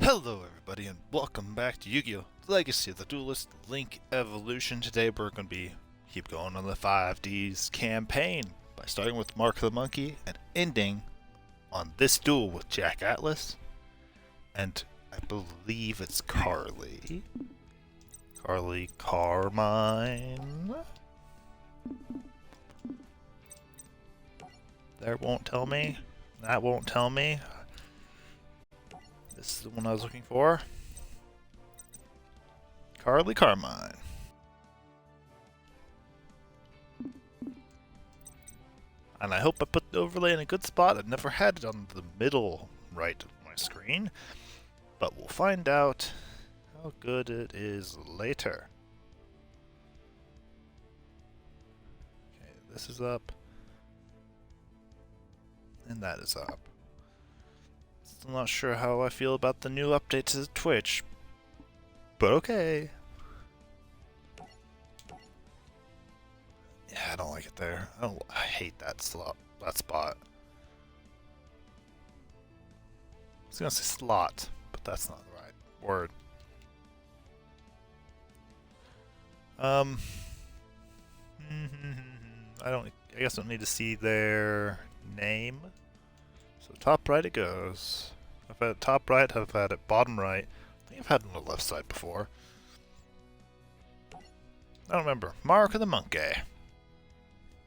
Hello everybody and welcome back to Yu-Gi-Oh! Legacy of the Duelist Link Evolution. Today we're going to keep going on the 5Ds campaign by starting with Mark the Monkey and ending on this duel with Jack Atlas. And I believe it's Carly. Carmine. That won't tell me. That won't tell me. This is the one I was looking for. Carmine. And I hope I put the overlay in a good spot. I've never had it on the middle right of my screen. But we'll find out how good it is later. Okay, this is up. And that is up. Still not sure how I feel about the new update to Twitch. But okay. Yeah, I don't like it there. I hate that spot. I was gonna say slot, but that's not the right word. I guess I don't need to see their name. So top right it goes. I've had it top right, I've had it bottom right. I think I've had it on the left side before. I don't remember. Mark of the Monkey.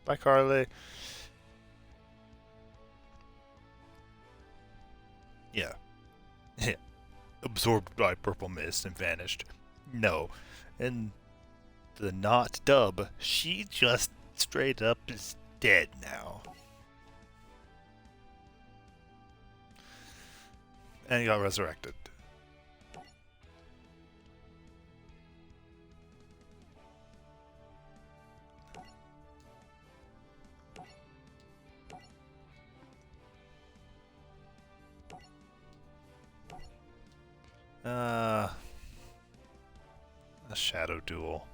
Bye, Carly. Yeah. Absorbed by purple mist and vanished. No. And the not dub, she just straight up is dead now. And he got resurrected. A shadow duel.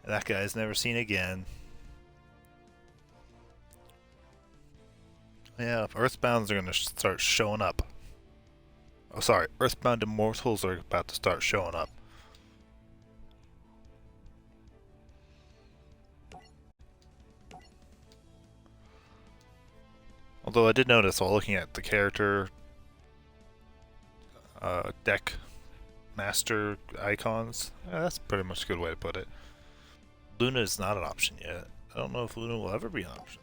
That guy's never seen again. Yeah, Earthbounds are gonna start showing up. Oh, sorry, Earthbound Immortals are about to start showing up. Although I did notice while looking at the character deck master icons, that's pretty much a good way to put it. Luna is not an option yet. I don't know if Luna will ever be an option.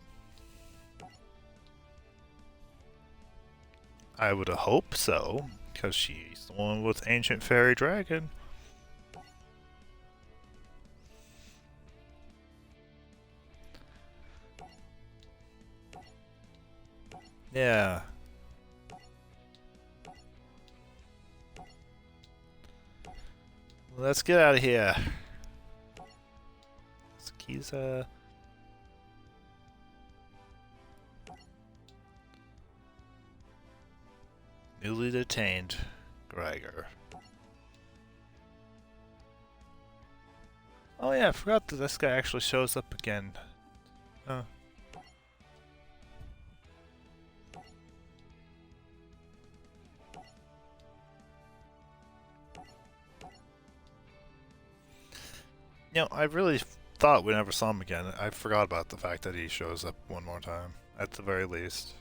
I would hope so, because she's the one with Ancient Fairy Dragon. Yeah. Let's get out of here. Skiza. Newly detained Greiger. Oh yeah, I forgot that this guy actually shows up again. Oh. You know, I really thought we never saw him again. I forgot about the fact that he shows up one more time, at the very least.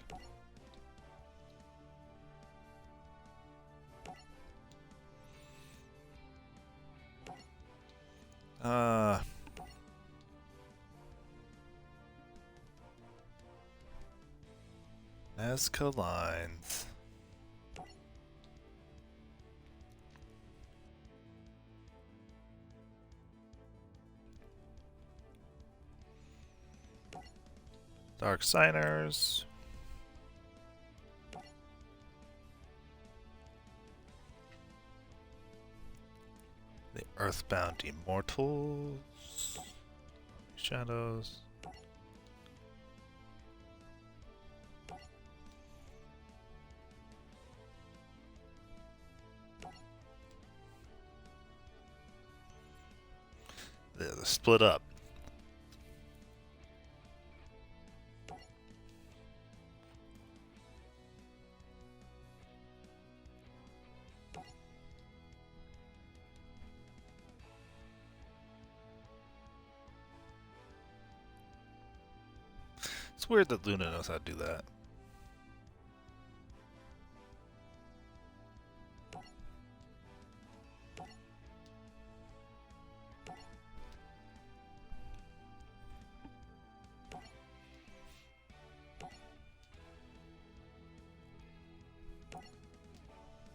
Nazca lines. Dark Signers. The Earthbound Immortals. Shadows. They're split up. It's weird that Luna knows how to do that.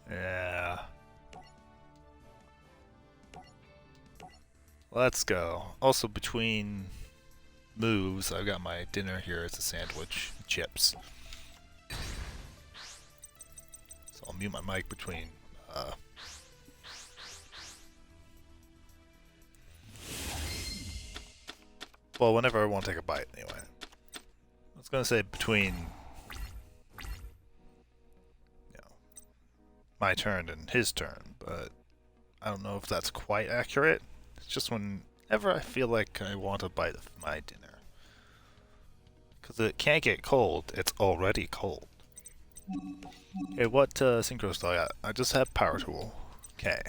Yeah. Let's go. Also, between moves, I've got my dinner here. It's a sandwich, chips. So I'll mute my mic between. Well, whenever I want to take a bite, anyway. I was gonna say between, my turn and his turn, but I don't know if that's quite accurate. It's just whenever I feel like I want a bite of my dinner. Because it can't get cold, it's already cold. Okay, what synchros do I got? I just have Power Tool. Okay.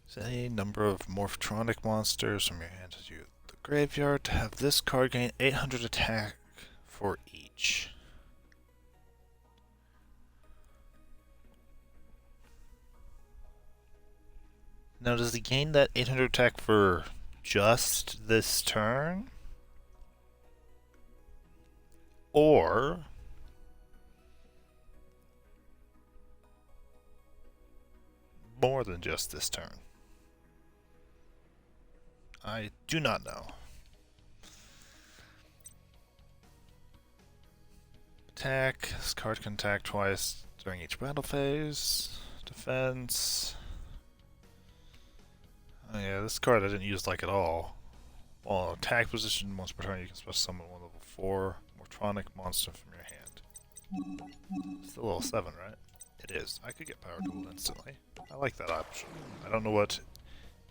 Set a number of Morphtronic monsters from your hand to the graveyard to have this card gain 800 attack for each. Now, does he gain that 800 attack for just this turn? Or more than just this turn? I do not know. Attack. This card can attack twice during each battle phase. Defense. Oh yeah, this card I didn't use like at all. While attack position once per turn, you can special summon one level 4 Morphtronic monster from your hand. It's the level 7, right? It is. I could get Power Tool instantly. I like that option. I don't know what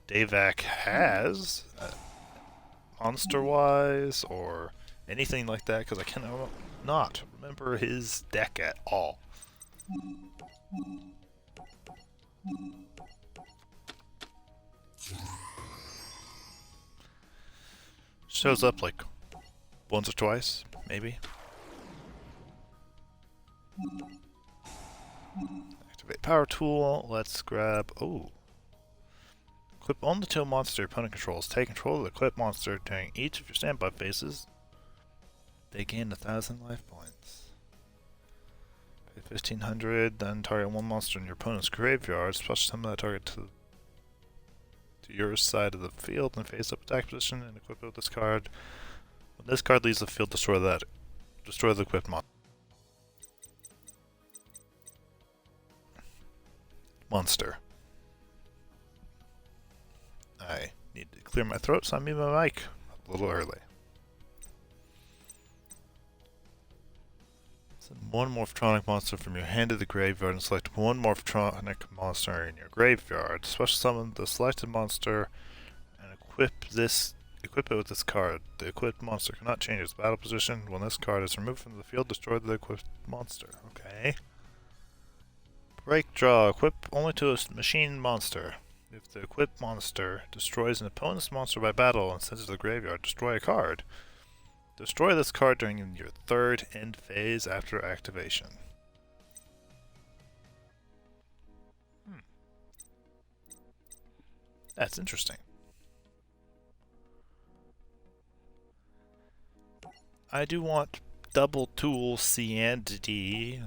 Davac has, monster-wise, or anything like that, because I cannot remember his deck at all. Shows up like once or twice, maybe. Activate Power Tool. Let's grab. Oh. Equip on the two monster your opponent controls. Take control of the equipped monster during each of your standby phases. They gain 1,000 life points. Pay 1,500, then target one monster in your opponent's graveyard. Special summon that target to your side of the field and face up attack position and equip it with this card. When this card leaves the field, destroy the equipped monster. I need to clear my throat, so I mute my mic a little early. Send one Morphtronic monster from your hand to the graveyard and select one Morphtronic monster in your graveyard. Special summon the selected monster and equip it with this card. The equipped monster cannot change its battle position. When this card is removed from the field, destroy the equipped monster. Okay. Break draw. Equip only to a machine monster. If the equipped monster destroys an opponent's monster by battle and sends it to the graveyard, destroy a card. Destroy this card during your third end phase after activation. That's interesting. I do want double tool C and D,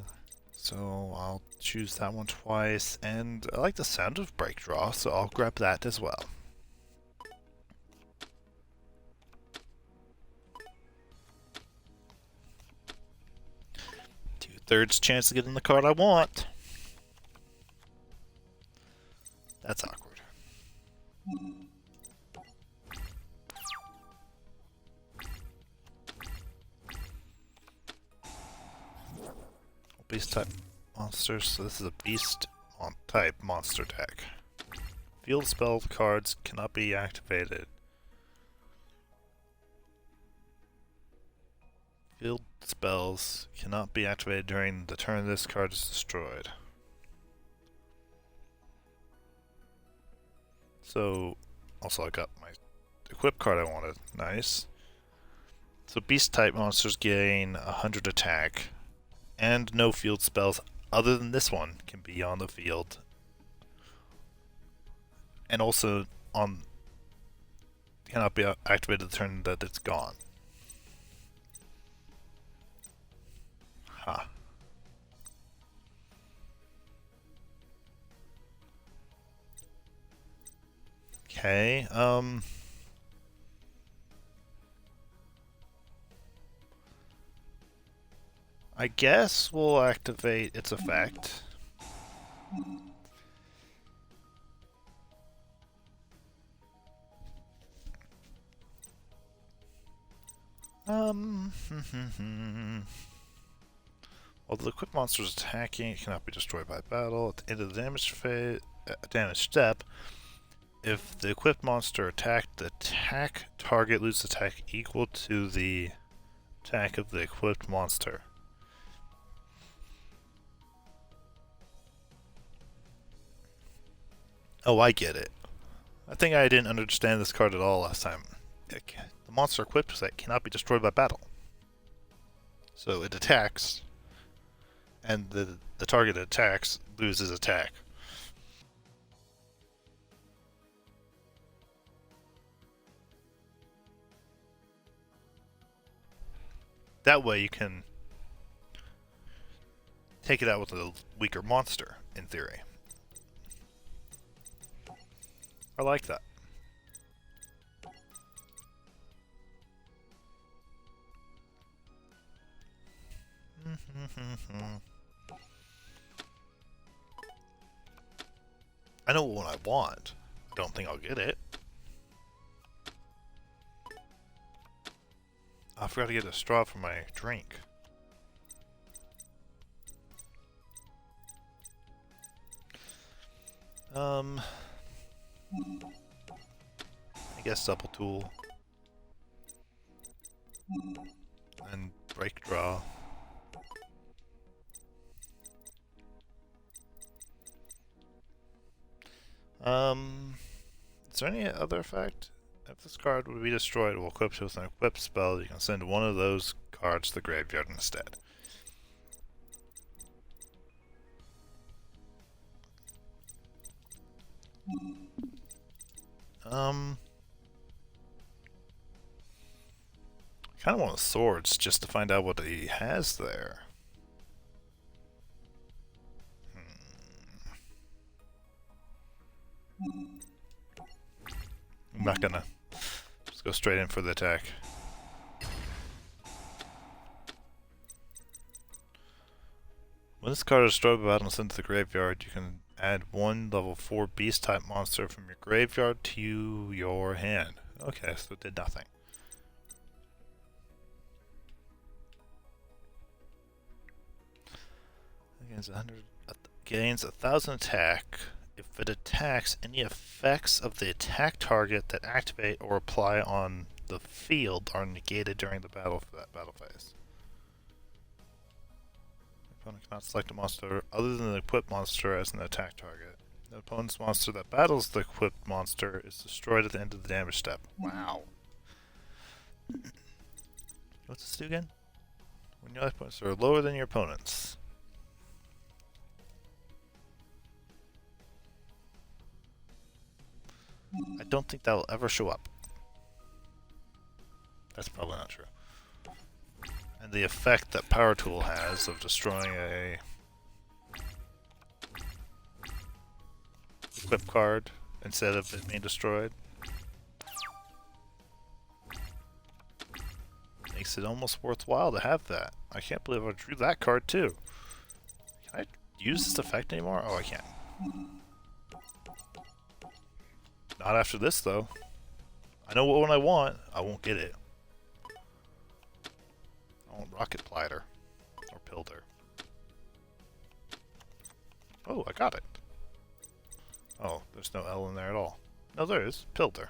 so I'll choose that one twice, and I like the sound of break draw, so I'll grab that as well. 2/3 chance to get in the card I want. That's awkward. Beast type monsters, so this is a beast type monster deck. Field spell cards cannot be activated. Field spells cannot be activated during the turn this card is destroyed. So, also I got my equip card I wanted. Nice. So beast type monsters gain 100 attack, and no field spells other than this one can be on the field. And also on cannot be activated the turn that it's gone. Huh. Okay, I guess we'll activate its effect. While the equipped monster is attacking, it cannot be destroyed by battle. At the end of the damage phase, damage step, if the equipped monster attacked, the attack target loses attack equal to the attack of the equipped monster. Oh, I get it. I think I didn't understand this card at all last time. The monster equipped with that cannot be destroyed by battle. So it attacks, and the target it attacks loses attack. That way you can take it out with a weaker monster, in theory. I like that. I know what I want. I don't think I'll get it. I forgot to get a straw for my drink. I guess double tool. And break draw. Is there any other effect? If this card would be destroyed while equipped with an equipped spell, you can send one of those cards to the graveyard instead. I kind of want the swords just to find out what he has there. I'm not gonna just go straight in for the attack. When this card is destroyed by battle and sent to the graveyard, you can add one level 4 beast type monster from your graveyard to your hand. Okay, so it did nothing. Gains 1,000 attack. If it attacks, any effects of the attack target that activate or apply on the field are negated during the battle for that battle phase. The opponent cannot select a monster other than the equipped monster as an attack target. The opponent's monster that battles the equipped monster is destroyed at the end of the damage step. Wow. What's this do again? When your life points are lower than your opponent's. I don't think that will ever show up. That's probably not true. And the effect that Power Tool has of destroying a equip card instead of it being destroyed makes it almost worthwhile to have that. I can't believe I drew that card too. Can I use this effect anymore? Oh, I can't. Not after this, though. I know what one I want. I won't get it. I want Rocket Plighter. Or Pilder. Oh, I got it. Oh, there's no L in there at all. No, there is. Pilder.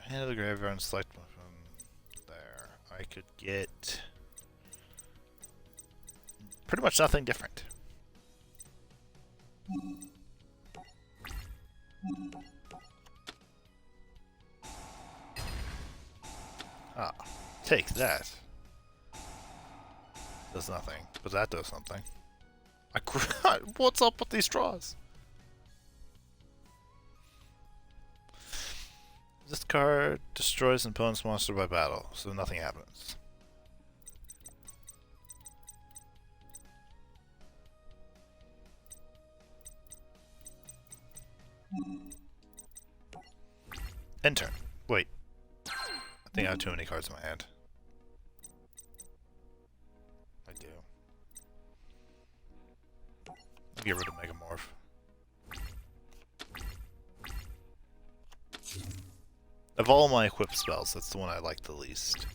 Hand of the graveyard and select one from there. I could get Pretty much nothing different. Ah, take that. Does nothing, but that does something. What's up with these straws? This card destroys an opponent's monster by battle, so nothing happens. End turn. Wait. I think I have too many cards in my hand. I do. I'll get rid of Megamorph. Of all my equipped spells, that's the one I like the least.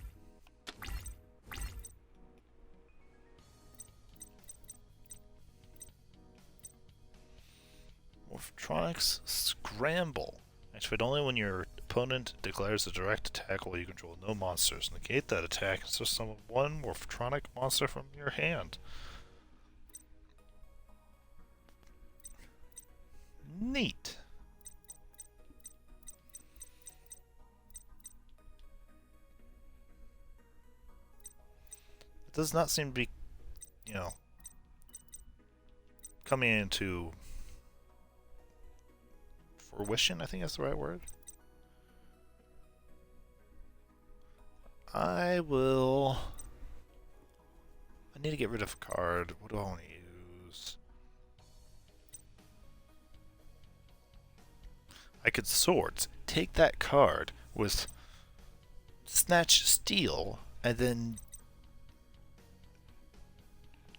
Morphotronics Scramble. Activate only when your opponent declares a direct attack while you control no monsters. Negate that attack and summon one Morphotronic monster from your hand. Neat. It does not seem to be, you know, coming into fruition, I think that's the right word. I need to get rid of a card. What do I want to use? I could Swords. Take that card with Snatch Steal, and then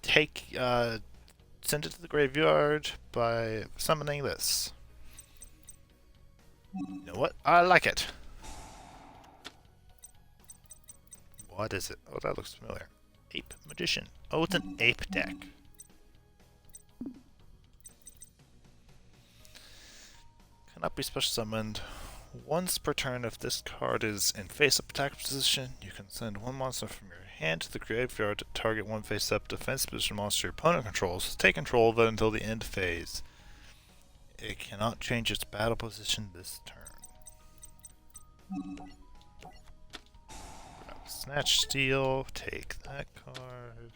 take, send it to the graveyard by summoning this. You know what? I like it. What is it? Oh, that looks familiar. Ape Magician. Oh, it's an ape deck. Cannot be special summoned. Once per turn, if this card is in face-up attack position, you can send one monster from your hand to the graveyard to target one face-up defense position monster your opponent controls. Take control of it until the end phase. It cannot change its battle position this turn. Grab Snatch Steal, take that card.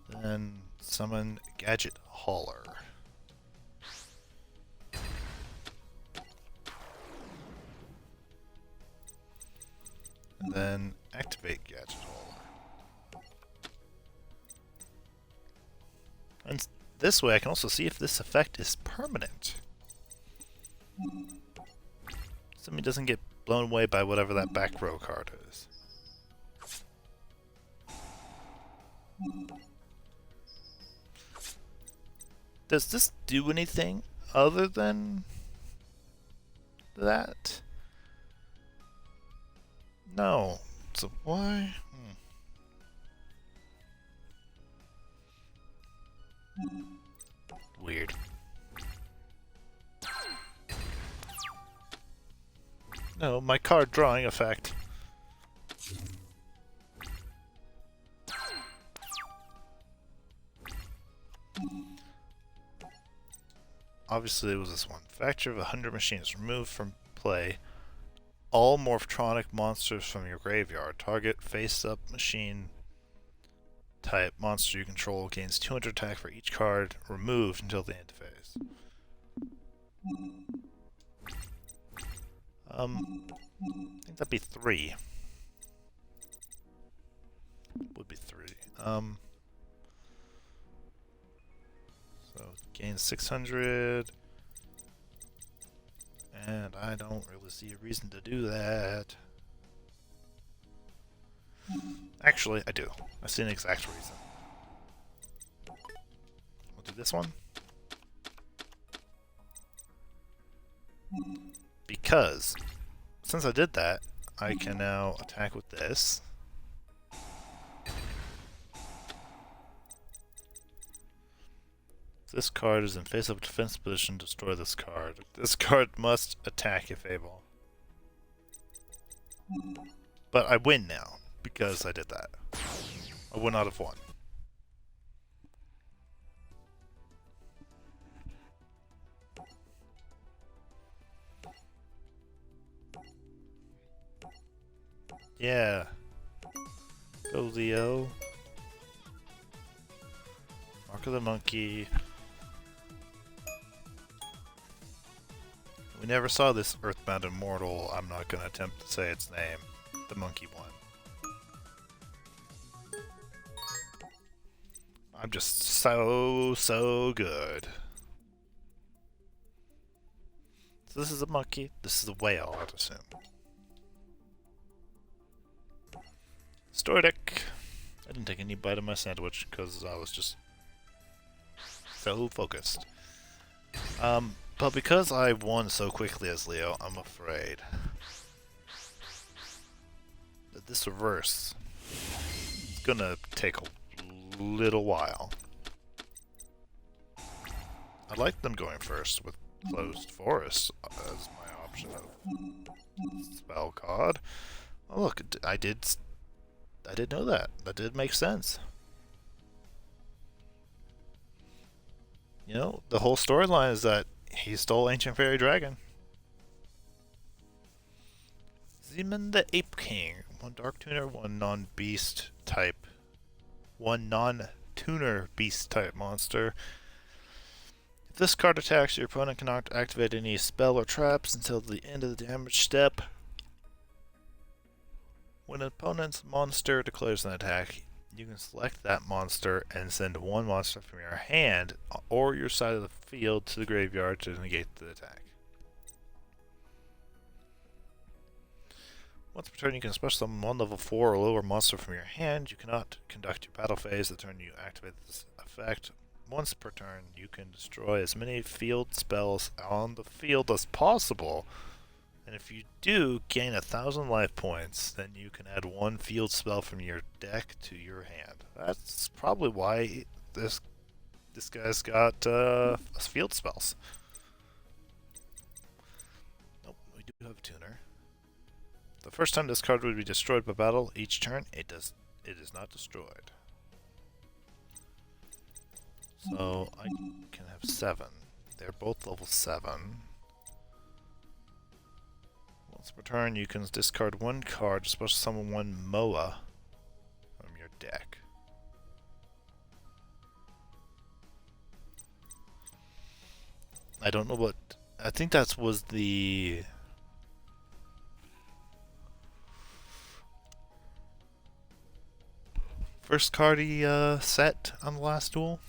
Then summon Gadget Hauler. And then activate Gadget Hauler. And this way I can also see if this effect is permanent. Somebody doesn't get blown away by whatever that back row card is. Does this do anything other than that? No. So why? Weird. No, my card drawing effect. Obviously it was this one. Factor of 100 machines removed from play. All Morphotronic monsters from your graveyard. Target face-up machine type monster you control gains 200 attack for each card removed until the end phase. I think that'd be 3. Would be 3. So gain 600. And I don't really see a reason to do that. Actually, I do. I see an exact reason. We'll do this one. Because, since I did that, I can now attack with this. This card is in face-up defense position, destroy this card. This card must attack if able. But I win now, because I did that. I would not have won. Yeah. Go Leo. Mark of the Monkey. We never saw this Earthbound Immortal. I'm not gonna attempt to say its name. The monkey one. I'm just so good. So this is a monkey. This is a whale, I'd assume. Story deck. I didn't take any bite of my sandwich because I was just so focused. But because I won so quickly as Leo, I'm afraid that this reverse is gonna take a little while. I like them going first with Closed Forest as my option of spell card. Oh look, I did know that. That did make sense. You know, the whole storyline is that he stole Ancient Fairy Dragon. Zeman the Ape King. One Dark Tuner, one non-beast type. One non-tuner beast type monster. If this card attacks, your opponent cannot activate any spell or traps until the end of the damage step. When an opponent's monster declares an attack, you can select that monster and send one monster from your hand or your side of the field to the graveyard to negate the attack. Once per turn, you can special summon one level 4 or lower monster from your hand. You cannot conduct your battle phase the turn you activate this effect. Once per turn, you can destroy as many field spells on the field as possible. And if you do gain 1,000 life points, then you can add one field spell from your deck to your hand. That's probably why this guy's got field spells. Nope, we do have a tuner. The first time this card would be destroyed by battle, each turn it is not destroyed. So I can have 7. They're both level 7. Once per turn, you can discard one card, special summon one Moa from your deck. I don't know what. I think that was the. First card he set on the last duel.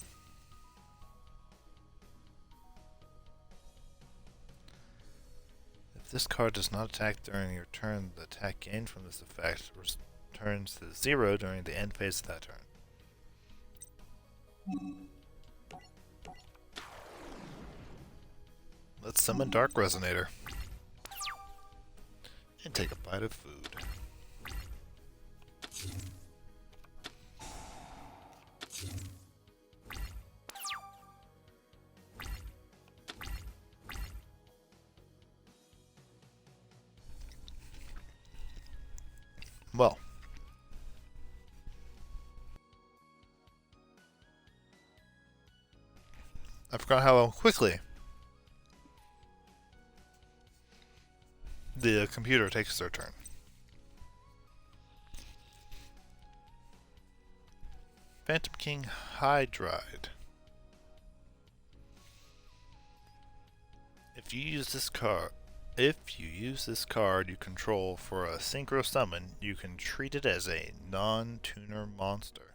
If this card does not attack during your turn, the attack gained from this effect returns to 0 during the end phase of that turn. Let's summon Dark Resonator. And take a bite of food. Well, I forgot how quickly the computer takes their turn. Phantom King Hydride. If you use this card you control for a synchro summon, you can treat it as a non-tuner monster.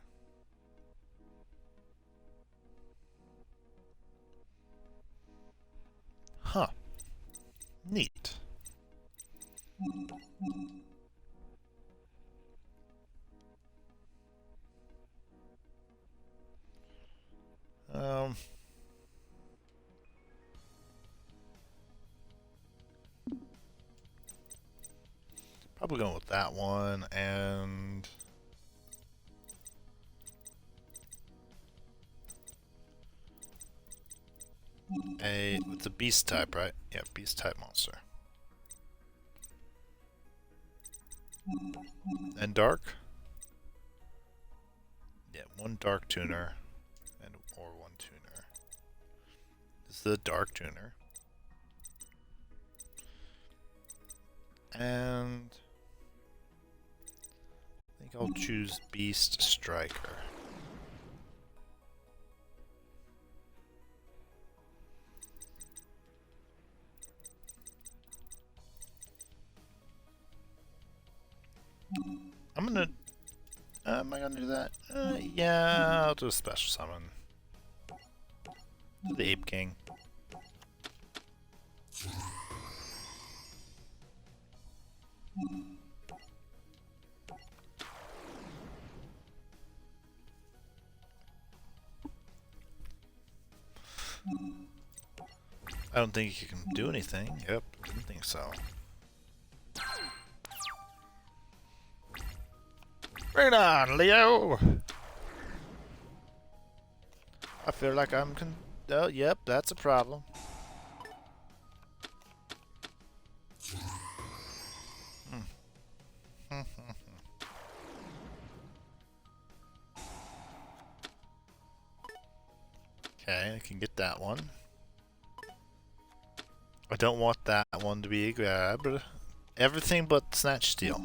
Huh. Neat. Probably going with that one, and it's a beast type, right? Yeah, beast type monster. And dark? one dark tuner or one tuner. This is the dark tuner. And I think I'll choose Beast Striker. I'm gonna... am I gonna do that? Yeah, I'll do a special summon. The Ape King. I don't think you can do anything. Yep, didn't think so. Bring it on, Leo! I feel like I'm oh, yep, that's a problem. Okay, I can get that one. I don't want that one to be grabbed. Everything but Snatch Steal.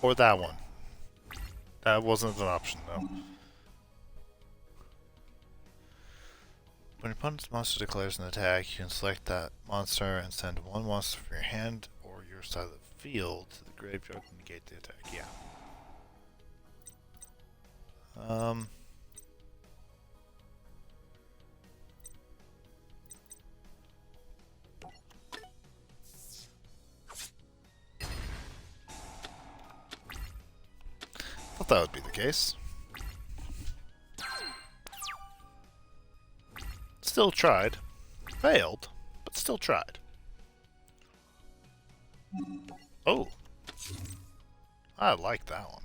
Or that one. That wasn't an option, though. When your opponent's monster declares an attack, you can select that monster and send one monster from your hand or your side of the field to the graveyard to negate the attack. Yeah. Thought that would be the case. Still tried. Failed, but still tried. Oh. I like that one.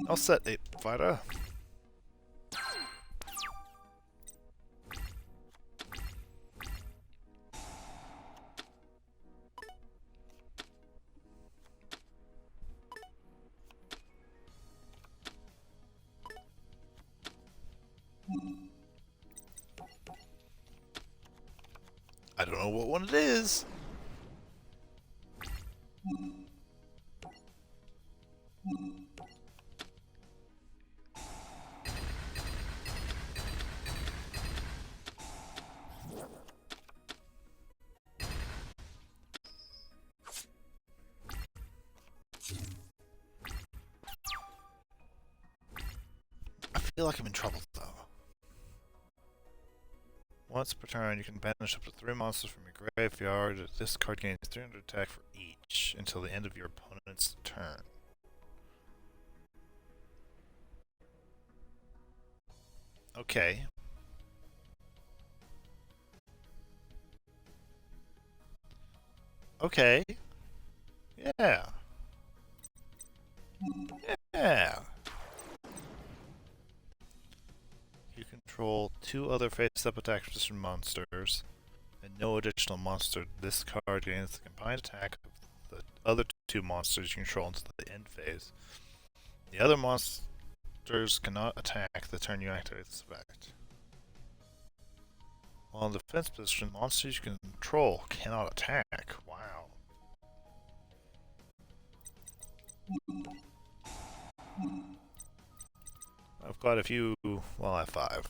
I'll set Ape Fighter. I don't know what one it is. I feel like I'm in trouble though. Once per turn, you can banish up to 3 monsters from your graveyard. This card gains 300 attack for each until the end of your opponent's turn. Okay. Okay. Yeah. Yeah. You control 2 other face-up attack position monsters, and no additional monster. This card gains the combined attack of the other 2 monsters you control until the end phase. The other monsters cannot attack the turn you activate this effect. While in the defense position, monsters you control cannot attack. Wow. I've got a few. Well, I have 5.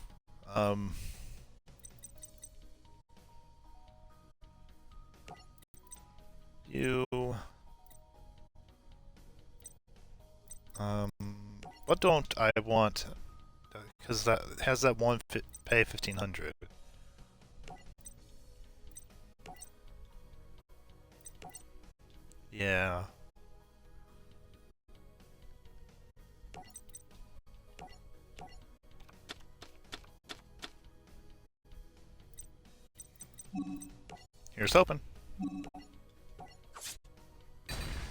What don't I want? Because that has that one pay 1500. Yeah. Here's hoping.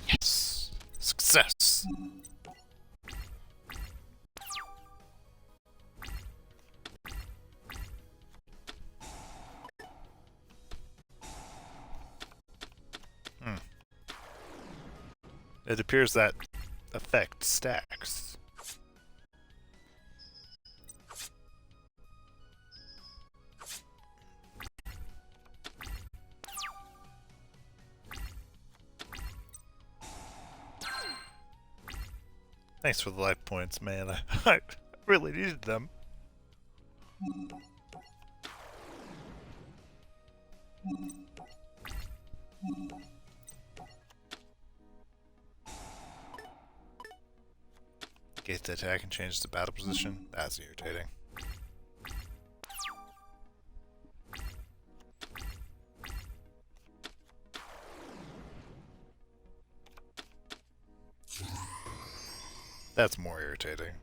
Yes! Success! It appears that effect stacks. Thanks for the life points, man. I really needed them. Get the attack and change the battle position. That's irritating. That's more irritating.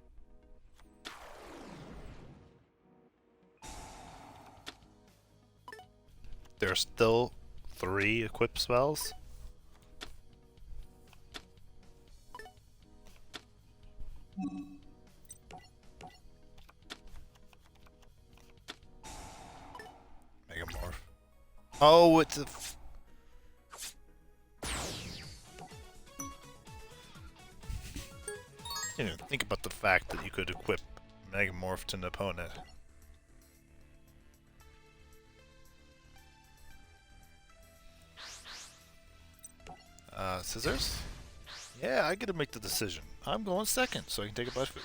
There's still 3 equip spells. Megamorph. Oh, it's a... I didn't even think about the fact that you could equip Megamorph to an opponent. Scissors? Yeah, I get to make the decision. I'm going second, so I can take a bite of food.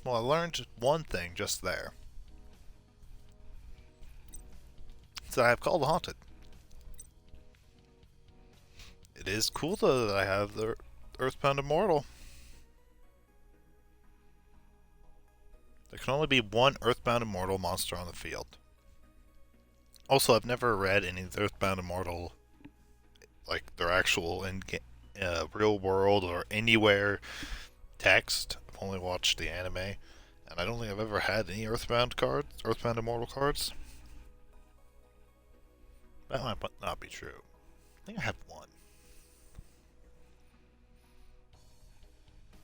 Well, I learned one thing just there. So I have Call the Haunted. It is cool though that I have the Earthbound Immortal. There can only be one Earthbound Immortal monster on the field. Also, I've never read any of the Earthbound Immortal, like their actual in real world or anywhere text. I've only watched the anime, and I don't think I've ever had any Earthbound cards, Earthbound Immortal cards. That might not be true. I think I have one.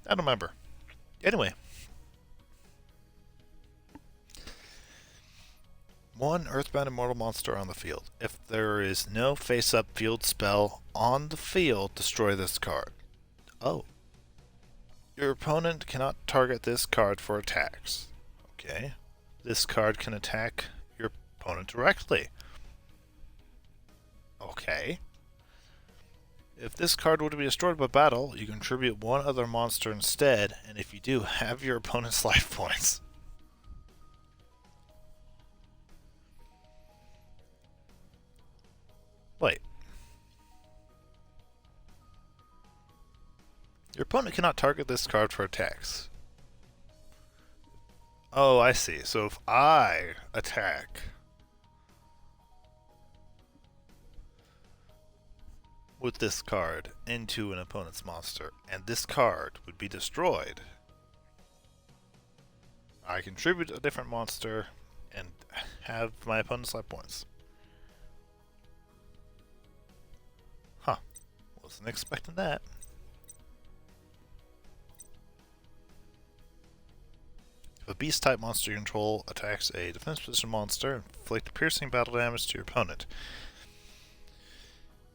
I don't remember. Anyway. One Earthbound Immortal monster on the field. If there is no face-up field spell on the field, destroy this card. Oh. Your opponent cannot target this card for attacks. Okay. This card can attack your opponent directly. Okay. If this card were to be destroyed by battle, you contribute one other monster instead, and if you do, have your opponent's life points. Wait. Your opponent cannot target this card for attacks. Oh, I see. So if I attack with this card into an opponent's monster, and this card would be destroyed, I contribute a different monster and have my opponent's life points. Huh. Wasn't expecting that. If a beast-type monster you control attacks a defense position monster, inflict piercing battle damage to your opponent.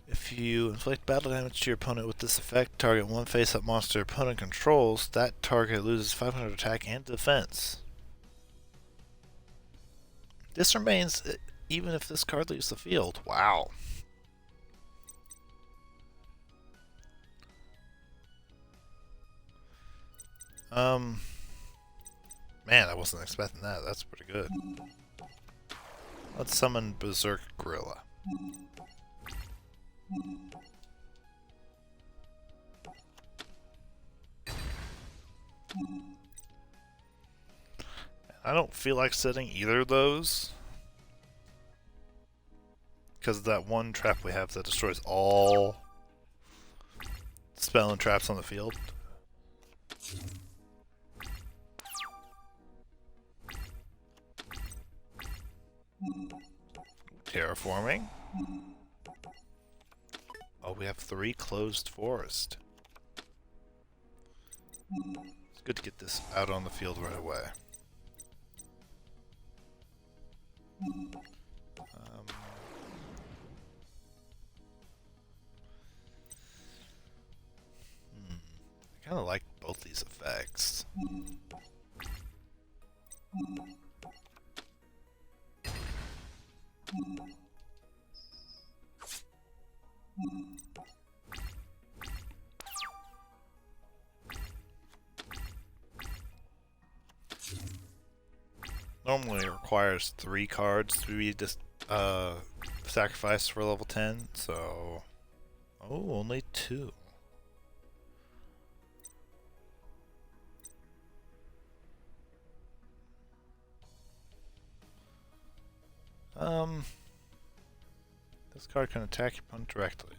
If you inflict battle damage to your opponent with this effect, target one face-up monster your opponent controls, that target loses 500 attack and defense. This remains even if this card leaves the field. Wow. Man, I wasn't expecting that. That's pretty good. Let's summon Berserk Gorilla. I don't feel like setting either of those, because of that one trap we have that destroys all spell and traps on the field. Terraforming. Oh, we have 3 closed forest. It's good to get this out on the field right away. I kind of like both these effects. Normally it requires 3 cards to be just sacrificed for level 10, so... Oh, only 2. This card can attack your opponent directly.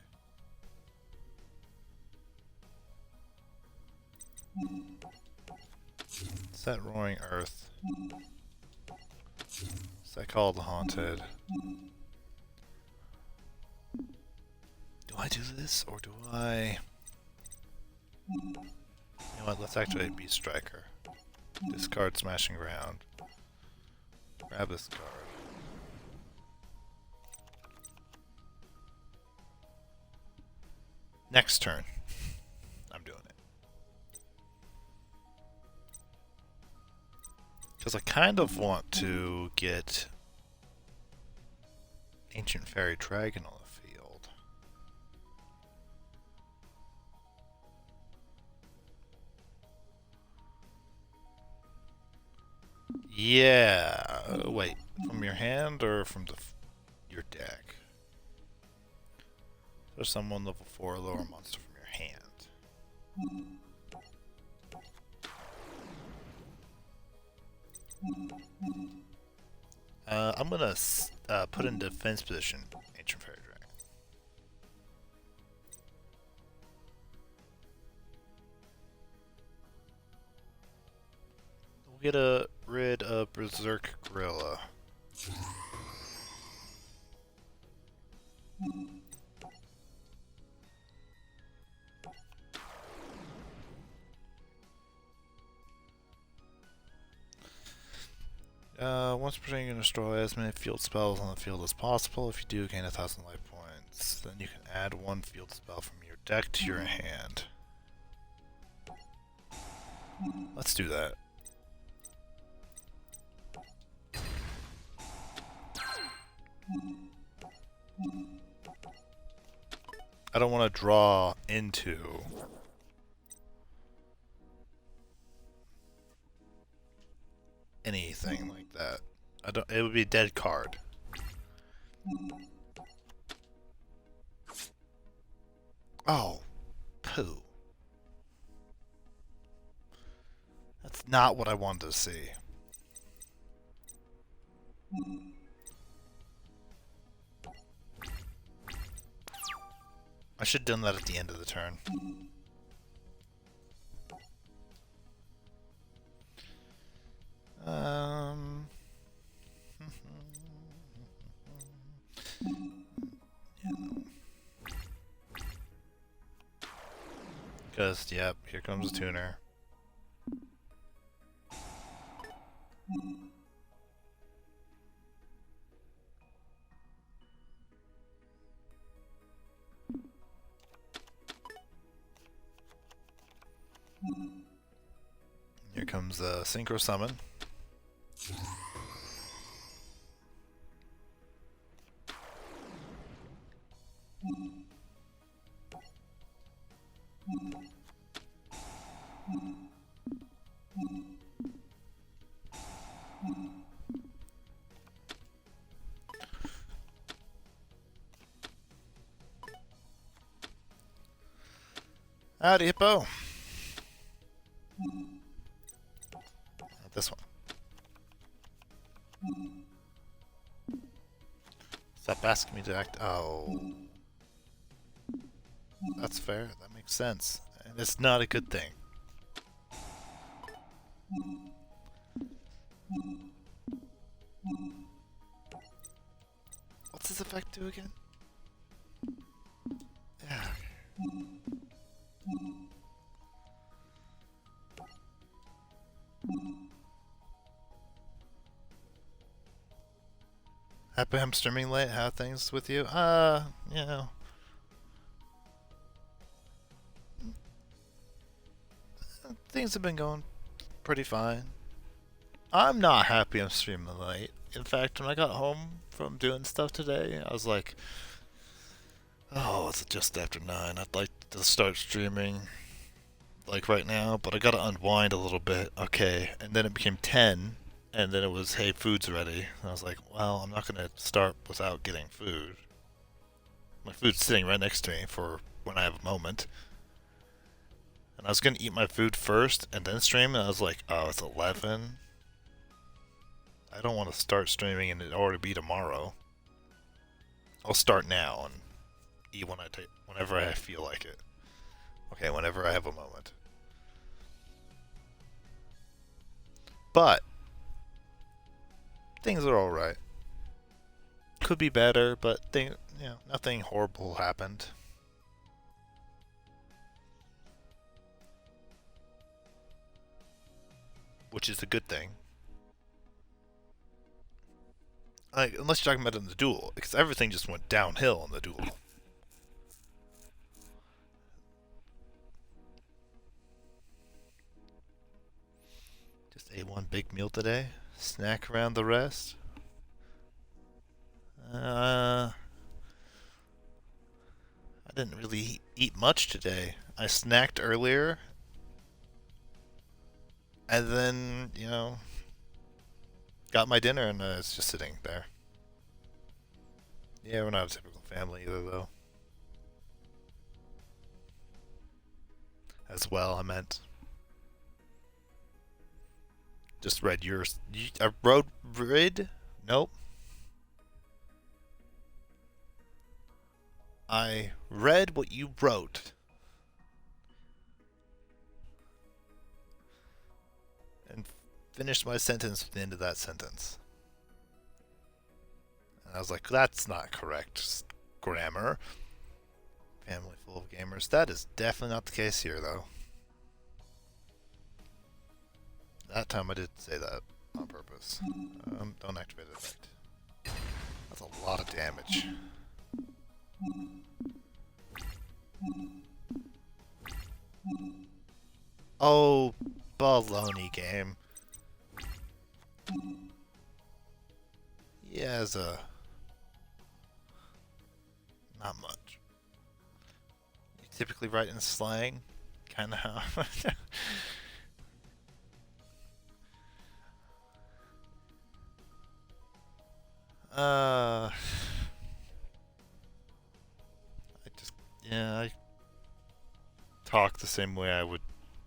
It's that Roaring Earth. Is that called the Haunted? Do I do this, or do I... You know what, let's activate Beast Striker. Discard Smashing Ground. Grab this card. Next turn. I'm doing it. Because I kind of want to get Ancient Fairy Dragon on the field. Yeah. Wait, from your hand or from your deck? There's someone level 4 or lower monster from your hand. I'm gonna put in defense position Ancient Fairy Dragon. We'll get rid of Berserk Gorilla. Once per turn you can destroy as many field spells on the field as possible. If you do, gain 1,000 life points. Then you can add 1 field spell from your deck to your hand. Let's do that. I don't want to draw into anything like that. It would be a dead card. Oh, poo. That's not what I wanted to see. I should have done that at the end of the turn. Because, yep, here comes a tuner. Here comes the Synchro Summon. Howdy, Hippo. Stop asking me to act. Oh. That's fair. That makes sense. And it's not a good thing. What's this effect do again? Yeah. Happy I'm streaming late. How are things with you? You know. Things have been going pretty fine. I'm not happy I'm streaming late. In fact, when I got home from doing stuff today, I was like, oh, it's just after 9. I'd like to start streaming like right now, but I gotta unwind a little bit. Okay, and then it became 10, and then it was, hey, food's ready. And I was like, well, I'm not gonna start without getting food. My food's sitting right next to me for when I have a moment. And I was gonna eat my food first and then stream, and I was like, oh, it's 11. I don't want to start streaming and it already be tomorrow. I'll start now and eat whenever I feel like it. Okay, whenever I have a moment. But things are all right. Could be better, but nothing horrible happened. Which is a good thing. Like, unless you're talking about it in the duel, because everything just went downhill in the duel. Just ate one big meal today. Snack around the rest. I didn't really eat much today. I snacked earlier. And then, got my dinner and it's just sitting there. Yeah, we're not a typical family either, though. As well, I meant. Just read yours. I wrote read? Nope. I read what you wrote. And finished my sentence with the end of that sentence. And I was like, that's not correct grammar. Family full of gamers. That is definitely not the case here, though. That time I did say that on purpose. Don't activate it. That's a lot of damage. Oh, baloney game. Yeah, not much. You typically write in slang, kind of how. I talk the same way I would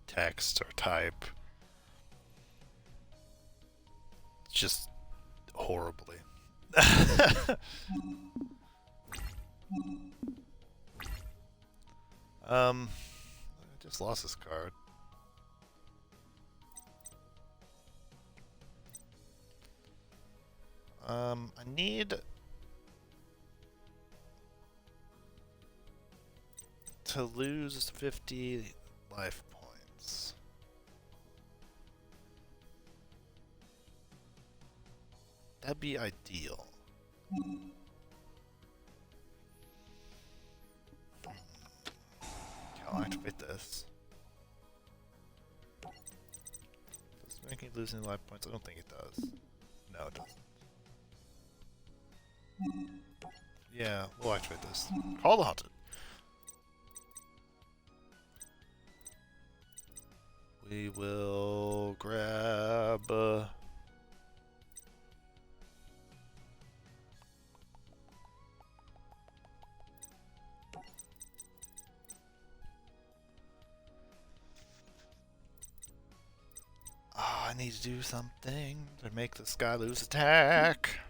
text or type. Just horribly. I just lost this card. I need to lose 50 life points. That'd be ideal. I'll activate this. Does it make me lose any life points? I don't think it does. No, it doesn't. Yeah, we'll activate this. Call the Haunted. We will grab... I need to do something to make this guy lose attack.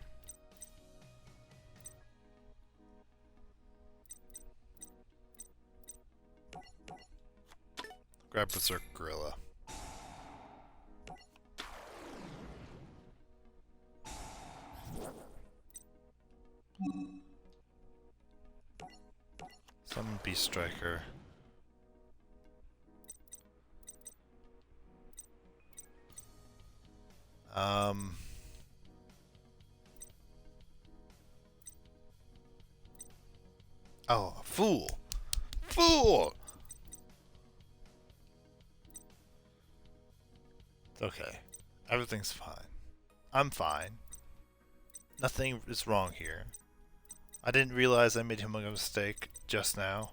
grab Berserk Gorilla. Summon Beast Striker. Oh, fool! Fool! Okay. Everything's fine. I'm fine. Nothing is wrong here. I didn't realize I made a humongous mistake just now.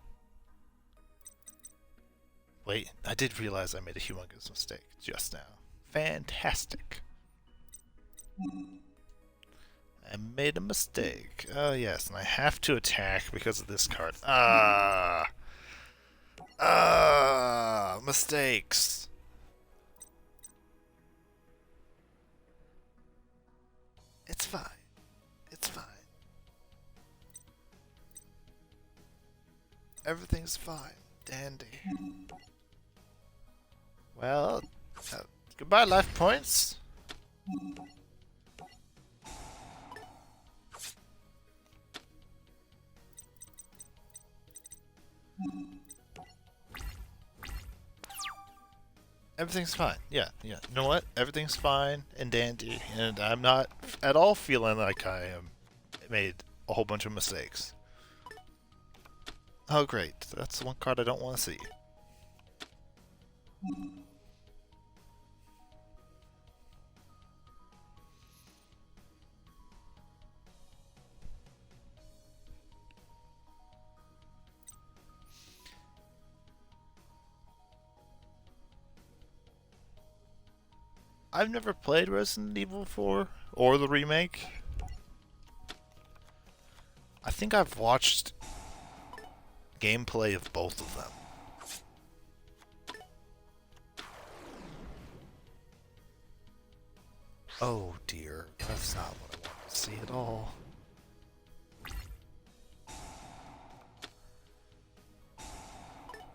Wait, I did realize I made a humongous mistake just now. Fantastic. I made a mistake. Oh yes, and I have to attack because of this card. Mistakes. It's fine. It's fine. Everything's fine. Dandy. Well, goodbye life points. Everything's fine. Yeah. You know what? Everything's fine and dandy, and I'm not at all feeling like I made a whole bunch of mistakes. Oh great, that's the one card I don't want to see. I've never played Resident Evil 4 or the remake. I think I've watched gameplay of both of them. Oh dear, that's not what I want to see at all.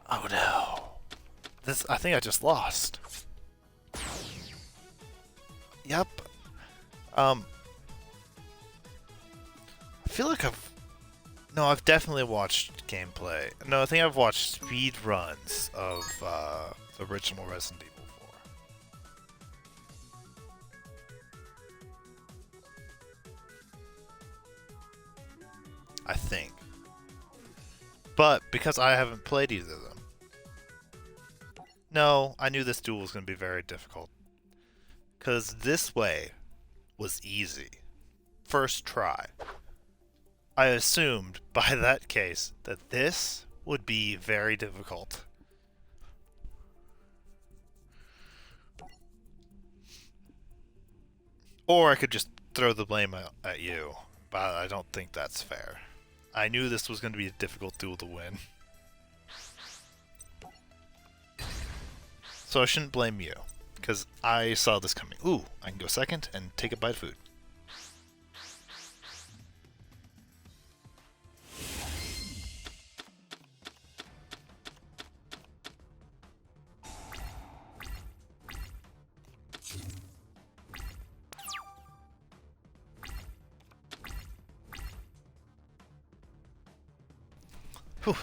Oh no. I think I just lost. Yep. I feel like I've definitely watched gameplay. No, I think I've watched speed runs of the original Resident Evil 4. I think. But because I haven't played either of them. No, I knew this duel was going to be very difficult. Because this way was easy. First try. I assumed, by that case, that this would be very difficult. Or I could just throw the blame at you, but I don't think that's fair. I knew this was going to be a difficult duel to win. So I shouldn't blame you. Because I saw this coming. Ooh, I can go second and take a bite of food. Whew.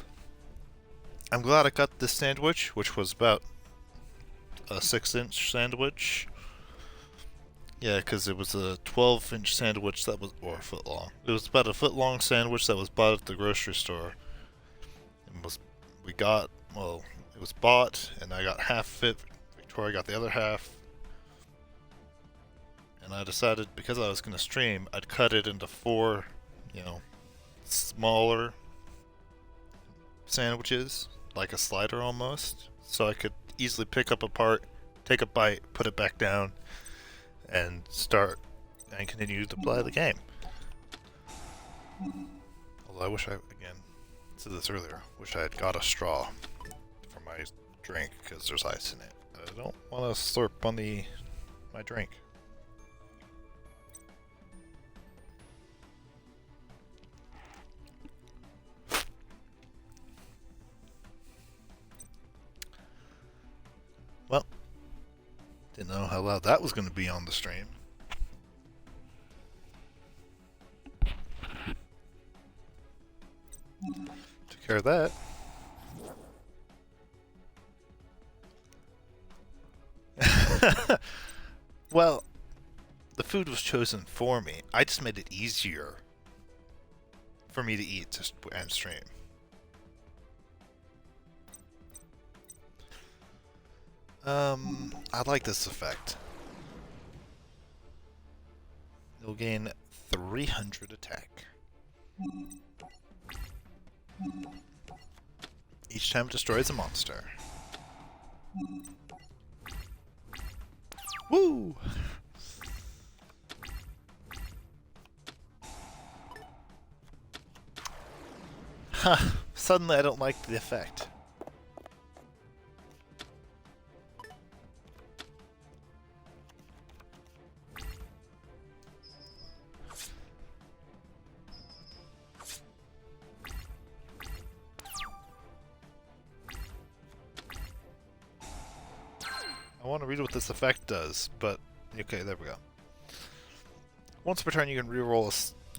I'm glad I got this sandwich, which was about a 6-inch sandwich. Yeah, because it was a 12-inch sandwich that was, or a foot long. It was about a foot-long sandwich that was bought at the grocery store. It was bought, and I got half of it. Victoria got the other half. And I decided, because I was going to stream, I'd cut it into 4, smaller sandwiches, like a slider almost, so I could easily pick up a part, take a bite, put it back down, and start and continue to play the game. Although I wish I said this earlier, wish I had got a straw for my drink because there's ice in it. I don't want to slurp on my drink. didn't know how loud that was going to be on the stream. Took care of that. Well, the food was chosen for me. I just made it easier for me to eat and stream. I like this effect. You'll gain 300 attack. Each time it destroys a monster. Woo! Huh, suddenly I don't like the effect. I want to read what this effect does, but okay, there we go. Once per turn, you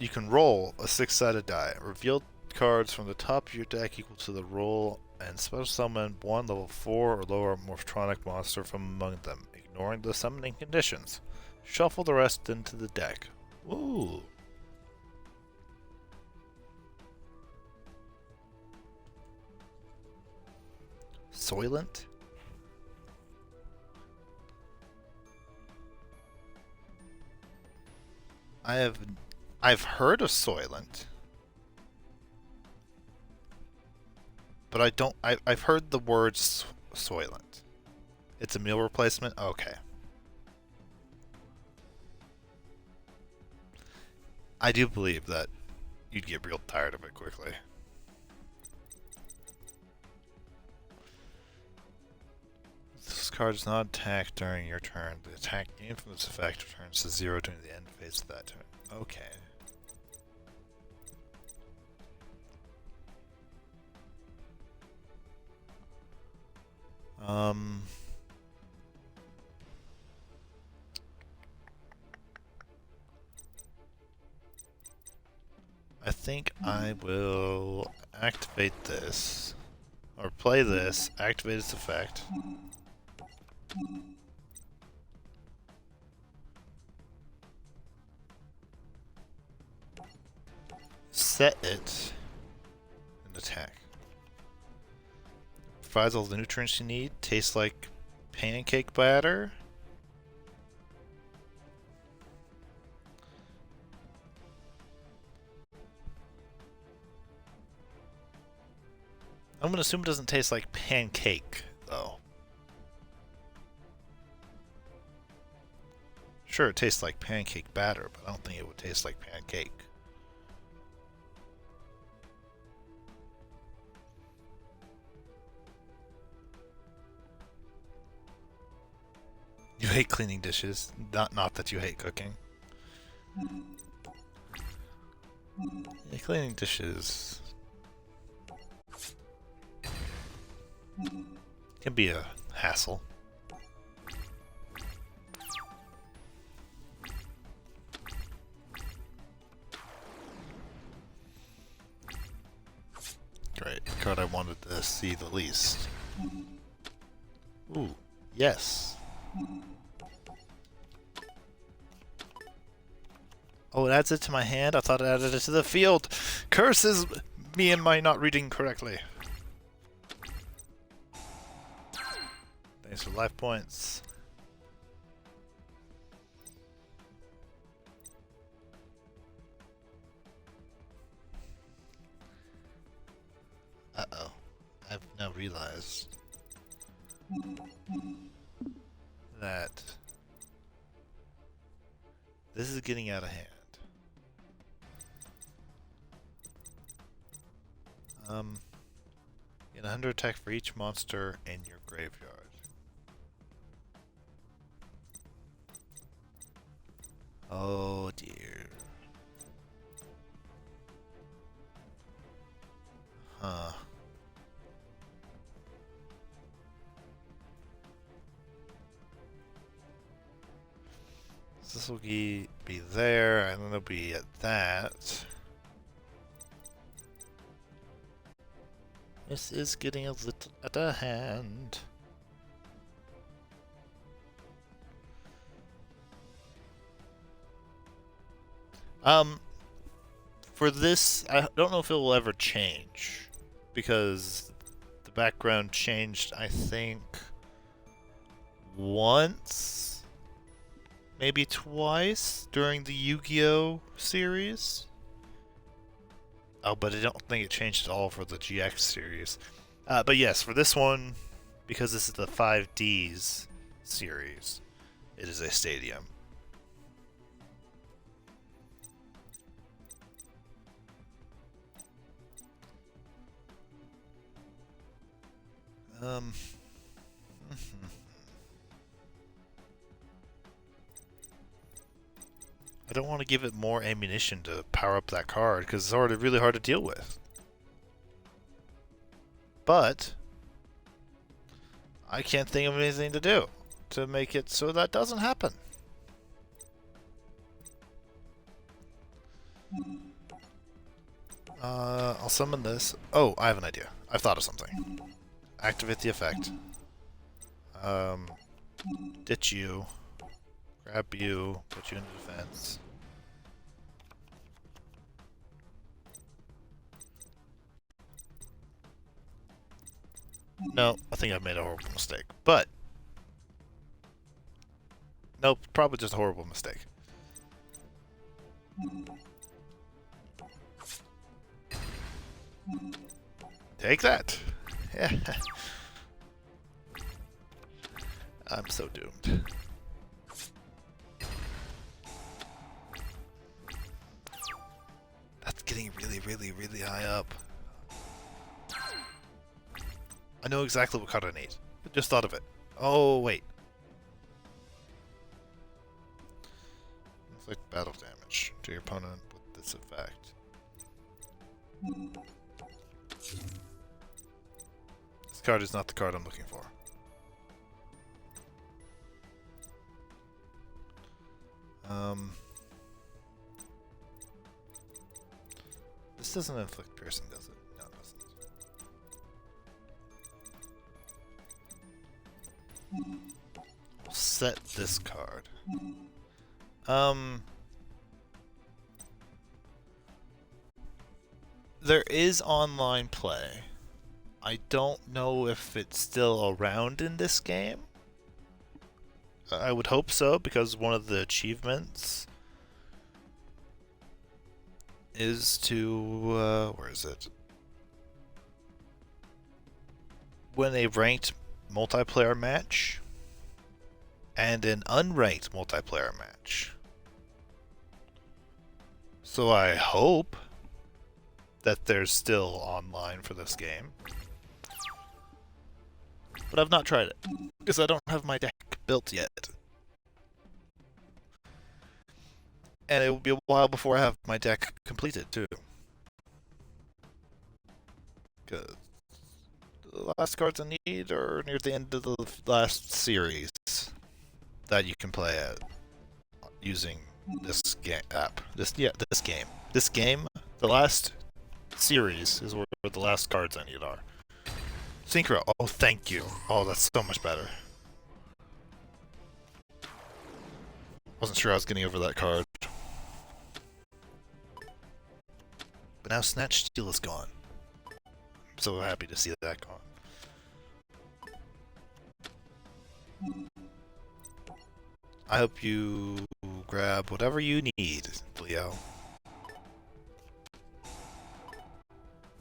can roll a six-sided die. Reveal cards from the top of your deck equal to the roll, and special summon one level 4 or lower Morphotronic monster from among them, ignoring the summoning conditions. Shuffle the rest into the deck. Ooh. Soylent? I've heard of Soylent, but I've heard the word Soylent. It's a meal replacement? Okay. I do believe that you'd get real tired of it quickly. This card does not attack during your turn. The attack gained from this effect returns to 0 during the end phase of that turn. Okay. I think I will activate this, or play this, activate its effect. Set it and attack. Provides all the nutrients you need. Tastes like pancake batter. I'm gonna assume it doesn't taste like pancake, though. Sure, it tastes like pancake batter, but I don't think it would taste like pancake. You hate cleaning dishes, not that you hate cooking. Yeah, cleaning dishes can be a hassle. Great, the card I wanted to see the least. Ooh, yes. Oh, it adds it to my hand? I thought it added it to the field! Curses me and my not reading correctly. Thanks for life points. Uh-oh. I've now realized that this is getting out of hand. Get 100 attack for each monster in your graveyard. Oh dear. Huh. this will be there, and then it'll be at that. This is getting a little out of hand. For this, I don't know if it will ever change, because the background changed, I think, once, maybe twice during the Yu-Gi-Oh! Series. Oh, but I don't think it changed at all for the GX series. But yes, for this one, because this is the 5Ds series, it is a stadium. I don't want to give it more ammunition to power up that card, because it's already really hard to deal with. But I can't think of anything to do to make it so that doesn't happen. I'll summon this. Oh, I have an idea. I've thought of something. Activate the effect. Ditch you. Grab you. Put you into defense. No, I think I've made a horrible mistake. But nope, probably just a horrible mistake. Take that! Yeah. I'm so doomed. That's getting really, really, really high up. I know exactly what card I need. I just thought of it. Oh, wait. Inflict battle damage to your opponent with this effect. This card is not the card I'm looking for. This doesn't inflict piercing, does it? No, it doesn't. We'll set this card. There is online play. I don't know if it's still around in this game. I would hope so, because one of the achievements is to, where is it? Win a ranked multiplayer match and an unranked multiplayer match. So I hope that there's still online for this game. But I've not tried it, because I don't have my deck built yet. And it will be a while before I have my deck completed, too. Because the last cards I need are near the end of the last series that you can play at using this app. This game. This game, the last series is where the last cards I need are. Synchro. Oh, thank you. Oh, that's so much better. Wasn't sure I was getting over that card. But now Snatch Steal is gone. I'm so happy to see that gone. I hope you grab whatever you need, Leo.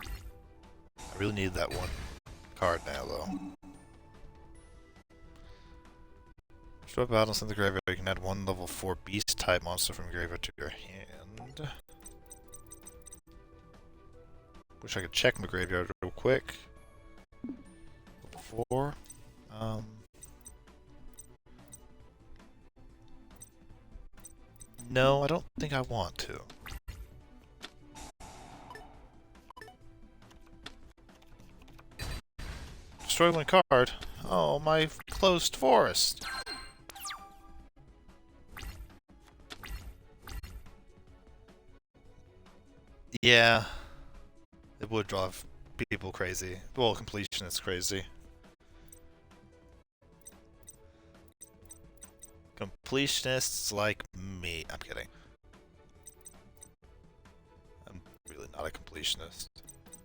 I really need that one card now, though. Show up battles in the graveyard. You can add one level 4 beast type monster from your graveyard to your hand. Wish I could check my graveyard real quick. Level 4. No, I don't think I want to. Destroy one card. Oh, my closed forest. Yeah, it would drive people crazy. Well, completionists crazy. Completionists like me. I'm kidding. I'm really not a completionist.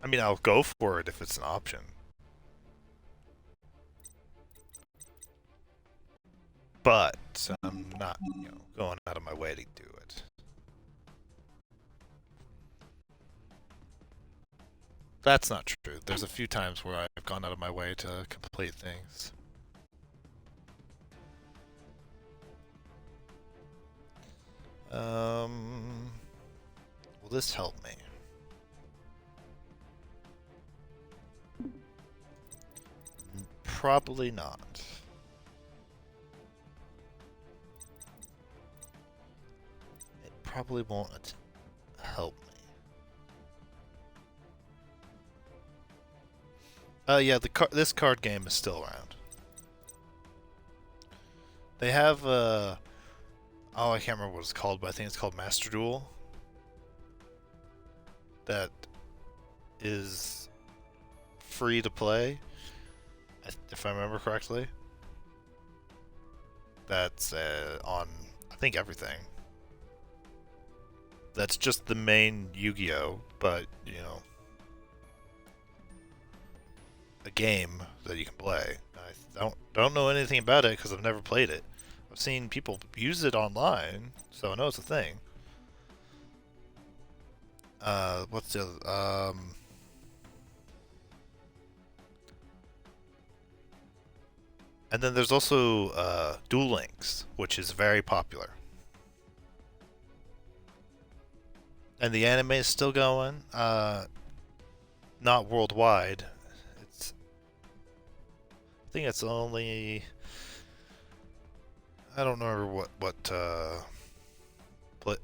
I mean, I'll go for it if it's an option. But I'm not, going out of my way to do it. That's not true. There's a few times where I've gone out of my way to complete things. Will this help me? Probably not. It probably won't help me. Yeah, this card game is still around. They have oh, I can't remember what it's called, but I think it's called Master Duel. That is free to play, if I remember correctly. That's on, I think, everything. That's just the main Yu-Gi-Oh, but, a game that you can play. I don't know anything about it because I've never played it. I've seen people use it online, so I know it's a thing. What's the other? And then there's also Duel Links, which is very popular. And the anime is still going. Not worldwide. I think it's only. I don't remember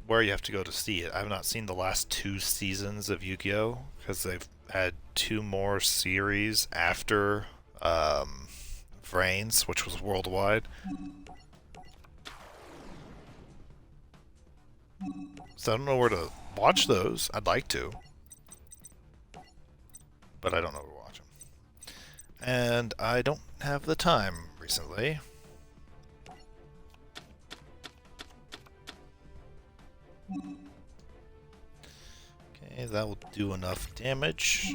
where you have to go to see it. I've not seen the last 2 seasons of Yu-Gi-Oh! Because they've had 2 more series after Vrains, which was worldwide. So I don't know where to watch those. I'd like to, but I don't know where to watch them. And I don't have the time recently. Okay, that will do enough damage.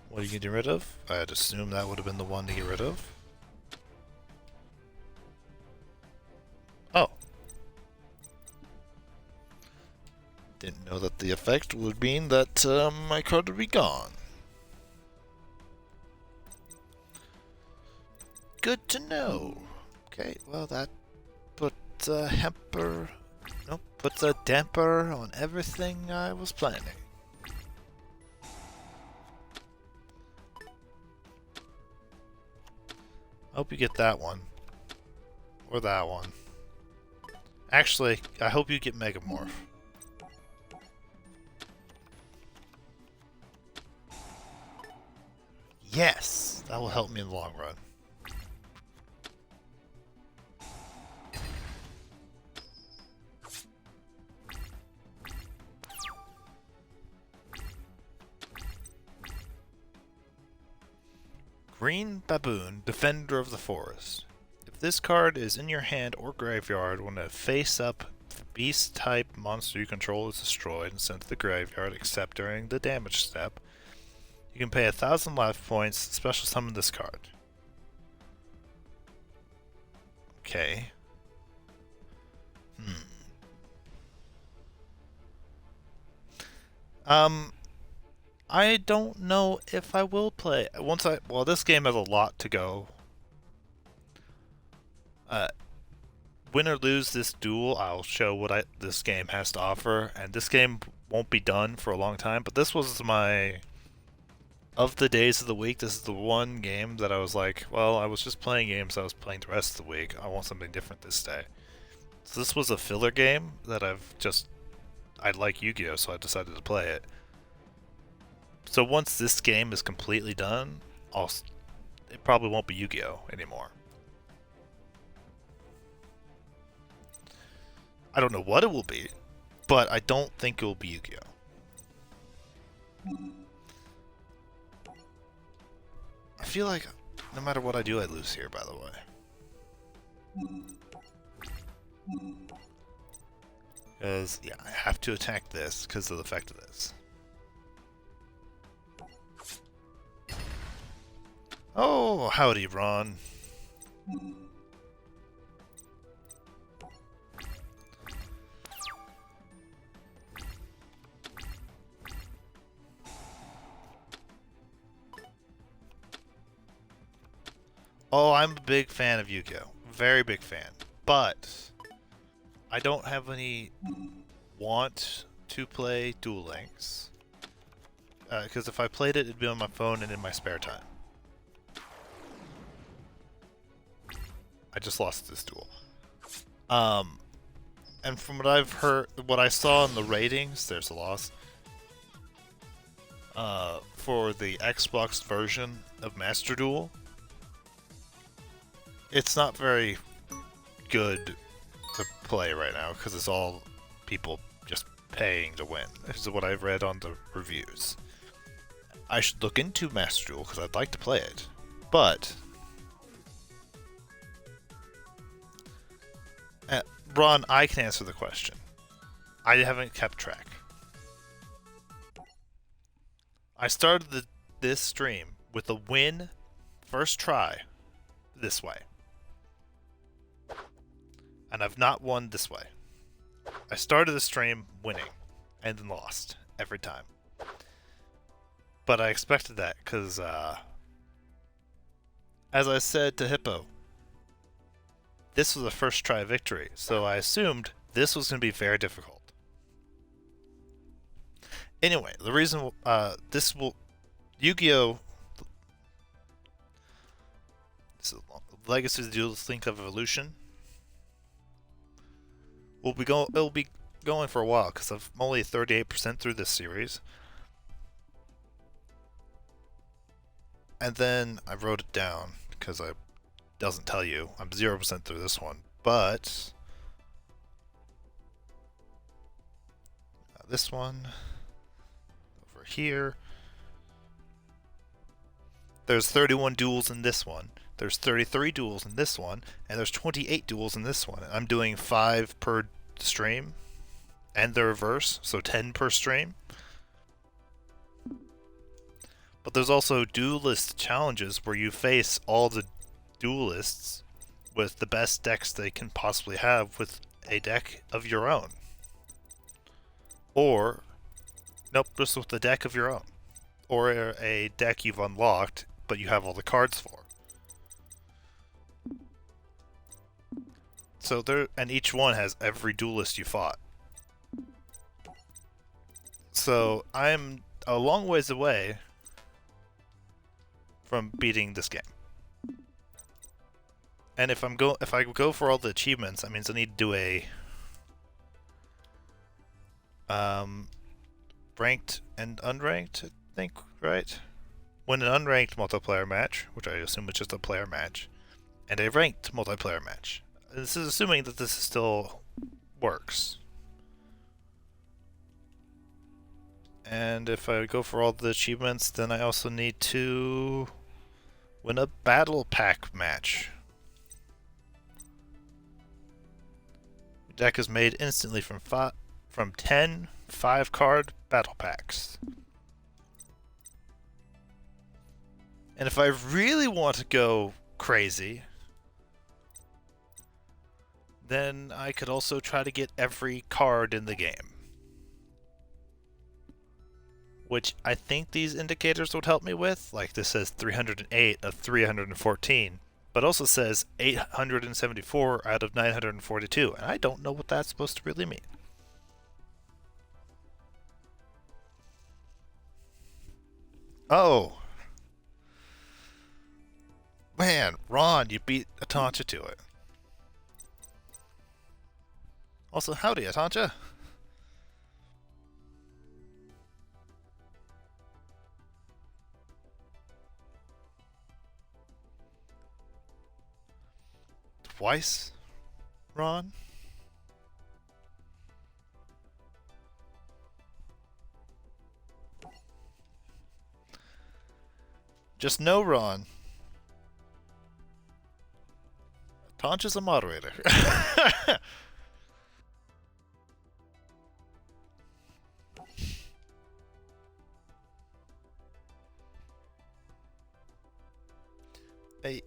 What are you getting rid of? I'd assume that would have been the one to get rid of. Oh. Didn't know that the effect would mean that my card would be gone. Good to know. Okay, well that puts a puts a damper on everything I was planning. I hope you get that one. Or that one. Actually, I hope you get Megamorph. Yes! That will help me in the long run. Green Baboon, Defender of the Forest. If this card is in your hand or graveyard when a face-up beast-type monster you control is destroyed and sent to the graveyard except during the damage step, you can pay 1,000 life points, special summon this card. Okay. I don't know if I will play. Well, this game has a lot to go. Win or lose this duel, I'll show what this game has to offer, and this game won't be done for a long time, but this was of the days of the week, this is the one game that I was like, well, I was just playing games, I was playing the rest of the week, I want something different this day. So this was a filler game that I like Yu-Gi-Oh, so I decided to play it. So once this game is completely done, it probably won't be Yu-Gi-Oh anymore. I don't know what it will be. but I don't think it will be Yu-Gi-Oh! I feel like no matter what I do, I lose here, by the way. Because, yeah, I have to attack this because of the effect of this. Oh, howdy, Ron. Oh, I'm a big fan of Yu-Gi-Oh! Very big fan. But I don't have any want to play Duel Links. Because if I played it, it'd be on my phone and in my spare time. I just lost this duel. And from what I've heard, what I saw in the ratings, there's a loss. For the Xbox version of Master Duel, it's not very good to play right now because it's all people just paying to win. This is what I've read on the reviews. I should look into Master Duel because I'd like to play it, but Ron, I can answer the question. I haven't kept track. I started this stream with a win first try this way. And I've not won this way. I started the stream winning and then lost every time. But I expected that because, as I said to Hippo, this was a first try victory, so I assumed this was going to be very difficult. Anyway, the reason this will Yu-Gi-Oh! Legacy of the Duelist Link of Evolution it'll be going for a while because I'm only 38% through this series. And then I wrote it down because it doesn't tell you. I'm 0% through this one, but this one over here. There's 31 duels in this one. There's 33 duels in this one, and there's 28 duels in this one. I'm doing 5 per stream, and the reverse, so 10 per stream. But there's also duelist challenges where you face all the duelists with the best decks they can possibly have with a deck of your own. Or, nope, just with the deck of your own. Or a deck you've unlocked, but you have all the cards for. So and each one has every duelist you fought. So I'm a long ways away from beating this game. And if I go for all the achievements, that means I need to do a ranked and unranked, I think, right? Win an unranked multiplayer match, which I assume is just a player match, and a ranked multiplayer match. This is assuming that this still works. And if I go for all the achievements, then I also need to win a battle pack match. The deck is made instantly from 10 5-card battle packs. And if I really want to go crazy, then I could also try to get every card in the game. Which I think these indicators would help me with. Like this says 308 of 314, but also says 874 out of 942, and I don't know what that's supposed to really mean. Oh. Man, Ron, you beat Atancha to it. Also, howdy, Atancha. Twice, Ron? Just no Ron. Tonch is a moderator.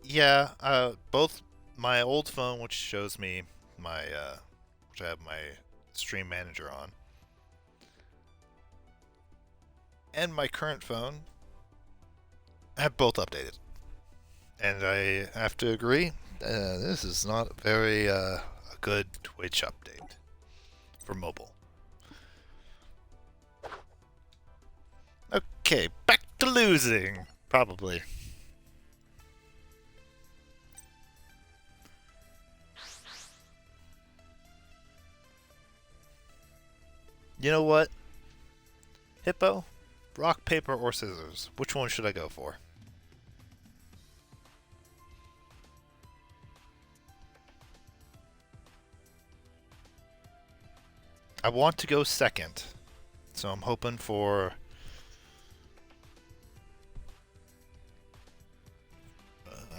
Yeah, both my old phone, which shows me my, which I have my stream manager on, and my current phone have both updated. And I have to agree, this is not very a good Twitch update for mobile. Okay, back to losing, probably. You know what? Hippo? Rock, paper, or scissors? Which one should I go for? I want to go second, so I'm hoping for...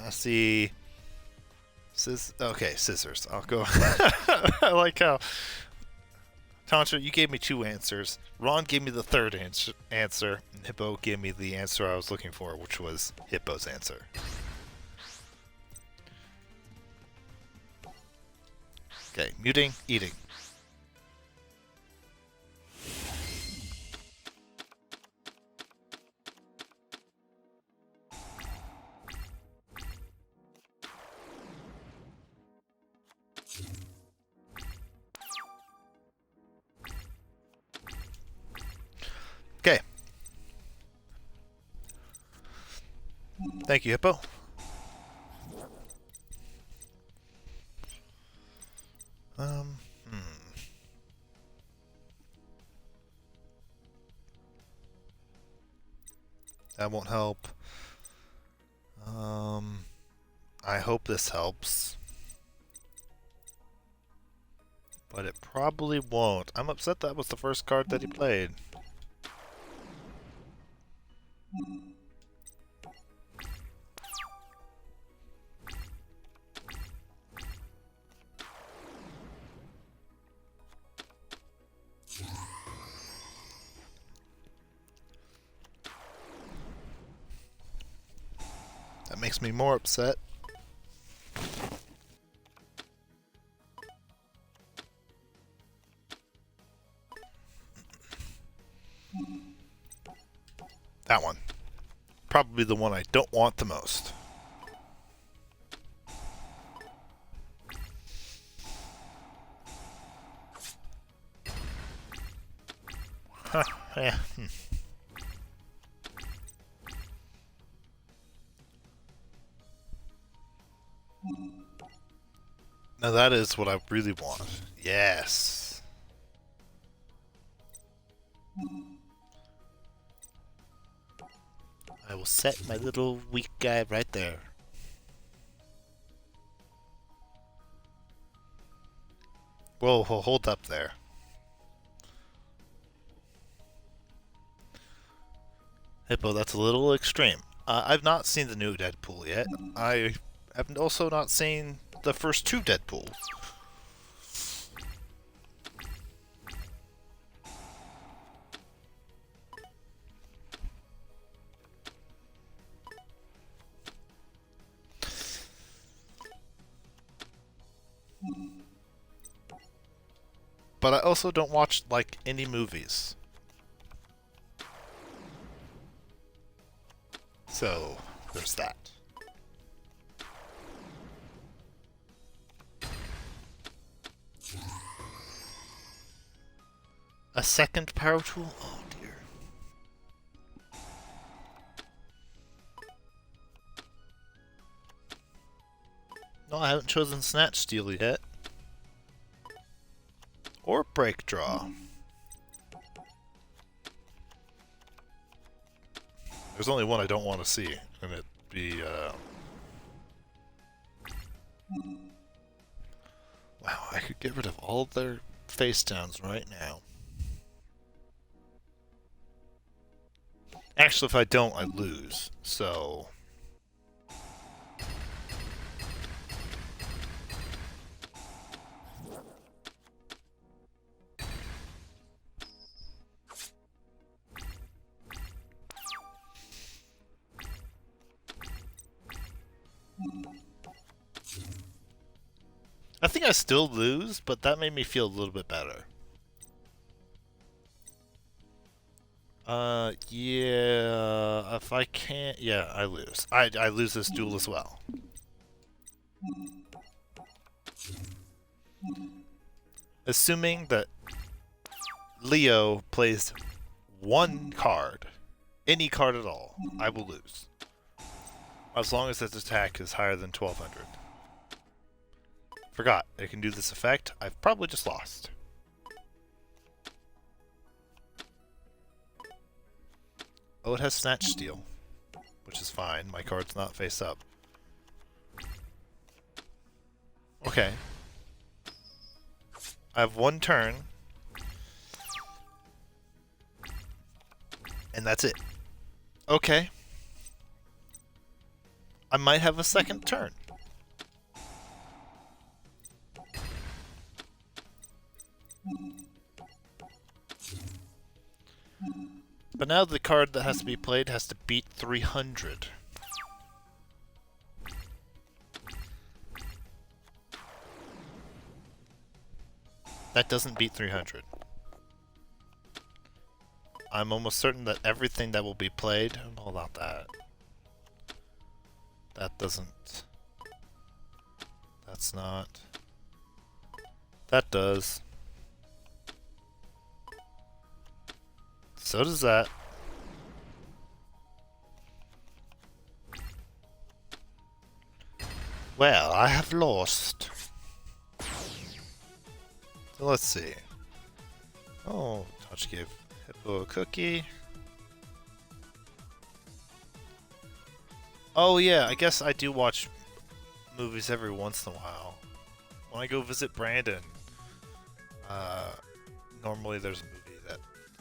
I see... Okay, scissors. I'll go... I like how... Tantra, you gave me two answers. Ron gave me the third answer, and Hippo gave me the answer I was looking for, which was Hippo's answer. Okay, muting, eating. Okay. Thank you, Hippo. That won't help. I hope this helps. But it probably won't. I'm upset that was the first card that he played. That makes me more upset. That one. Probably the one I don't want the most. Huh, yeah. Now that is what I really want. Yes. I will set my little weak guy right there. Whoa, hold up there. Hippo, that's a little extreme. I've not seen the new Deadpool yet. I have also not seen the first two Deadpools. But I also don't watch, like, any movies. So, there's that. A second power tool? Oh dear. No, I haven't chosen Snatch Steal yet. Or Break Draw. There's only one I don't want to see, and it'd be, wow, I could get rid of all of their face downs right now. Actually, if I don't, I lose. So... I think I still lose, but that made me feel a little bit better. Yeah, if I can't, yeah, I lose. I lose this duel as well. Assuming that Leo plays one card, any card at all, I will lose. As long as its attack is higher than 1200. Forgot, it can do this effect. I've probably just lost. Oh, it has Snatch Steal, which is fine. My card's not face up. Okay. I have one turn. And that's it. Okay. I might have a second turn. But now the card that has to be played has to beat 300. That doesn't beat 300. I'm almost certain that everything that will be played... Hold on, that. That doesn't... That's not... That does. So does that. Well, I have lost. So let's see. Oh, Touch gave Hippo a cookie. Oh yeah, I guess I do watch movies every once in a while. When I go visit Brandon, normally there's a movie that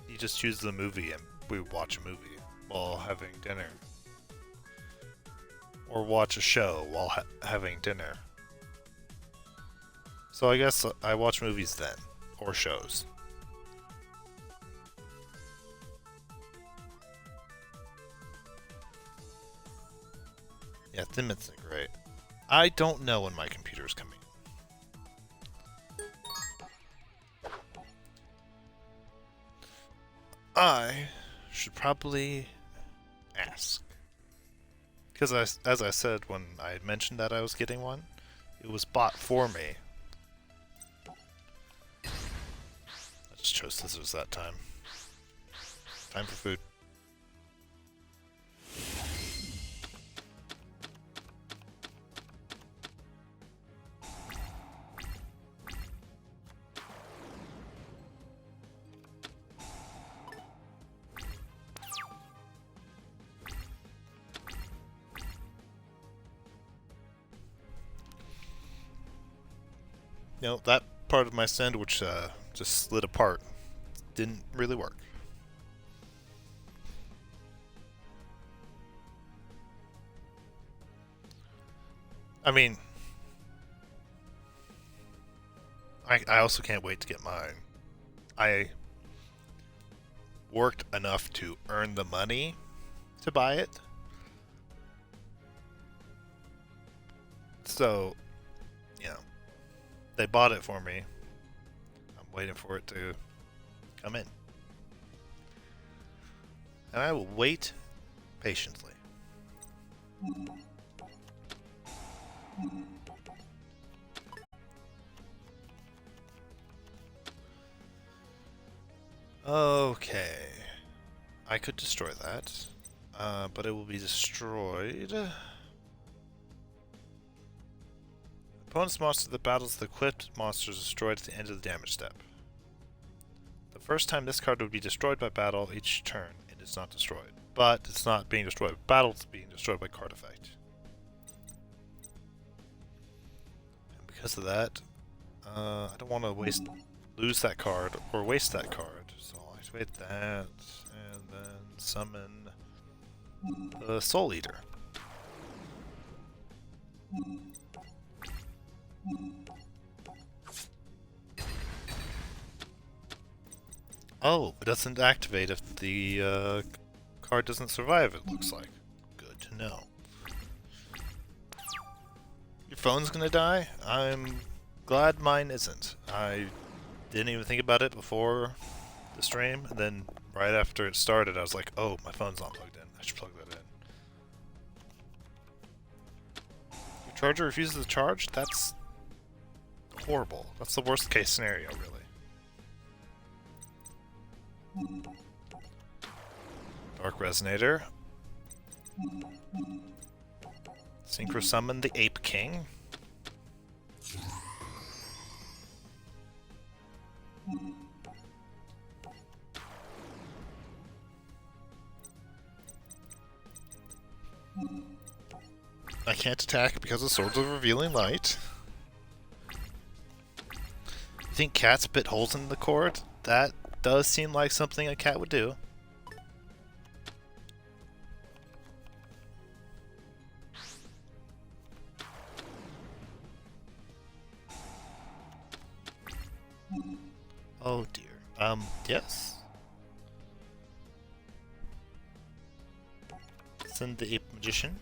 you just choose the movie and we watch a movie while having dinner. Or watch a show while having dinner. So I guess I watch movies then, or shows. Yeah, Thin Mints are great. I don't know when my computer's coming. I should probably ask. Because as I said when I mentioned that I was getting one, it was bought for me. I just chose scissors that time. Time for food. You know, that part of my sandwich just slid apart. Didn't really work. I mean, I also can't wait to get mine. I worked enough to earn the money to buy it. So, you know, they bought it for me. I'm waiting for it to come in. And I will wait patiently. Okay. I could destroy that, but it will be destroyed. Opponent's monster that battles the equipped monster is destroyed at the end of the damage step. The first time this card would be destroyed by battle each turn, it is not destroyed. But it's not being destroyed by battle, it's being destroyed by card effect. And because of that, I don't want to lose that card or waste that card. So I'll activate that and then summon the Soul Eater. Oh, it doesn't activate if the card doesn't survive, it looks like. Good to know. Your phone's gonna die? I'm glad mine isn't. I didn't even think about it before the stream, and then right after it started, I was like, oh, my phone's not plugged in. I should plug that in. Your charger refuses to charge? That's horrible. That's the worst case scenario, really. Dark Resonator. Synchro Summon the Ape King. I can't attack because of Swords of Revealing Light. You think cats bit holes in the cord? That does seem like something a cat would do. Oh dear. Yes. Send the Ape Magician.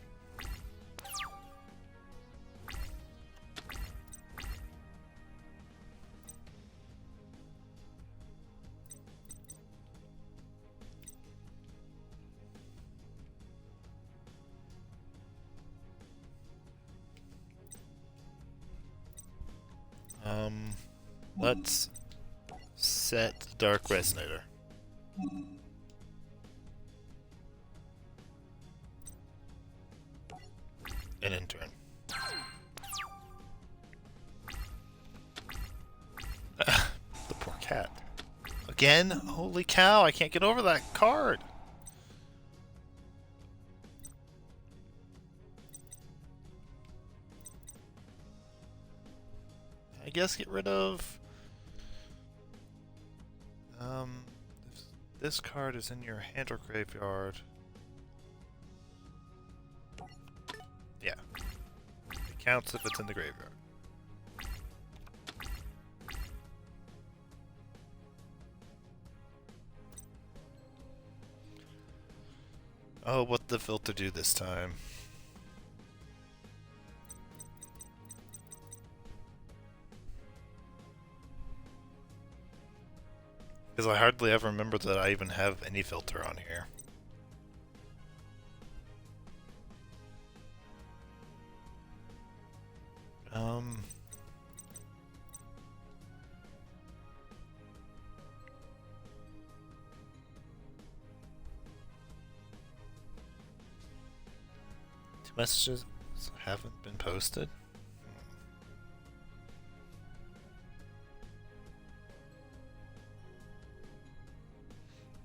Let's set Dark Resonator. An intern. The poor cat. Again? Holy cow, I can't get over that card! I guess get rid of... this card is in your hand or graveyard. Yeah. It counts if it's in the graveyard. Oh, what the filter do this time? Because I hardly ever remember that I even have any filter on here. Two messages haven't been posted?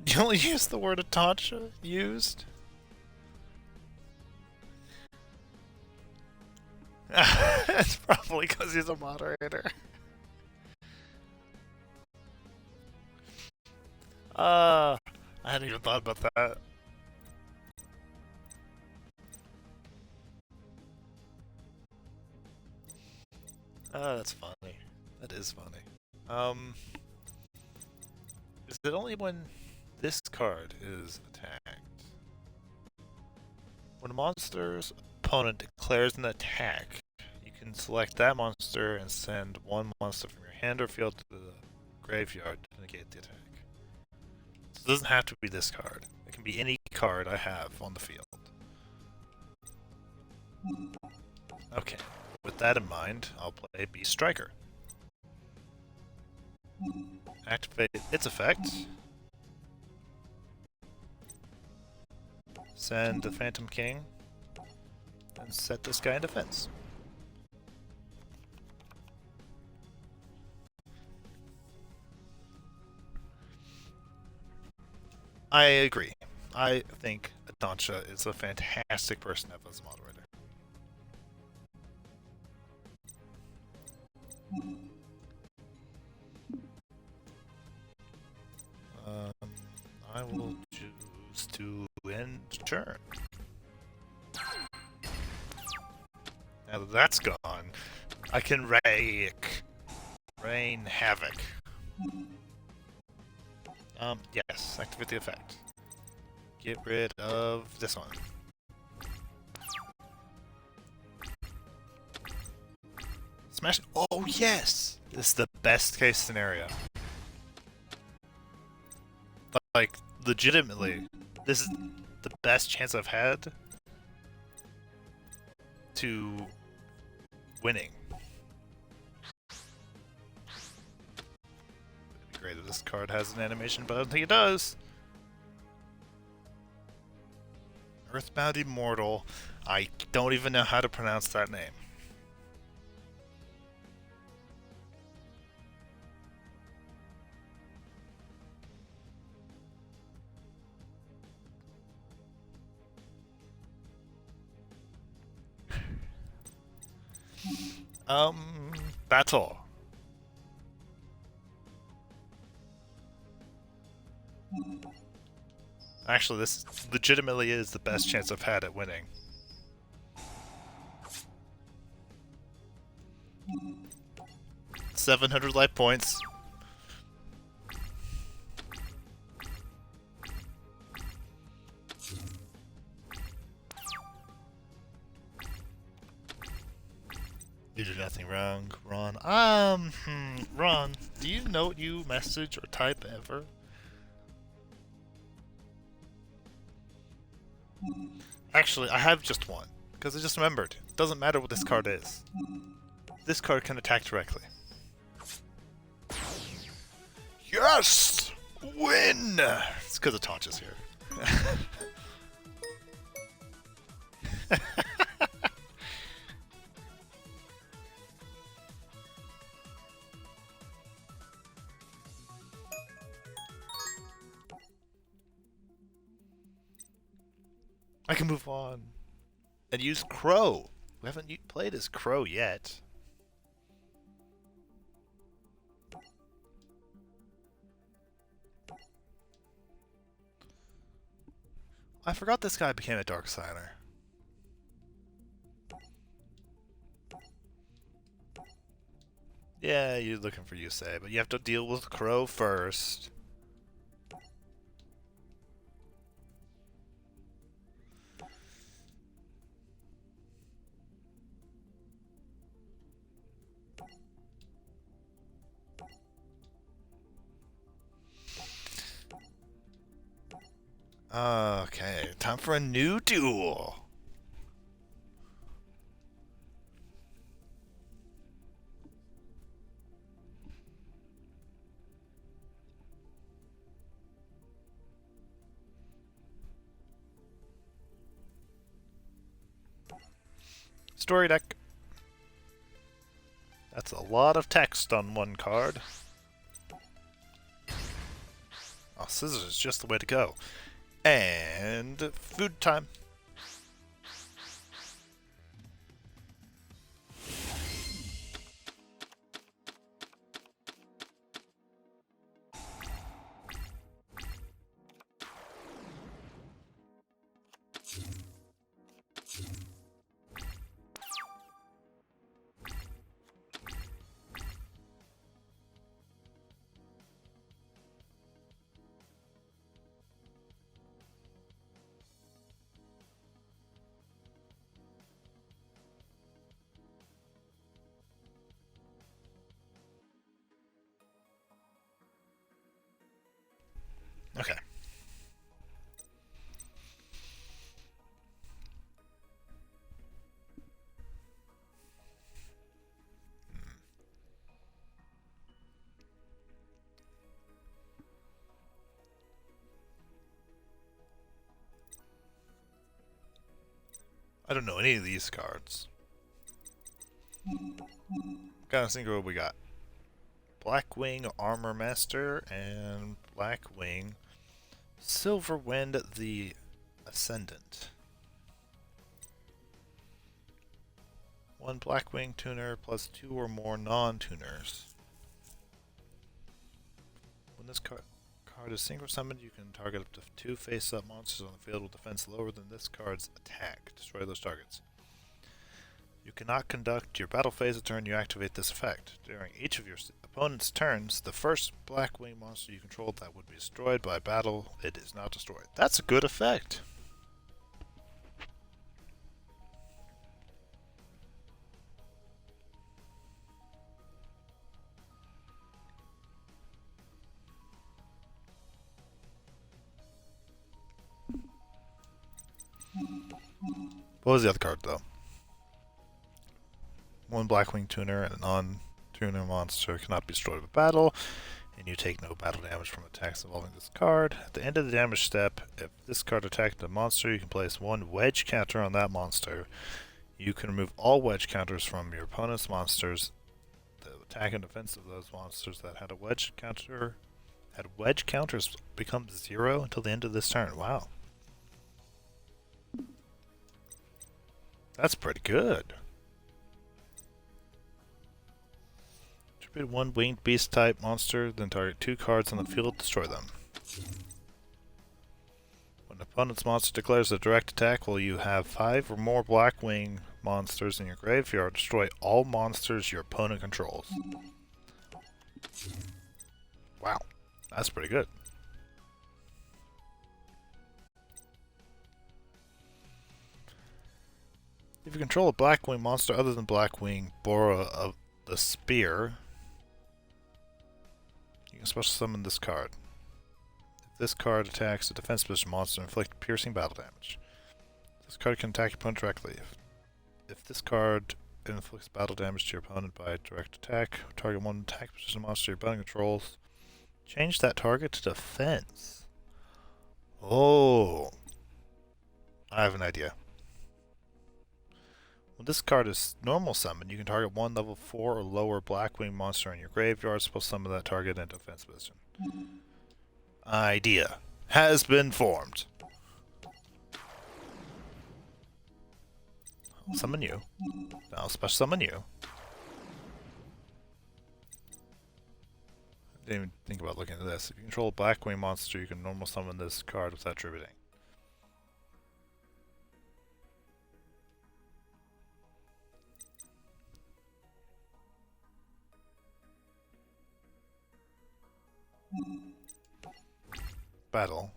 You only use the word Atansha used? It's probably because he's a moderator. I hadn't even thought about that. Oh, that's funny. That is funny. Is it only when this card is attacked? When a monster's opponent declares an attack, you can select that monster and send one monster from your hand or field to the graveyard to negate the attack. So it doesn't have to be this card. It can be any card I have on the field. Okay, with that in mind, I'll play Beast Striker. Activate its effect. Send the Phantom King. And set this guy in defense. I agree. I think Atansha is a fantastic person to have as a moderator. I will choose to end turn. Now that that's gone, I can rain havoc. Yes, activate the effect. Get rid of this one. Smash. Oh, yes! This is the best case scenario. Like, legitimately, this is the best chance I've had to winning. It'd be great if this card has an animation, but I don't think it does. Earthbound Immortal. I don't even know how to pronounce that name. Battle. Actually, this legitimately is the best chance I've had at winning. $700 life points. You did nothing wrong, Ron. Ron, do you note you message or type ever? Actually, I have just one, because I just remembered. It doesn't matter what this card is. This card can attack directly. Yes! Win! It's because of Taunches here. I can move on and use Crow. We haven't played as Crow yet. I forgot this guy became a Dark Signer. Yeah, you're looking for Yusei, but you have to deal with Crow first. Okay, time for a new duel. Story deck. That's a lot of text on one card. Oh, scissors is just the way to go. And food time. Okay. I don't know any of these cards. Gotta think of what we got. Blackwing Armor Master and Blackwing Silverwind the Ascendant. One Blackwing tuner plus 2 or more non-tuners. When this card is synchro summoned, you can target up to 2 face-up monsters on the field with defense lower than this card's attack. Destroy those targets. You cannot conduct your battle phase a turn you activate this effect. During each of your opponent's turns, the first black wing monster you control that would be destroyed by battle, it is not destroyed. That's a good effect. What was the other card, though? One Blackwing Tuner and a non-tuner monster cannot be destroyed with battle, and you take no battle damage from attacks involving this card. At the end of the damage step, if this card attacked a monster, you can place one wedge counter on that monster. You can remove all wedge counters from your opponent's monsters. The attack and defense of those monsters that had wedge counters become 0 until the end of this turn. Wow. That's pretty good. Tribute one winged beast type monster, then target 2 cards on the field, destroy them. When an opponent's monster declares a direct attack, while you have 5 or more Blackwing monsters in your graveyard, destroy all monsters your opponent controls. Wow, that's pretty good. If you control a Blackwing monster other than Blackwing, borrow of the Spear. You can special summon this card. If this card attacks a defense position monster, inflict piercing battle damage. This card can attack your opponent directly. If this card inflicts battle damage to your opponent by direct attack, target one attack position monster your opponent controls. Change that target to defense. Oh, I have an idea. When this card is normal summoned, you can target one level 4 or lower Blackwing monster in your graveyard, supposed to summon that target in defense position. Idea has been formed. I'll summon you. I'll special summon you. I didn't even think about looking at this. If you control a Blackwing monster, you can normal summon this card without tributing. Battle.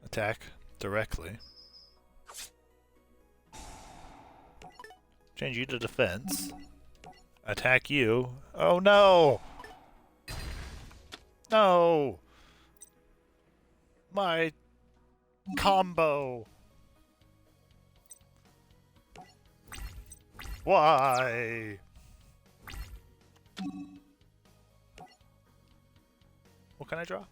Attack directly. Change you to defense. Attack you. Oh no! No! My combo! Why? What can I draw?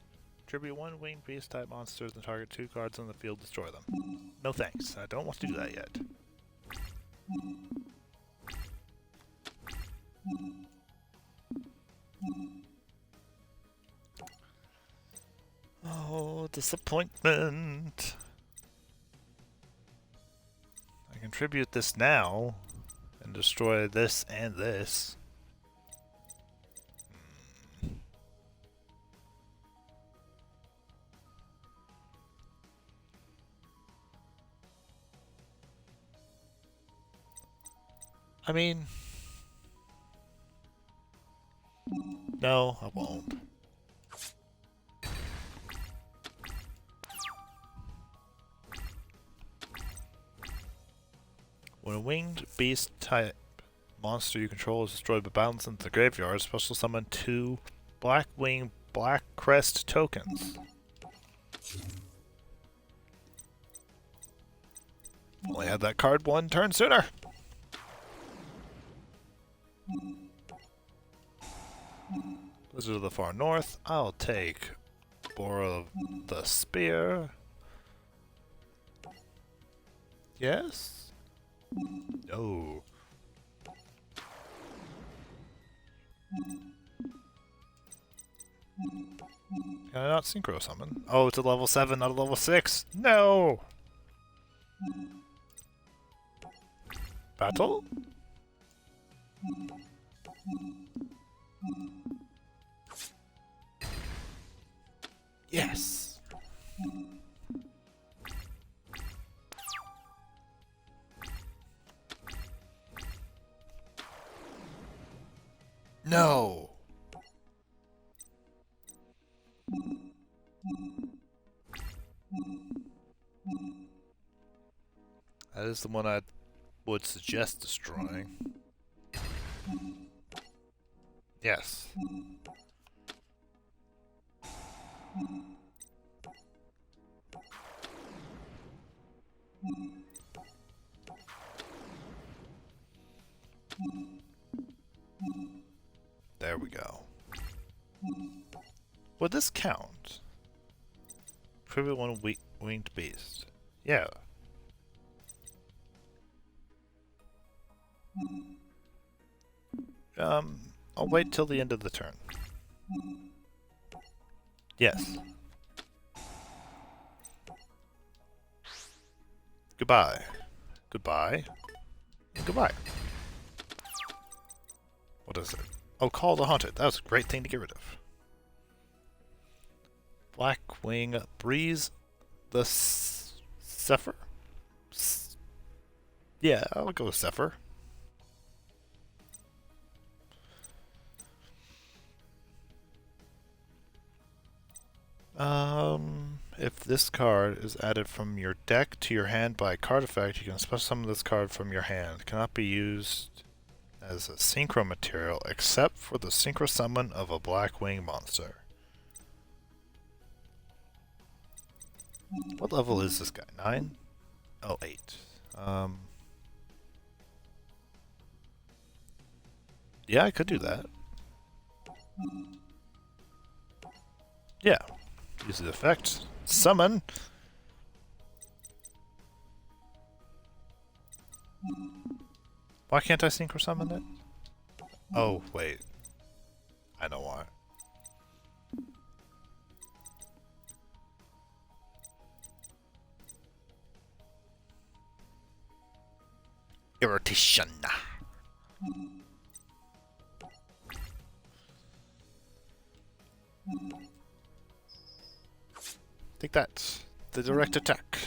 Tribute one winged beast type monsters and target 2 cards on the field, destroy them. No thanks, I don't want to do that yet. Oh, disappointment. I can tribute this now and destroy this and this. I mean, no, I won't. When a winged beast type monster you control is destroyed by balance into the graveyard, special summon 2 Blackwing Black Crest tokens. Only had that card 1 turn sooner. Blizzard of the Far North. I'll take Borrow the Spear. Yes? No. Can I not synchro summon? Oh, it's a level 7, not a level 6. No! Battle? Yes! That is the one I would suggest destroying. Yes. There we go. Would this count? Tribute one winged beast. Yeah. I'll wait till the end of the turn. Yes. Goodbye. Goodbye. And goodbye. What is it? Oh, Call the Haunted. That was a great thing to get rid of. Blackwing Breeze the Zephyr? Yeah, I'll go with Zephyr. If this card is added from your deck to your hand by a card effect, you can special summon this card from your hand. It cannot be used as a synchro material except for the synchro summon of a Blackwing monster. What level is this guy? 9? Oh, 8. Yeah, I could do that. Yeah. Use the effect. Summon! Why can't I synchro summon it? Oh, wait. I know why. Irritation. Take that. The direct attack.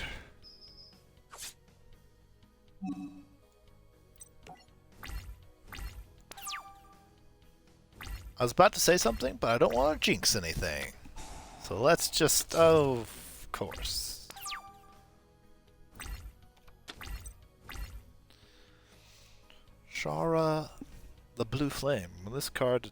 I was about to say something, but I don't want to jinx anything. So let's just... Oh, of course. Shara the Blue Flame. When this card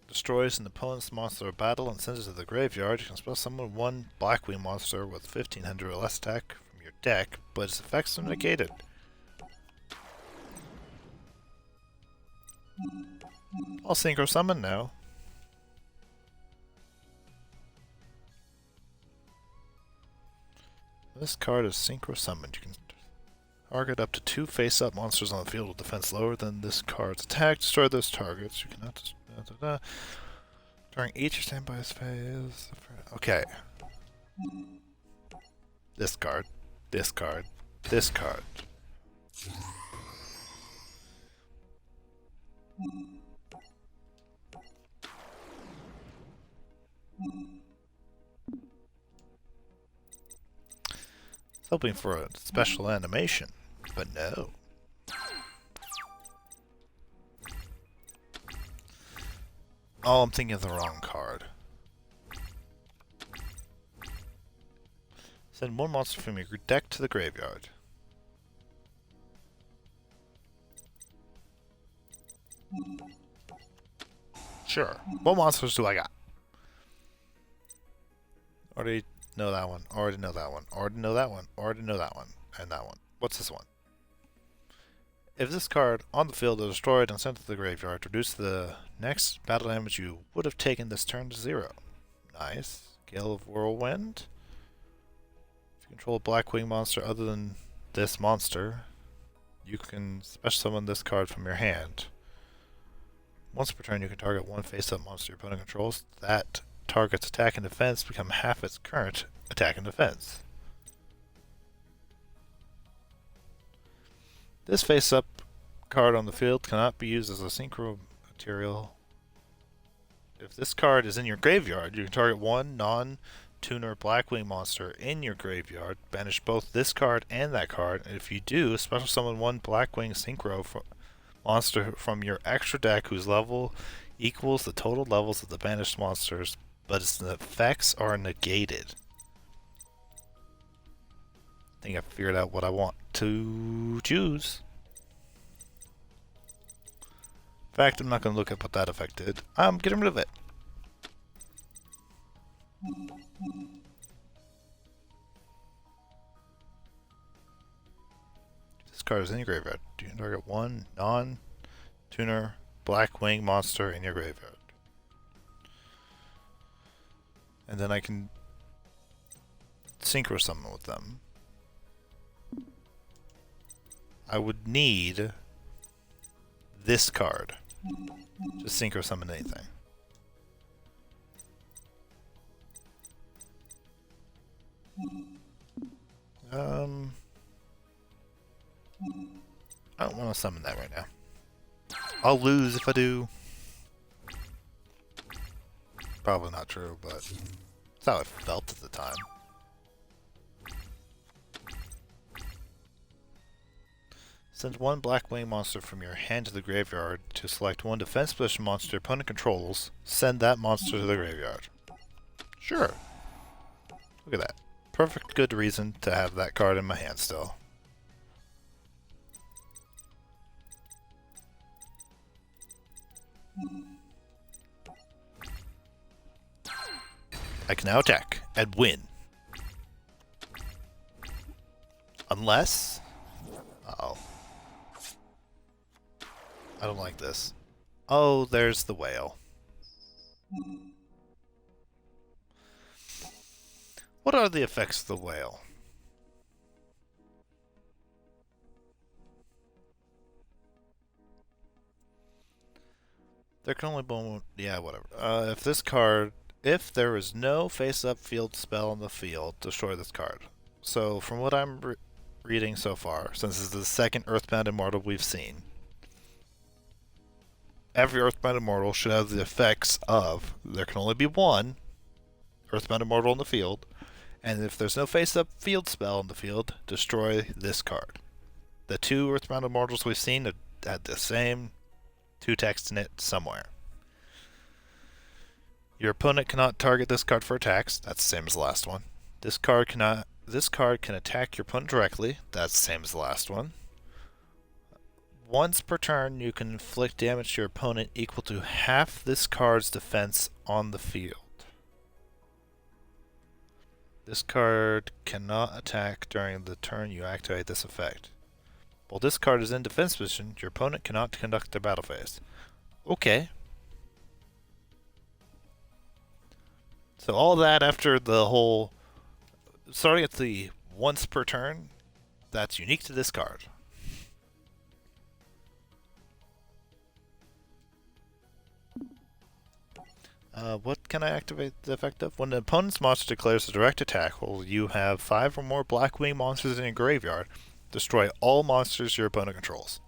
destroys an opponent's monster of battle and sends it to the graveyard, you can special summon one Blackwing monster with 1500 or less attack from your deck, but its effects are negated. I'll synchro summon now. This card is synchro summoned. You can target up to 2 face-up monsters on the field with defense lower than this card's attack. Destroy those targets. You cannot during each standby phase. Okay. This card. This card. This card. Hoping for a special animation, but no. Oh, I'm thinking of the wrong card. Send one monster from your deck to the graveyard. Sure. What monsters do I got? Already know that one. Already know that one. Already know that one. Already know that one. And that one. What's this one? If this card on the field is destroyed and sent to the graveyard, reduce the next battle damage you would have taken this turn to 0. Nice. Gale of Whirlwind. If you control a Blackwing monster other than this monster, you can special summon this card from your hand. Once per turn, you can target one face-up monster your opponent controls. That target's attack and defense become half its current attack and defense. This face-up card on the field cannot be used as a synchro material. If this card is in your graveyard, you can target one non-tuner Blackwing monster in your graveyard, banish both this card and that card, and if you do, special summon one Blackwing synchro monster from your extra deck whose level equals the total levels of the banished monsters, but its effects are negated. I think I figured out what I want to choose. In fact, I'm not going to look at what that effect did. I'm getting rid of it. This card is in your graveyard. Do you target one non-tuner black wing monster in your graveyard? And then I can synchro summon with them. I would need this card to synchro summon anything. I don't want to summon that right now. I'll lose if I do. Probably not true, but that's how it felt at the time. Send one black wing monster from your hand to the graveyard to select one defense position monster your opponent controls. Send that monster to the graveyard. Sure. Look at that. Perfect good reason to have that card in my hand still. I can now attack and win. Unless... Uh-oh. I don't like this. Oh, there's the whale. What are the effects of the whale? There can only be one... Yeah, whatever. If there is no face-up field spell on the field, destroy this card. So, from what I'm reading so far, since this is the second Earthbound Immortal we've seen, every Earthbound Immortal should have the effects of there can only be one Earthbound Immortal on the field, and if there's no face-up field spell on the field, destroy this card. The two Earthbound Immortals we've seen had the same two texts in it somewhere. Your opponent cannot target this card for attacks. That's the same as the last one. This card can attack your opponent directly. That's the same as the last one. Once per turn, you can inflict damage to your opponent equal to half this card's defense on the field. This card cannot attack during the turn you activate this effect. While this card is in defense position, your opponent cannot conduct their battle phase. Okay. So all that after the whole... Starting at the once per turn, that's unique to this card. What can I activate the effect of? When the opponent's monster declares a direct attack, while you have 5 or more black wing monsters in your graveyard, destroy all monsters your opponent controls.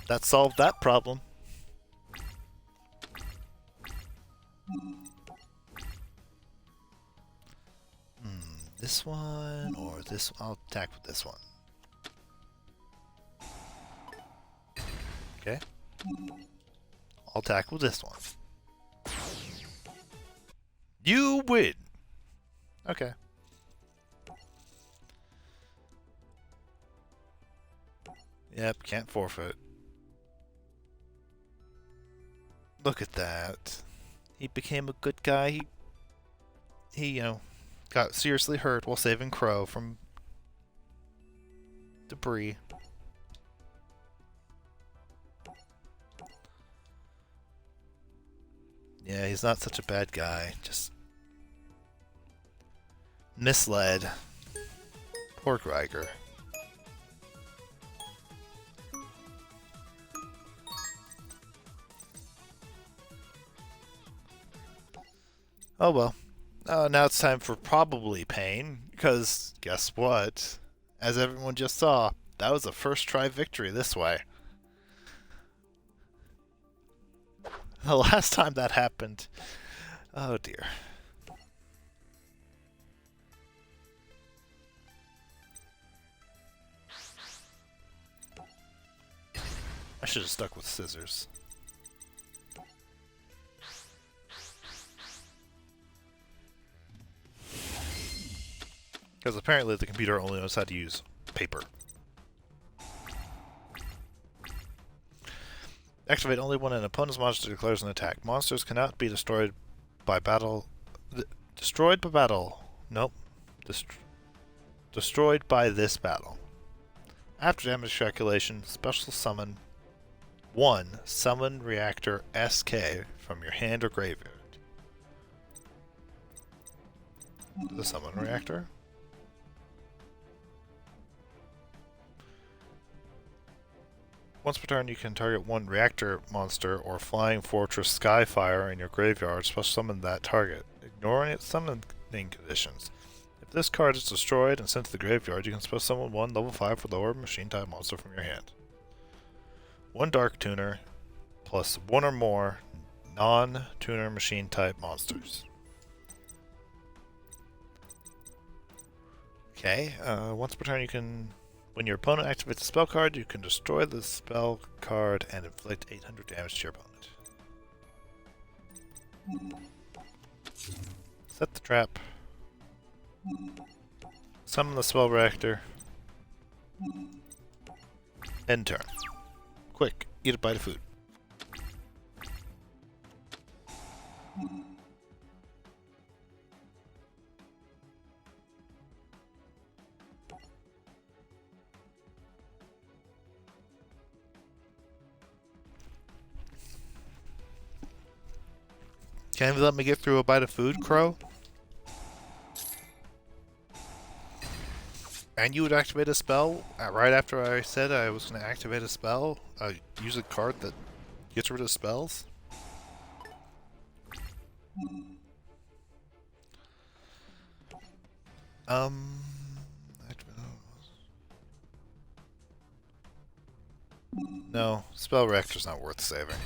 That solved that problem. This one or this one? I'll attack with this one. Okay. I'll attack with this one. You win! Okay. Yep, can't forfeit. Look at that. He became a good guy. He you know, got seriously hurt while saving Crow from debris. Yeah, he's not such a bad guy. Just misled. Poor Greiger. Oh well. Now it's time for probably pain, because guess what? As everyone just saw, that was a first try victory this way. The last time that happened... Oh dear. I should have stuck with scissors. Because apparently the computer only knows how to use paper. Activate only when an opponent's monster declares an attack. Monsters cannot be destroyed by battle. Destroyed by battle. Nope. Destroyed by this battle. After damage calculation, special summon 1 Summon Reactor SK from your hand or graveyard. The Summon Reactor. Once per turn, you can target 1 Reactor monster or Flying Fortress Skyfire in your graveyard, special summon that target, ignoring its summoning conditions. If this card is destroyed and sent to the graveyard, you can special summon 1 level 5 or lower machine type monster from your hand. 1 Dark Tuner, plus 1 or more non-tuner machine type monsters. Okay, once per turn you can, when your opponent activates a spell card, you can destroy the spell card and inflict 800 damage to your opponent. Set the trap. Summon the spell reactor. End turn. Quick, eat a bite of food. Can you let me get through a bite of food, Crow? And you would activate a spell right after I said I was going to activate a spell? Use a card that gets rid of spells? No, spell reactor's not worth saving.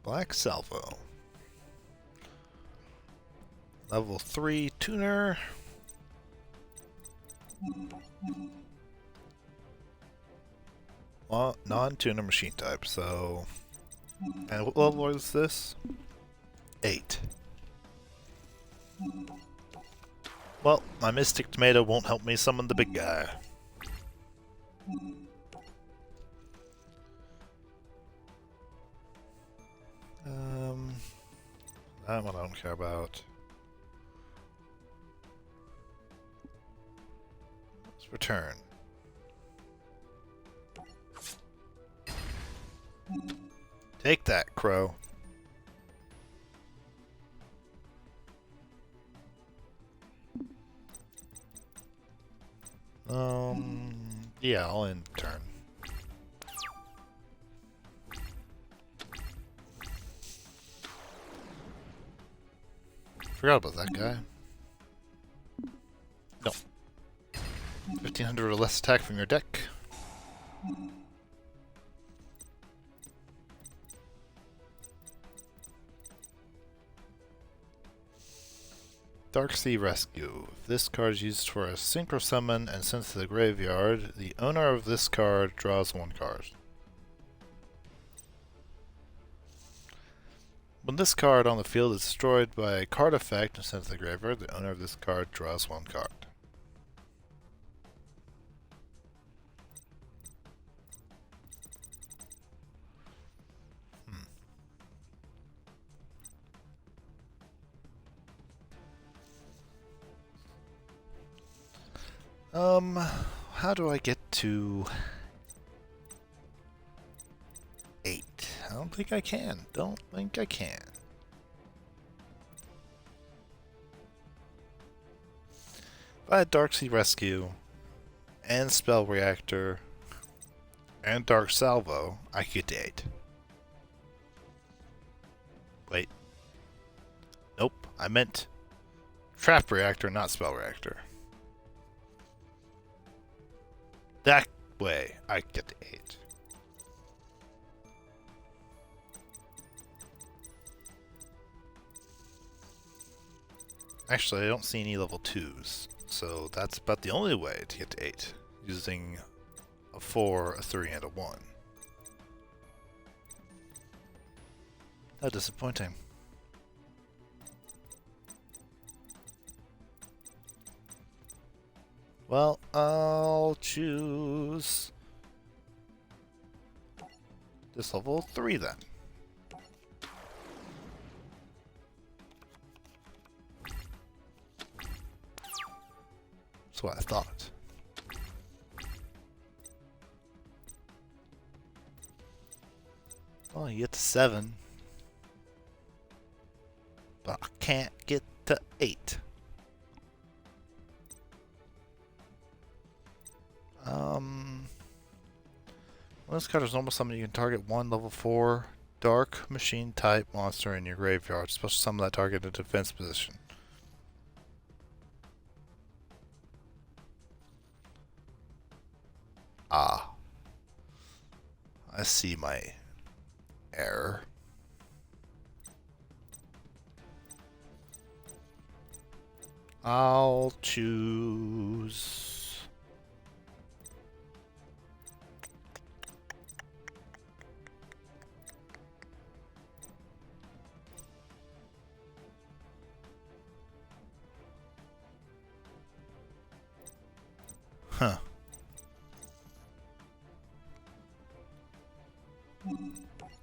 Black Salvo. Level 3 tuner. Well, non-tuner machine type, so... And what level is this? 8. Well, my Mystic Tomato won't help me summon the big guy. That one I don't care about. Let's return. Take that, Crow. Yeah, I'll end turn. Forgot about that guy. No. 1500 or less attack from your deck. Dark Sea Rescue. If this card is used for a synchro summon and sent to the graveyard, the owner of this card draws 1 card. When this card on the field is destroyed by a card effect and sent to the graveyard, the owner of this card draws 1 card. How do I get to 8? I don't think I can. Don't think I can. If I had Dark Sea Rescue and Spell Reactor and Dark Salvo, I could get to 8. Wait. Nope, I meant Trap Reactor, not Spell Reactor. That way, I get to 8. Actually, I don't see any level 2s, So that's about the only way to get to 8, using a 4, a 3, and a 1. How disappointing. Well, I'll choose this level 3 then. That's what I thought. Well, you get to 7. But I can't get to 8. Well, this card is normal summon. You can target one level 4 dark machine type monster in your graveyard. Special summon that target in a defense position. Ah. I see my error. I'll choose... Huh.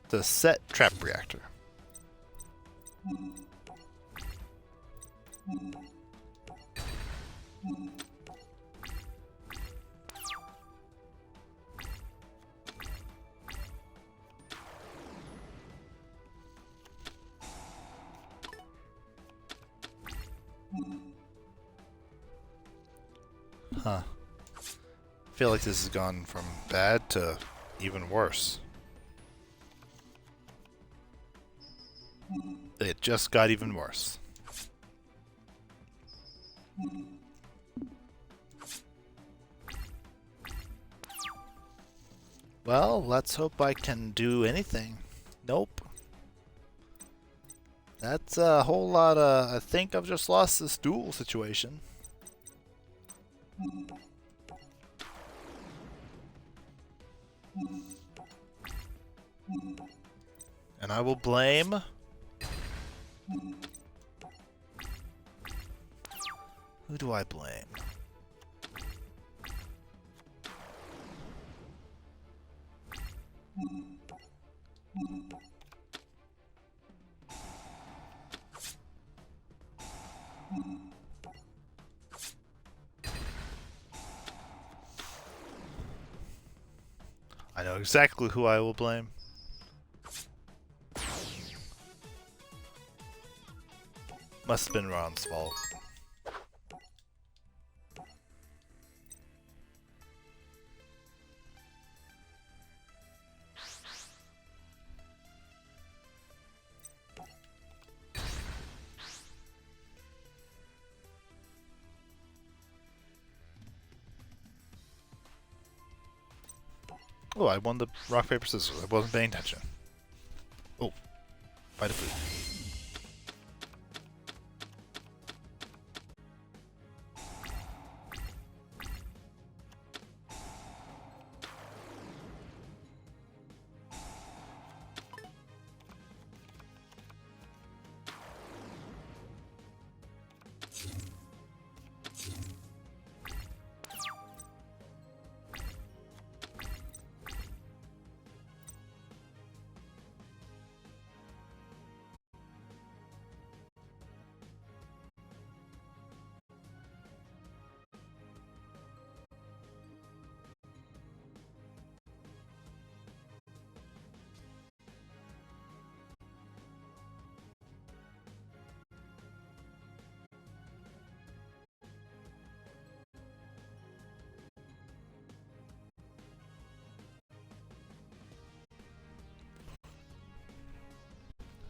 The set trap reactor. Huh. I feel like this has gone from bad to even worse. It just got even worse. Well, let's hope I can do anything. Nope. That's a whole lot of... I think I've just lost this duel situation. And I will blame... Who do I blame? I know exactly who I will blame. Must have been Ron's fault. Oh, I won the rock, paper, scissors. I wasn't paying attention. Oh, bite of food.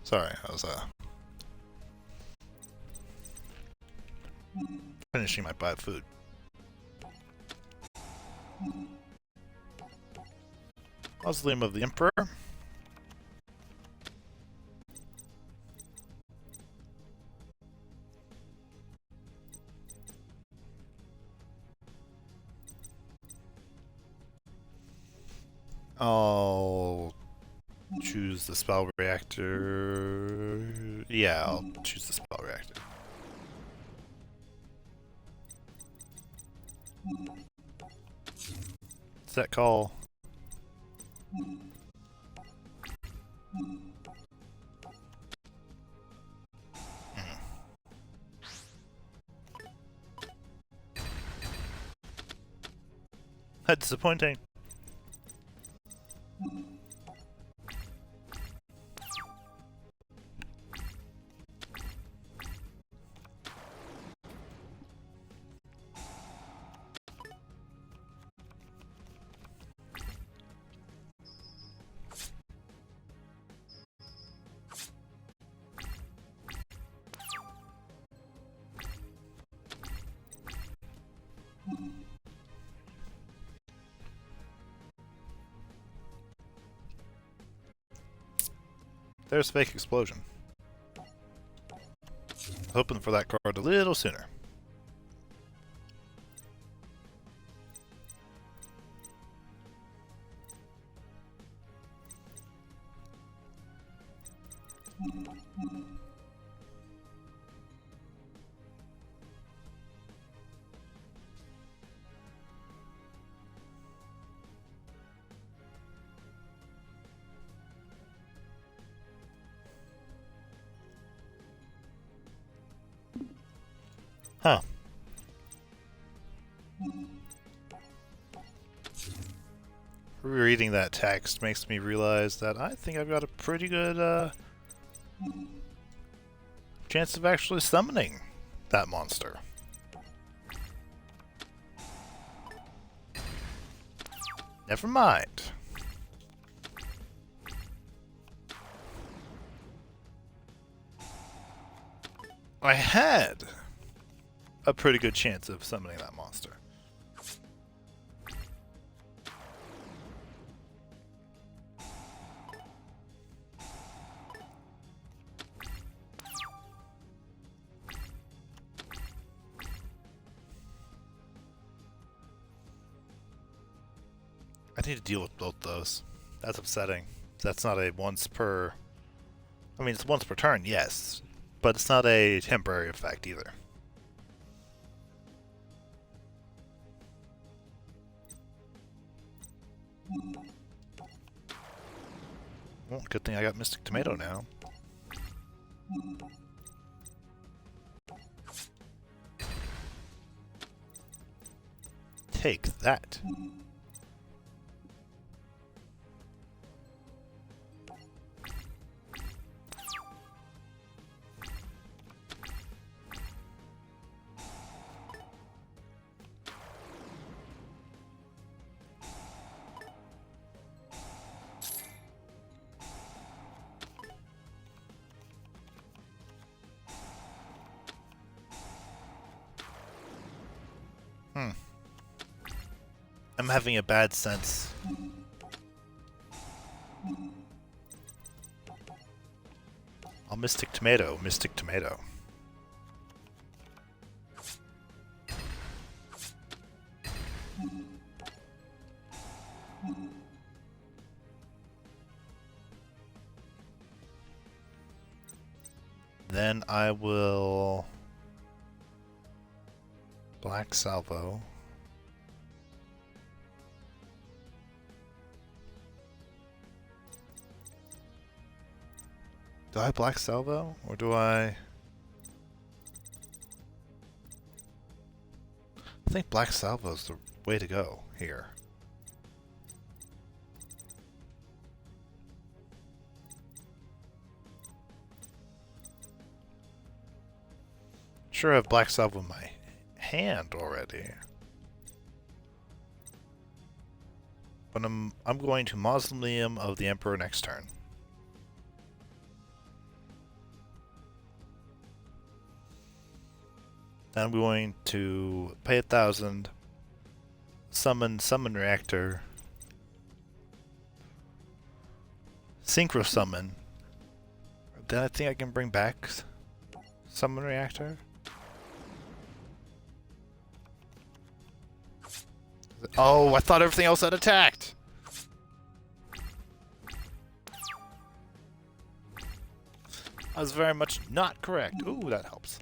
Sorry, I was finishing my bite of food. Mausoleum of the Emperor. I'll choose the spell reactor. Yeah, I'll choose the spell reactor. Set call. That's disappointing. There's fake explosion. Hoping for that card a little sooner. Huh. Rereading that text makes me realize that I think I've got a pretty good chance of actually summoning that monster. Never mind. I had a pretty good chance of summoning that monster. I need to deal with both those. That's upsetting. That's not a once per... I mean, it's once per turn, yes. But it's not a temporary effect either. Well, good thing I got Mystic Tomato now. Take that. I'm having a bad sense. I'll Mystic Tomato, Mystic Tomato. Then I will Black Salvo. Do I Black Salvo, or do I... I think Black Salvo is the way to go here. Sure, I have Black Salvo in my hand already. But I'm going to Mausoleum of the Emperor next turn. Then I'm going to pay 1,000, summon Reactor, Synchro Summon. Then I think I can bring back Summon Reactor. Oh, I thought everything else had attacked! I was very much not correct. Ooh, that helps.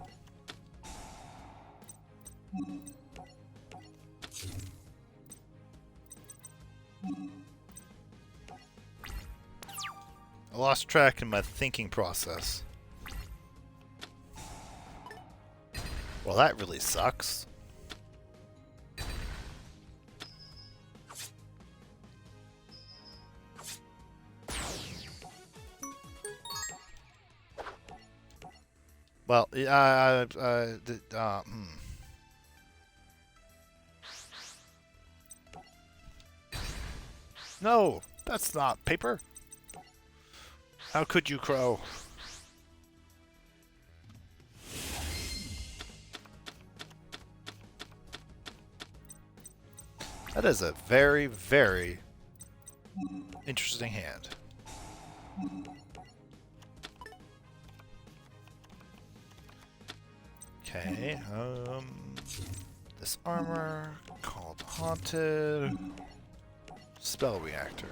I lost track in my thinking process. Well, that really sucks. Well, No, that's not paper. How could you, Crow? That is a very, very interesting hand. Okay, this armor called Haunted Spell Reactor.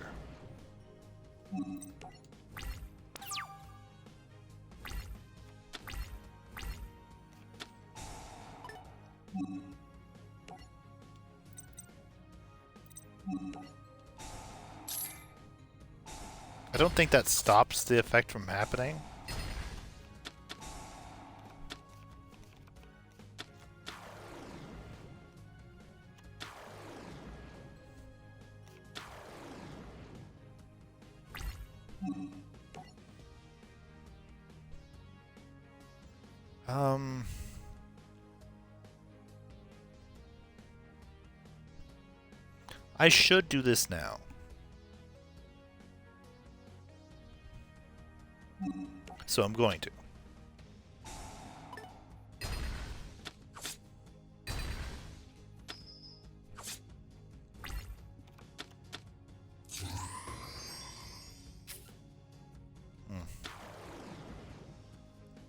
I don't think that stops the effect from happening. I should do this now. So I'm going to.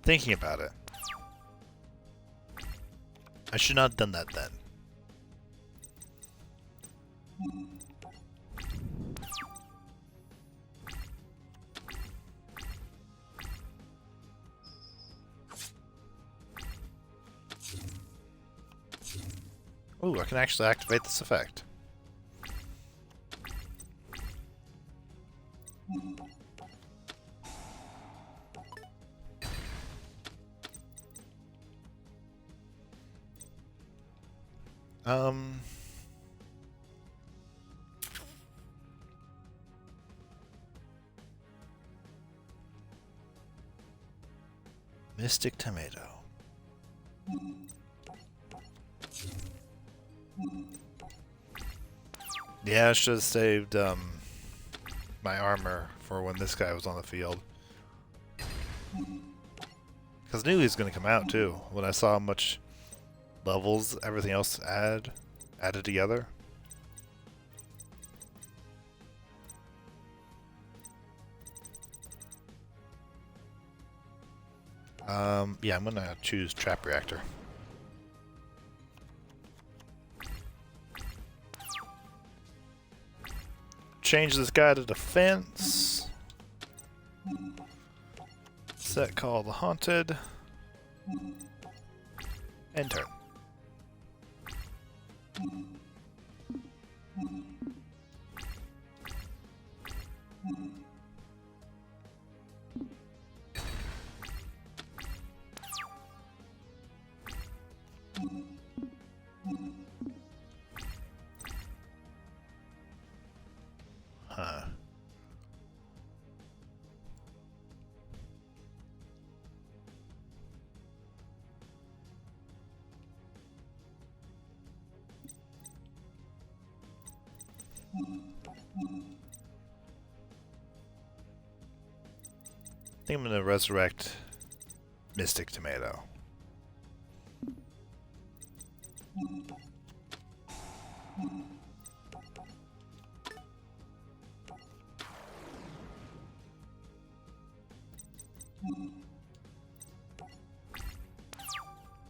Thinking about it. I should not have done that then. Ooh, I can actually activate this effect. Mystic Tomato. Yeah, I should have saved my armor for when this guy was on the field. Because I knew he was going to come out too, when I saw how much levels everything else added together. Yeah, I'm going to choose Trap Reactor. Change this guy to defense. Set call the Haunted. End turn. Huh. I think I'm gonna resurrect Mystic Tomato.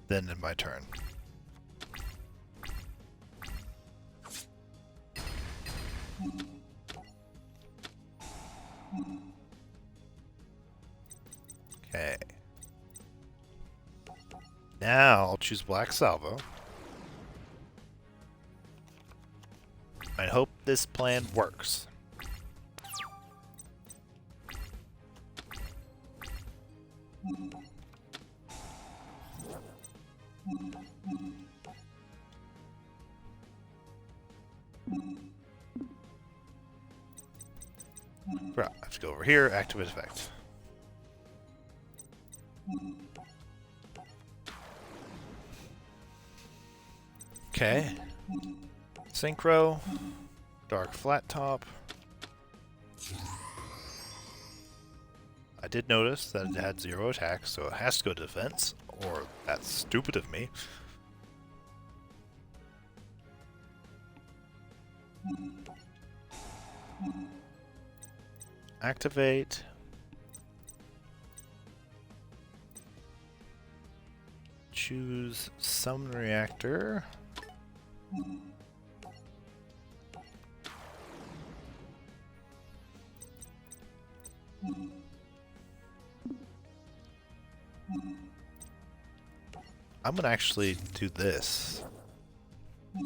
Then in my turn. Okay. Now I'll choose Black Salvo. I hope this plan works. Right, I have to go over here, activate effect. Okay. Synchro. Dark flat top. I did notice that it had 0 attack, so it has to go to defense, or that's stupid of me. Activate. Choose Summon Reactor. I'm gonna actually do this. Yeah,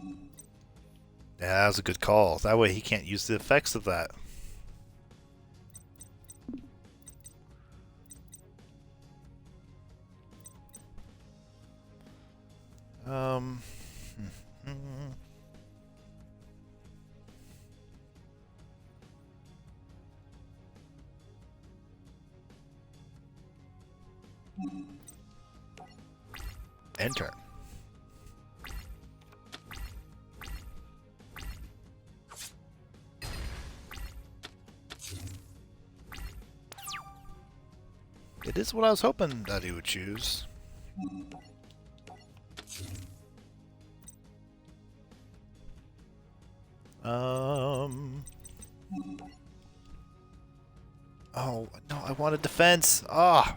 that was a good call. That way he can't use the effects of that. End turn. It is what I was hoping that he would choose. Oh, no, I wanted defense. Ah.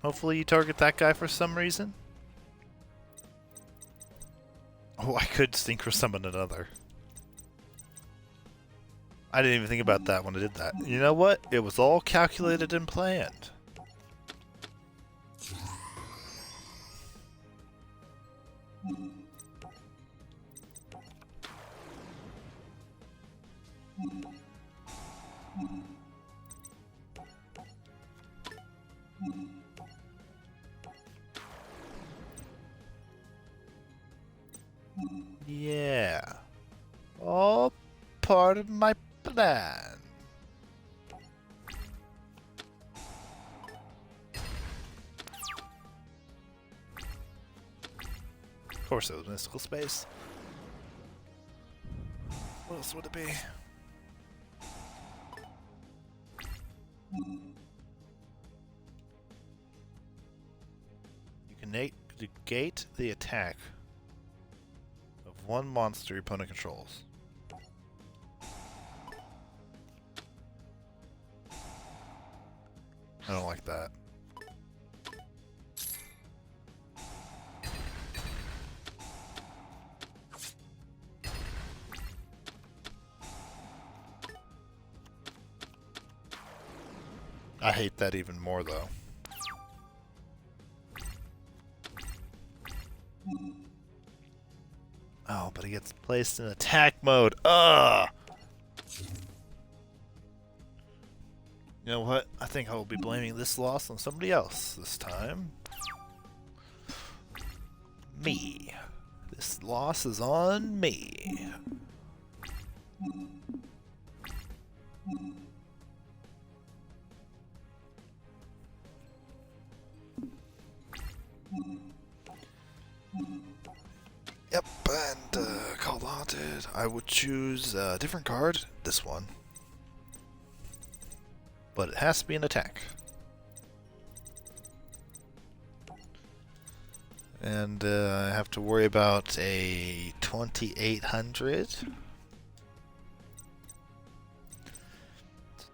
Hopefully you target that guy for some reason. Oh, I could synchro summon another. I didn't even think about that when I did that. You know what? It was all calculated and planned. Yeah. All part of my plan. Of course it was mystical space. What else would it be? You can negate the attack of one monster your opponent controls. I don't like that. I hate that even more, though. Oh, but he gets placed in attack mode. Ugh! You know what? I think I will be blaming this loss on somebody else this time. Me. This loss is on me. Yep, and called haunted. I would choose a different card. This one. But it has to be an attack. And I have to worry about a 2800. So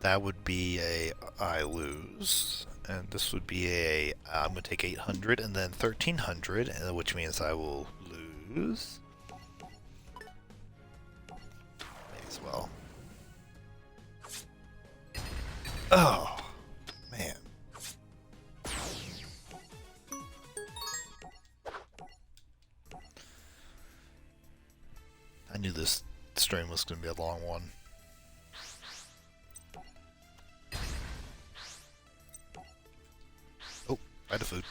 that would be a I lose. and this would be a, I'm going to take 800 and then 1300, which means I will lose. May as well. Oh, man. I knew this stream was going to be a long one. Oh, out of food.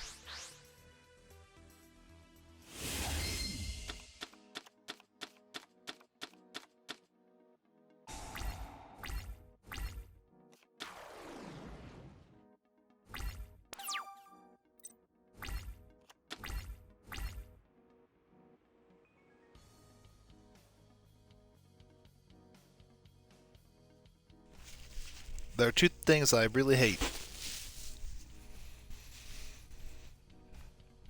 There are two things I really hate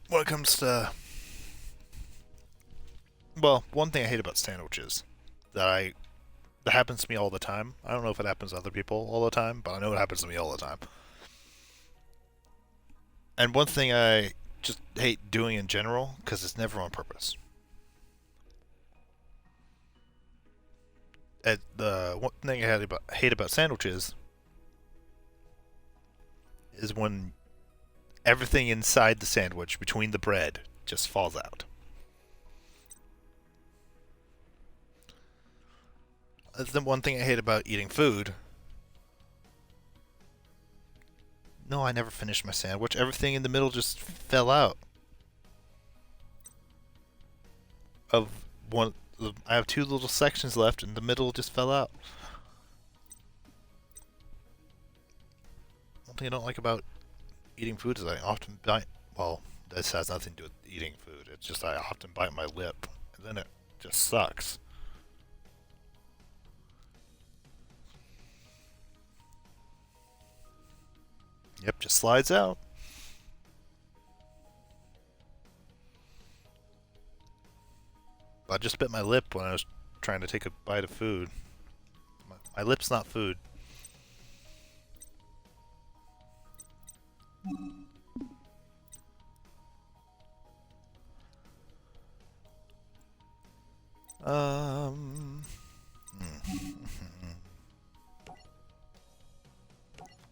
when it comes to, well, one thing I hate about sandwiches that happens to me all the time. I don't know if it happens to other people all the time, but I know it happens to me all the time. And one thing I just hate doing in general, because it's never on purpose. And the one thing I hate about sandwiches is when everything inside the sandwich, between the bread, just falls out. That's the one thing I hate about eating food. No, I never finished my sandwich. Everything in the middle just fell out. Of one, I have two little sections left, and the middle just fell out. One thing I don't like about eating food is I often bite. Well, this has nothing to do with eating food. It's just I often bite my lip, and then it just sucks. Yep, just slides out. I just bit my lip when I was trying to take a bite of food. My lip's not food.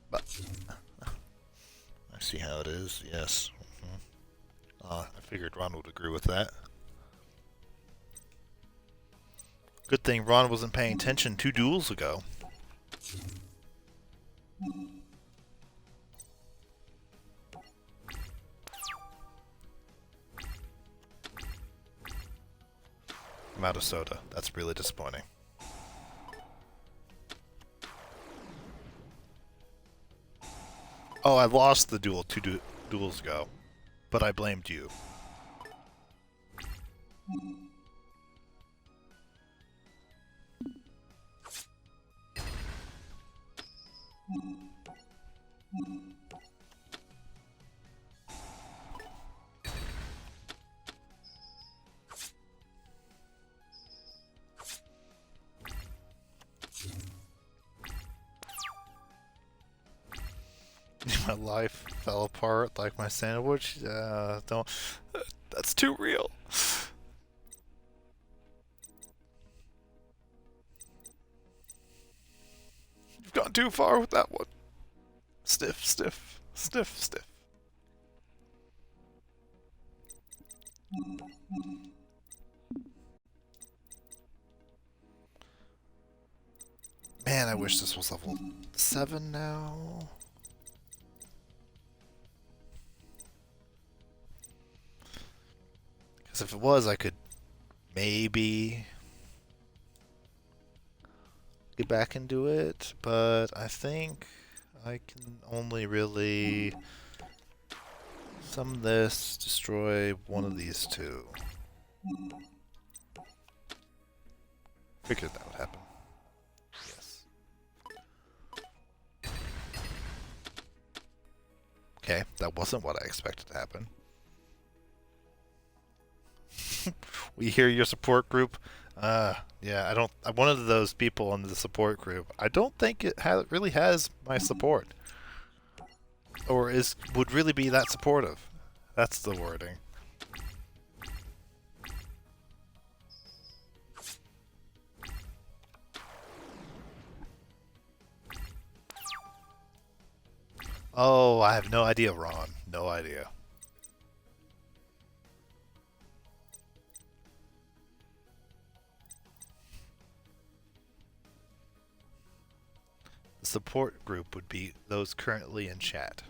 But I see how it is. Yes. I figured Ron would agree with that. Good thing Ron wasn't paying attention 2 duels ago. I'm out of soda. That's really disappointing. Oh, I lost the duel 2 duels ago, but I blamed you. My life fell apart like my sandwich. Don't. That's too real. You've gone too far with that one. Stiff, stiff, stiff, stiff. Man, I wish this was level 7 now. Because if it was, I could maybe get back and do it, but I think I can only really summon this, destroy one of these 2. Figured that would happen. Yes. Okay, that wasn't what I expected to happen. We hear your support group. Yeah, I'm one of those people in the support group. I don't think it really has my support. Or would really be that supportive. That's the wording. Oh, I have no idea, Ron. No idea. The support group would be those currently in chat.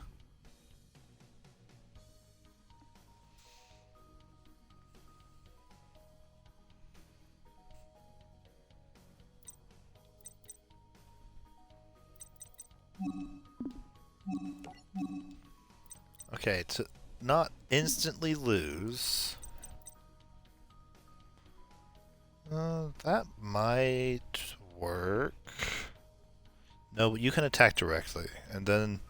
Okay, to not instantly lose... that might work. No, you can attack directly, and then...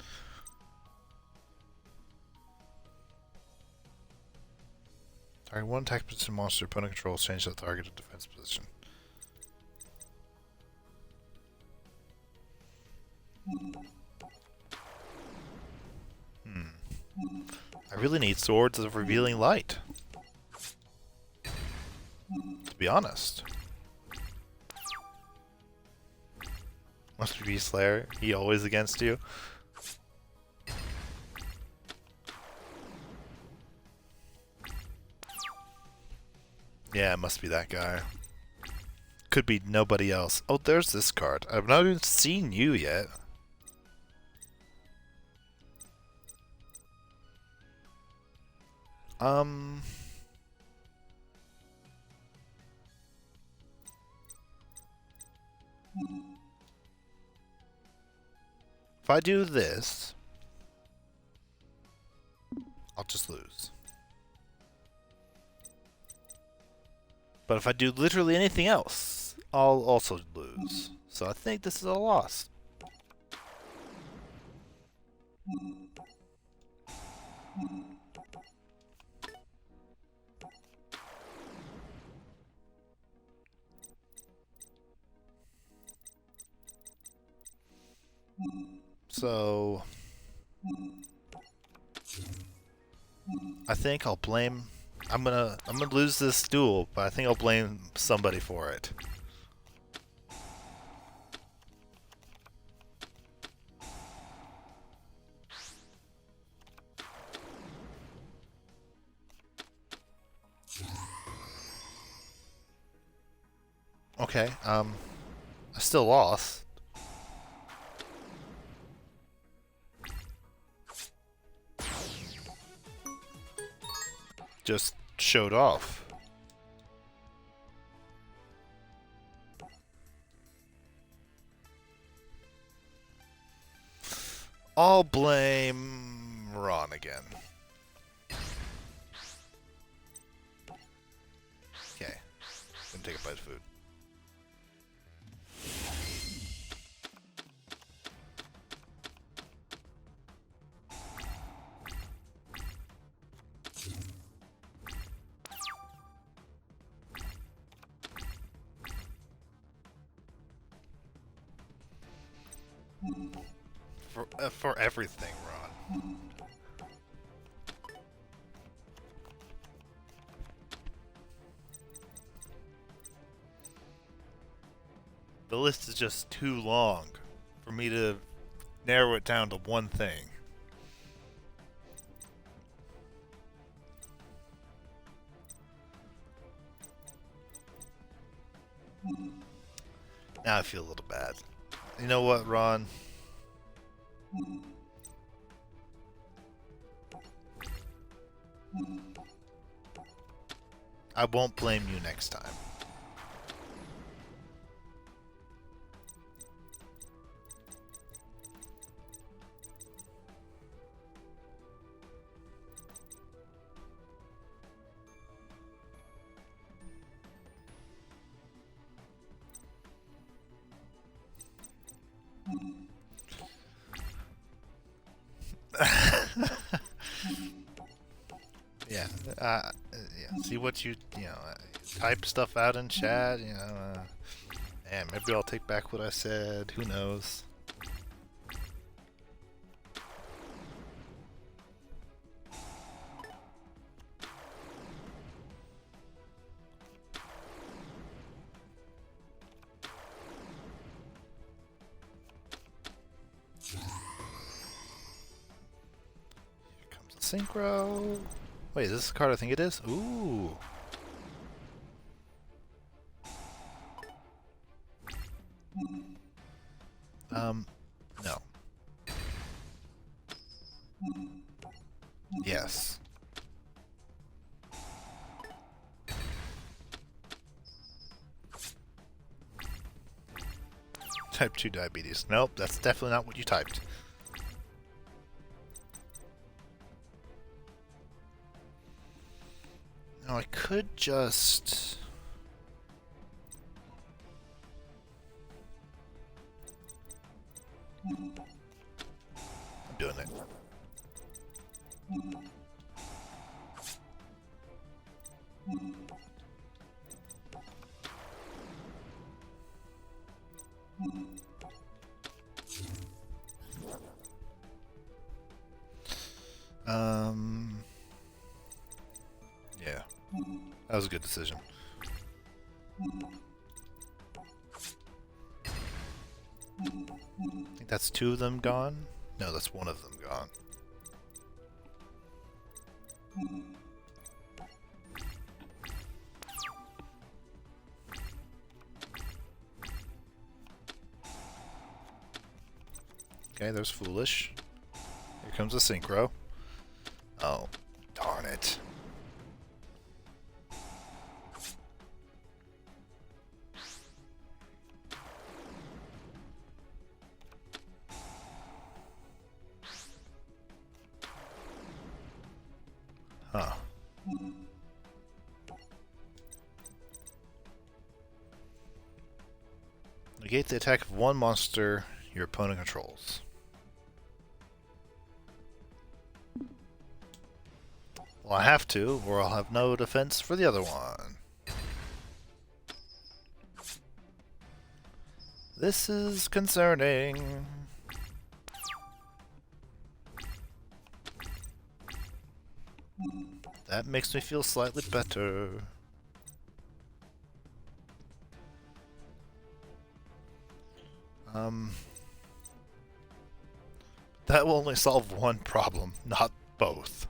Target one attack position monster opponent controls change the targeted defense position. I really need Swords of Revealing Light. To be honest. Must be Peaslayer. He always against you. Yeah, it must be that guy. Could be nobody else. Oh, there's this card. I've not even seen you yet. If I do this, I'll just lose. But if I do literally anything else, I'll also lose. So I think this is a loss. So I think I'll blame... I'm gonna lose this duel, but I think I'll blame somebody for it. Okay, I still lost. Just showed off. I'll blame Ron again. Okay, gonna take a bite of food. For everything, Ron. The list is just too long for me to narrow it down to one thing. Now I feel a little bad. You know what, Ron? I won't blame you next time. Yeah, yeah. See what you type stuff out in chat. And maybe I'll take back what I said. Who knows? synchro. Wait, is this the card I think it is? Ooh. No. Yes. Type 2 diabetes. Nope, that's definitely not what you typed. Now I could just... I'm doing it. Yeah. That was a good decision. I think that's 2 of them gone? No, that's 1 of them gone. Okay, there's Foolish. Here comes a Synchro. Oh, darn it. Huh. Negate the attack of 1 monster your opponent controls. Well, I have to, or I'll have no defense for the other one. This is concerning. That makes me feel slightly better. That will only solve 1 problem, not both.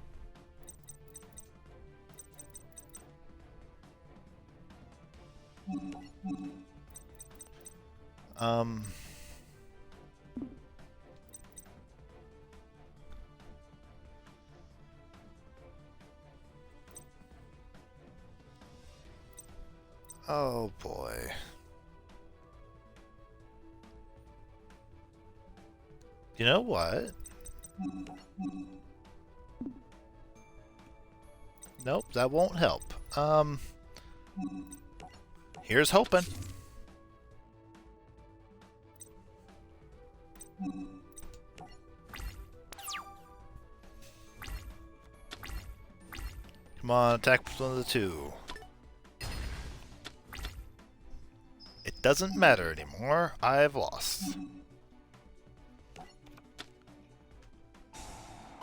Oh boy. You know what? Nope, that won't help. Here's hoping. Come on, attack with 1 of the 2. It doesn't matter anymore. I've lost.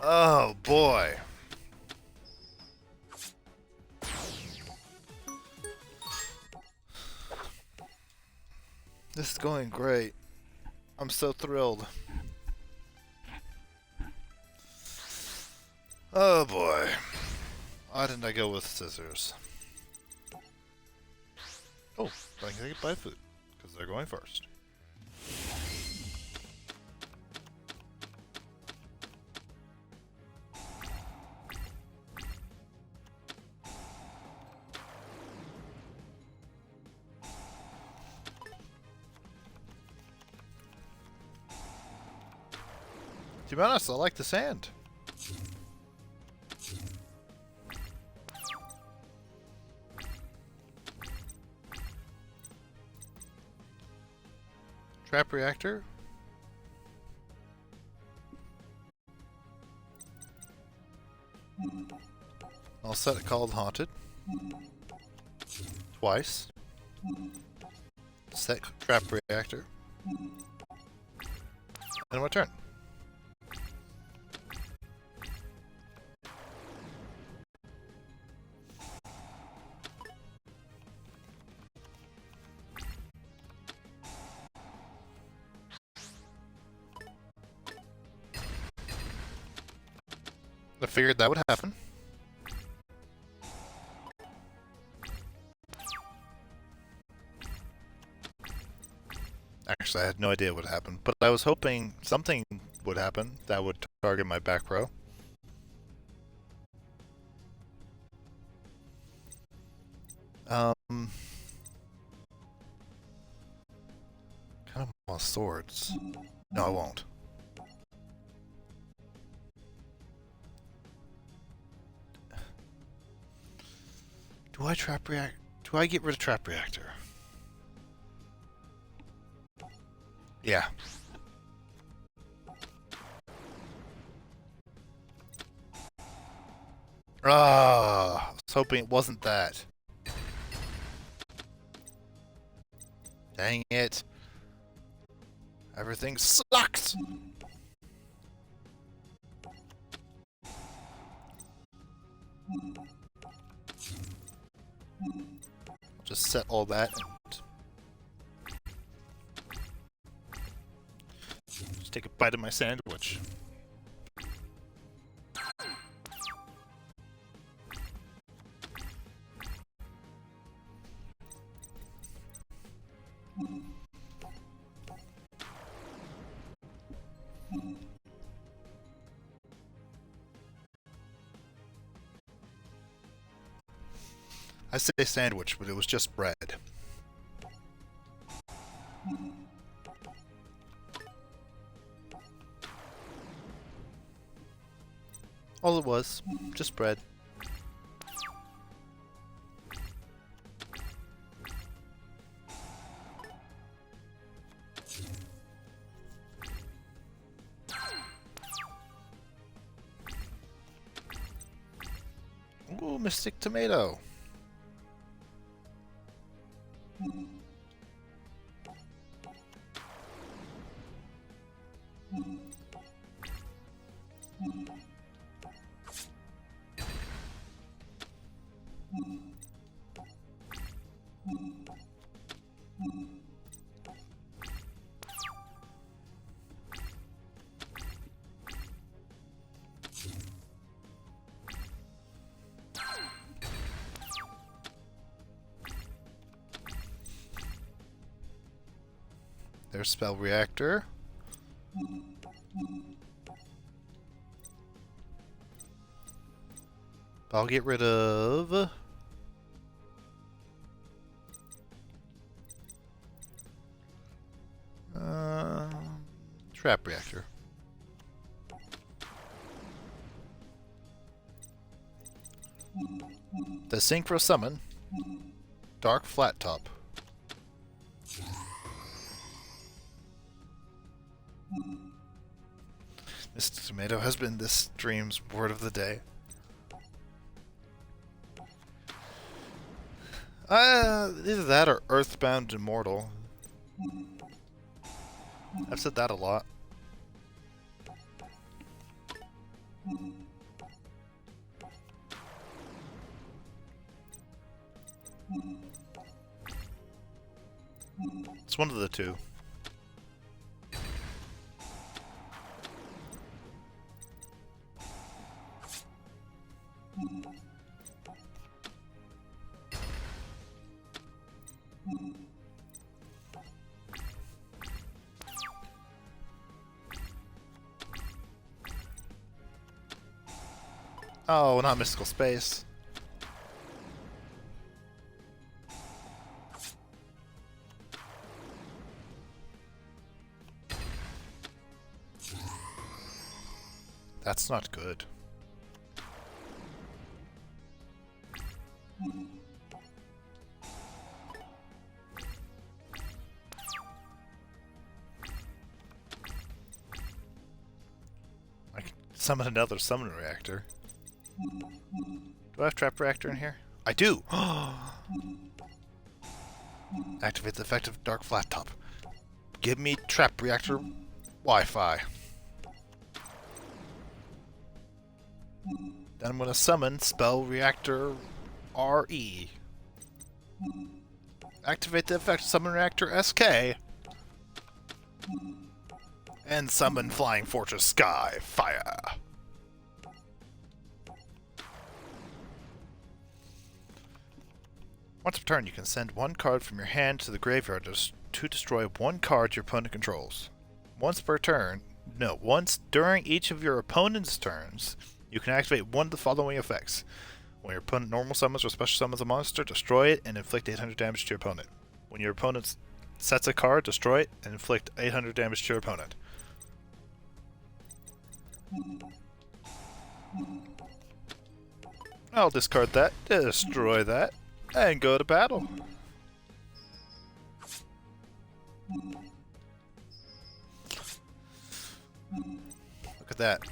Oh boy. This is going great. I'm so thrilled. Oh boy. Why didn't I go with scissors? Oh, I can buy food, because they're going first. To be honest, I like the sand. Trap reactor. I'll set it called Haunted. Twice. Set trap reactor. And my turn. I figured that would happen. Actually, I had no idea what happened, but I was hoping something would happen that would target my back row. Kind of want swords. No, I won't. Do I trap react? Do I get rid of trap reactor? Yeah. Ah, I was hoping it wasn't that. Dang it. Everything sucks! Just set all that and just take a bite of my sandwich. I say sandwich, but it was just bread. All it was, just bread. Ooh, Mystic Tomato. There's Spell Reactor. I'll get rid of... Trap Reactor. The Synchro Summon. Dark Flat Top. Mr. Tomato has been this stream's word of the day. Either that or Earthbound Immortal. I've said that a lot. It's one of the two. Oh, not Mystical Space. That's not good. I can summon another summon reactor. Do I have Trap Reactor in here? I do! Activate the effect of Dark Flat Top. Give me Trap Reactor Wi-Fi. Then I'm going to summon Spell Reactor RE. Activate the effect of Summon Reactor SK. And summon Flying Fortress Sky Fire. Once per turn, you can send one card from your hand to the graveyard to destroy one card your opponent controls. Once per turn, no, once during each of your opponent's turns, you can activate one of the following effects. When your opponent normal summons or special summons a monster, destroy it and inflict 800 damage to your opponent. When your opponent sets a card, destroy it and inflict 800 damage to your opponent. I'll discard that, destroy that, and go to battle. Look at that.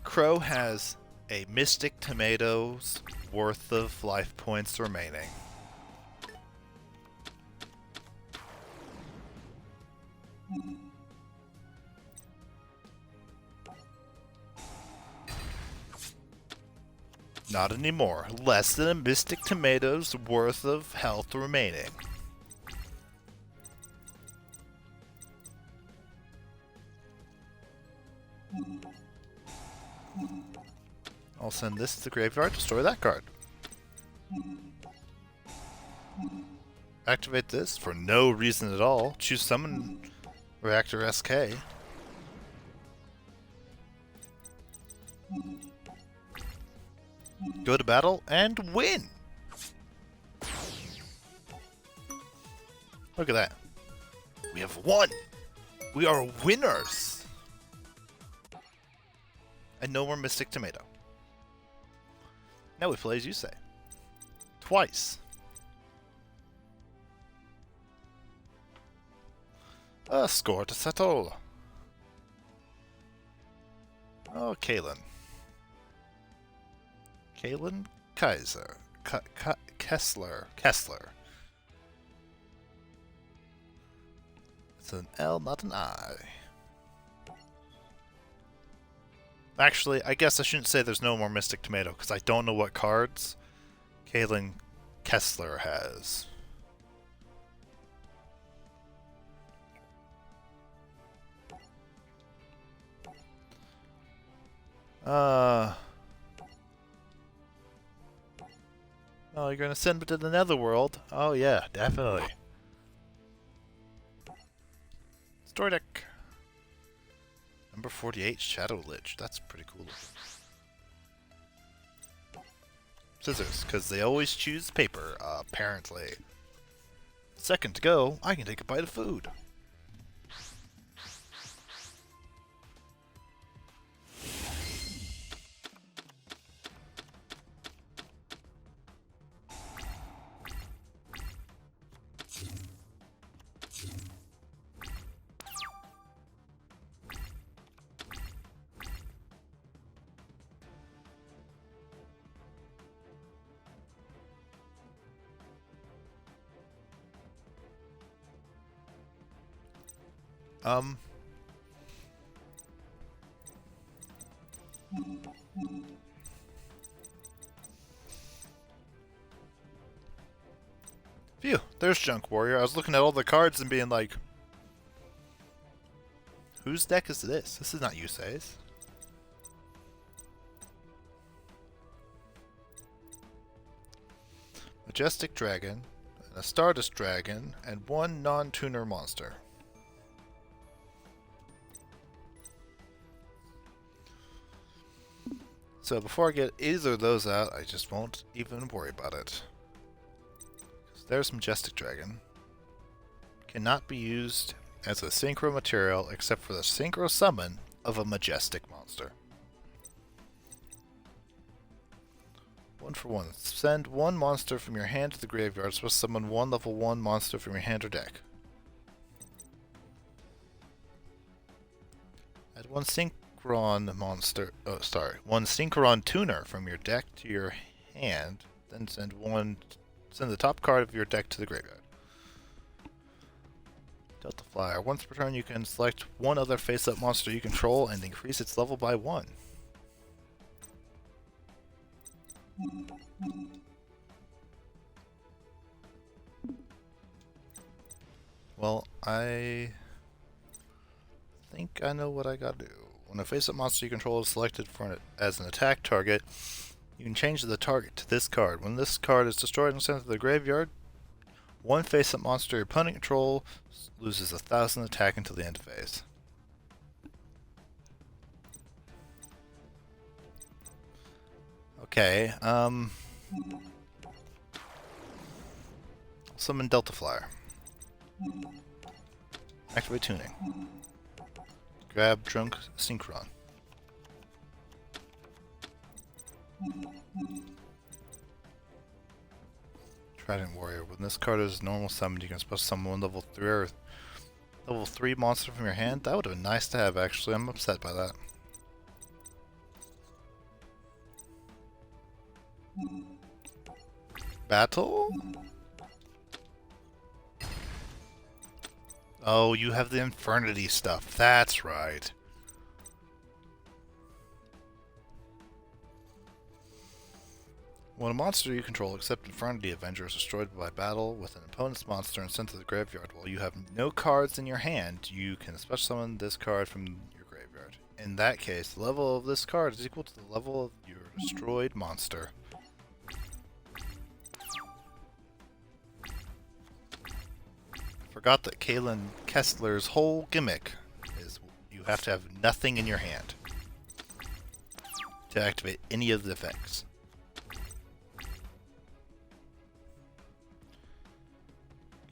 Crow has a Mystic Tomatoes worth of life points remaining. Not anymore. Less than a Mystic Tomatoes worth of health remaining. I'll send this to the graveyard, destroy that card. Activate this for no reason at all. Choose Summon Reactor SK. Go to battle and win! Look at that. We have won! We are winners! And no more Mystic Tomato. Now we play as you say. Twice. A score to settle. Oh, Kalen. Kalen Kaiser. Kessler. It's an L, not an I. Actually, I guess I shouldn't say there's no more Mystic Tomato, because I don't know what cards Kalen Kessler has. Oh, you're gonna send me to the netherworld? Oh yeah, definitely. Story deck. Number 48, Shadow Lich. That's pretty cool. Scissors, because they always choose paper, apparently. Second to go, I can take a bite of food. Phew, there's Junk Warrior. I was looking at all the cards and being like, whose deck is this? This is not Yusei's. Majestic Dragon, a Stardust Dragon, and one non-tuner monster. So before I get either of those out, I just won't even worry about it. There's Majestic Dragon. Cannot be used as a synchro material except for the synchro summon of a Majestic monster. 1 for 1. Send one monster from your hand to the graveyard, so summon one level 1 monster from your hand or deck. Add one Synchron monster, one Synchron tuner from your deck to your hand, then send the top card of your deck to the graveyard. Delta Flyer. Once per turn, you can select one other face-up monster you control and increase its level by 1. Well, I think I know what I gotta do. When a face-up monster you control is selected as an attack target, You can change the target to this card. When this card is destroyed and sent to the graveyard, one face-up monster your opponent controls loses 1,000 attack until the end of phase. Okay, summon Delta Flyer. Activate tuning. Grab Drunk Synchron. Trident Warrior. When this card is normal summoned, you can special summon one level 3 or level 3 monster from your hand. That would have been nice to have, actually. I'm upset by that. Battle? Oh, you have the Infernity stuff. That's right. When a monster you control except Infernity Avenger is destroyed by battle with an opponent's monster and sent to the graveyard while you have no cards in your hand, you can special summon this card from your graveyard. In that case, the level of this card is equal to the level of your destroyed monster. Forgot that Kalen Kessler's whole gimmick is you have to have nothing in your hand to activate any of the effects.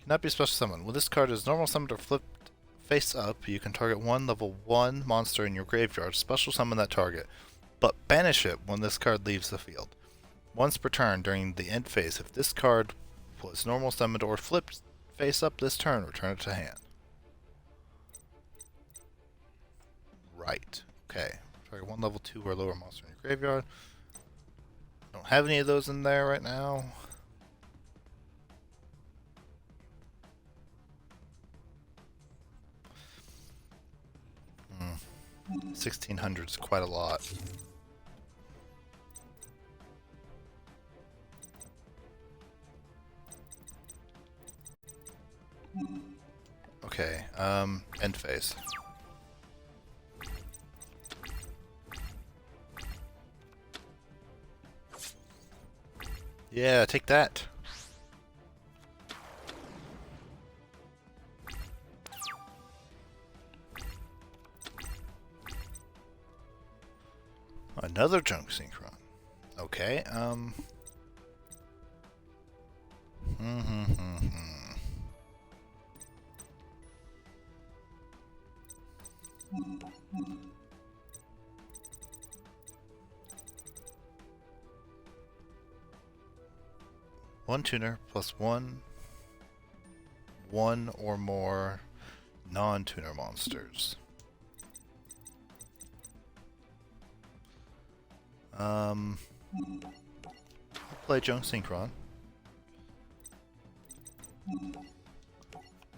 Cannot be special summoned. When this card is normal summoned or flipped face up, you can target one level 1 monster in your graveyard, special summon that target, but banish it when this card leaves the field. Once per turn during the end phase, if this card was normal summoned or flipped face up this turn, return it to hand. Right. Okay. Target one level 2 or lower monster in your graveyard. Don't have any of those in there right now. Hmm. 1,600 is quite a lot. Okay, end phase. Yeah, take that. Another Junk Synchron. Okay, one tuner plus one or more non-tuner monsters. I'll play Junk Synchron.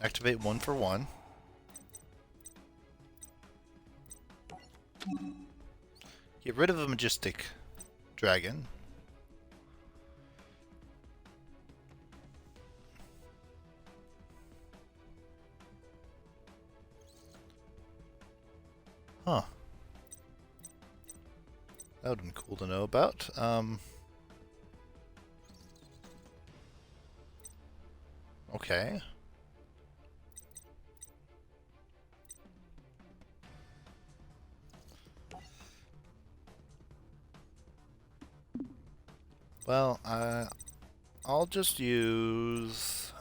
Activate 1 for 1. Get rid of a Majestic Dragon. Huh. That would have been cool to know about. Okay. Well, I'll just use,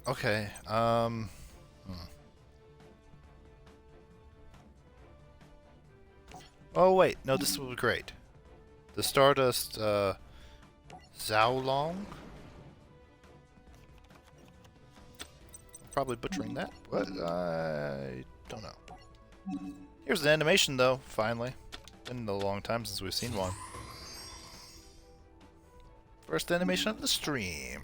okay, Oh wait, no, this was great. The Stardust, Zhaolong? Probably butchering that, but I don't know. Here's the animation though, finally. Been a long time since we've seen one. First animation of the stream.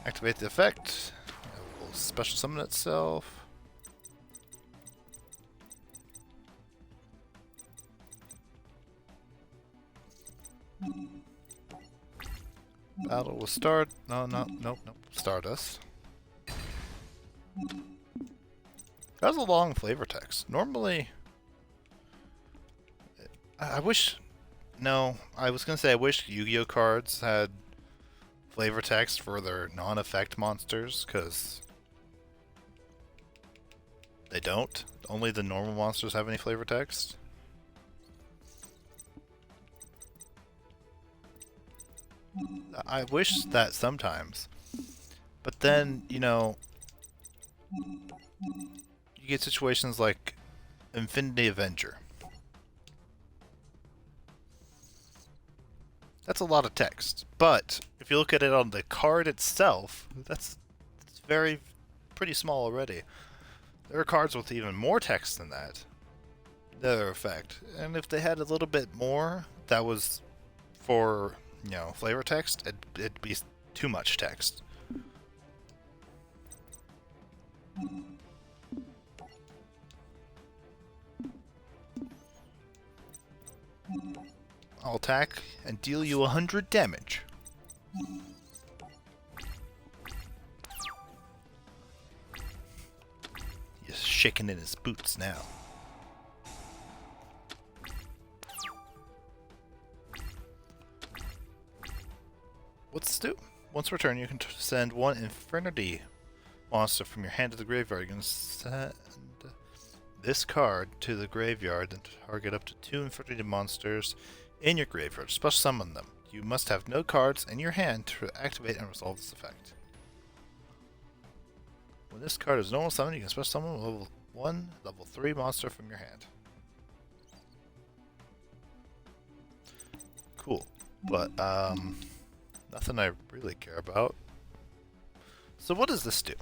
Activate the effect. It will special summon itself. Battle will start. Nope. Stardust. That was a long flavor text. Normally, I wish. No, I was gonna say I wish Yu-Gi-Oh cards had flavor text for their non-effect monsters, because they don't. Only the normal monsters have any flavor text. I wish that sometimes. But then, you know, you get situations like Infinity Avenger. That's a lot of text. But if you look at it on the card itself, that's pretty small already. There are cards with even more text than that. Their effect. And if they had a little bit more that was for, you know, flavor text, it'd be too much text. I'll attack and deal you 100 damage. He's shaking in his boots now. What's this do? Once per turn, you can send one Infinity monster from your hand to the graveyard. You can send this card to the graveyard and target up to 2 Infinity monsters in your graveyard. Special summon them. You must have no cards in your hand to activate and resolve this effect. When this card is normal summon, you can special summon a level 1, level 3 monster from your hand. Cool. But, nothing I really care about. So what does this do?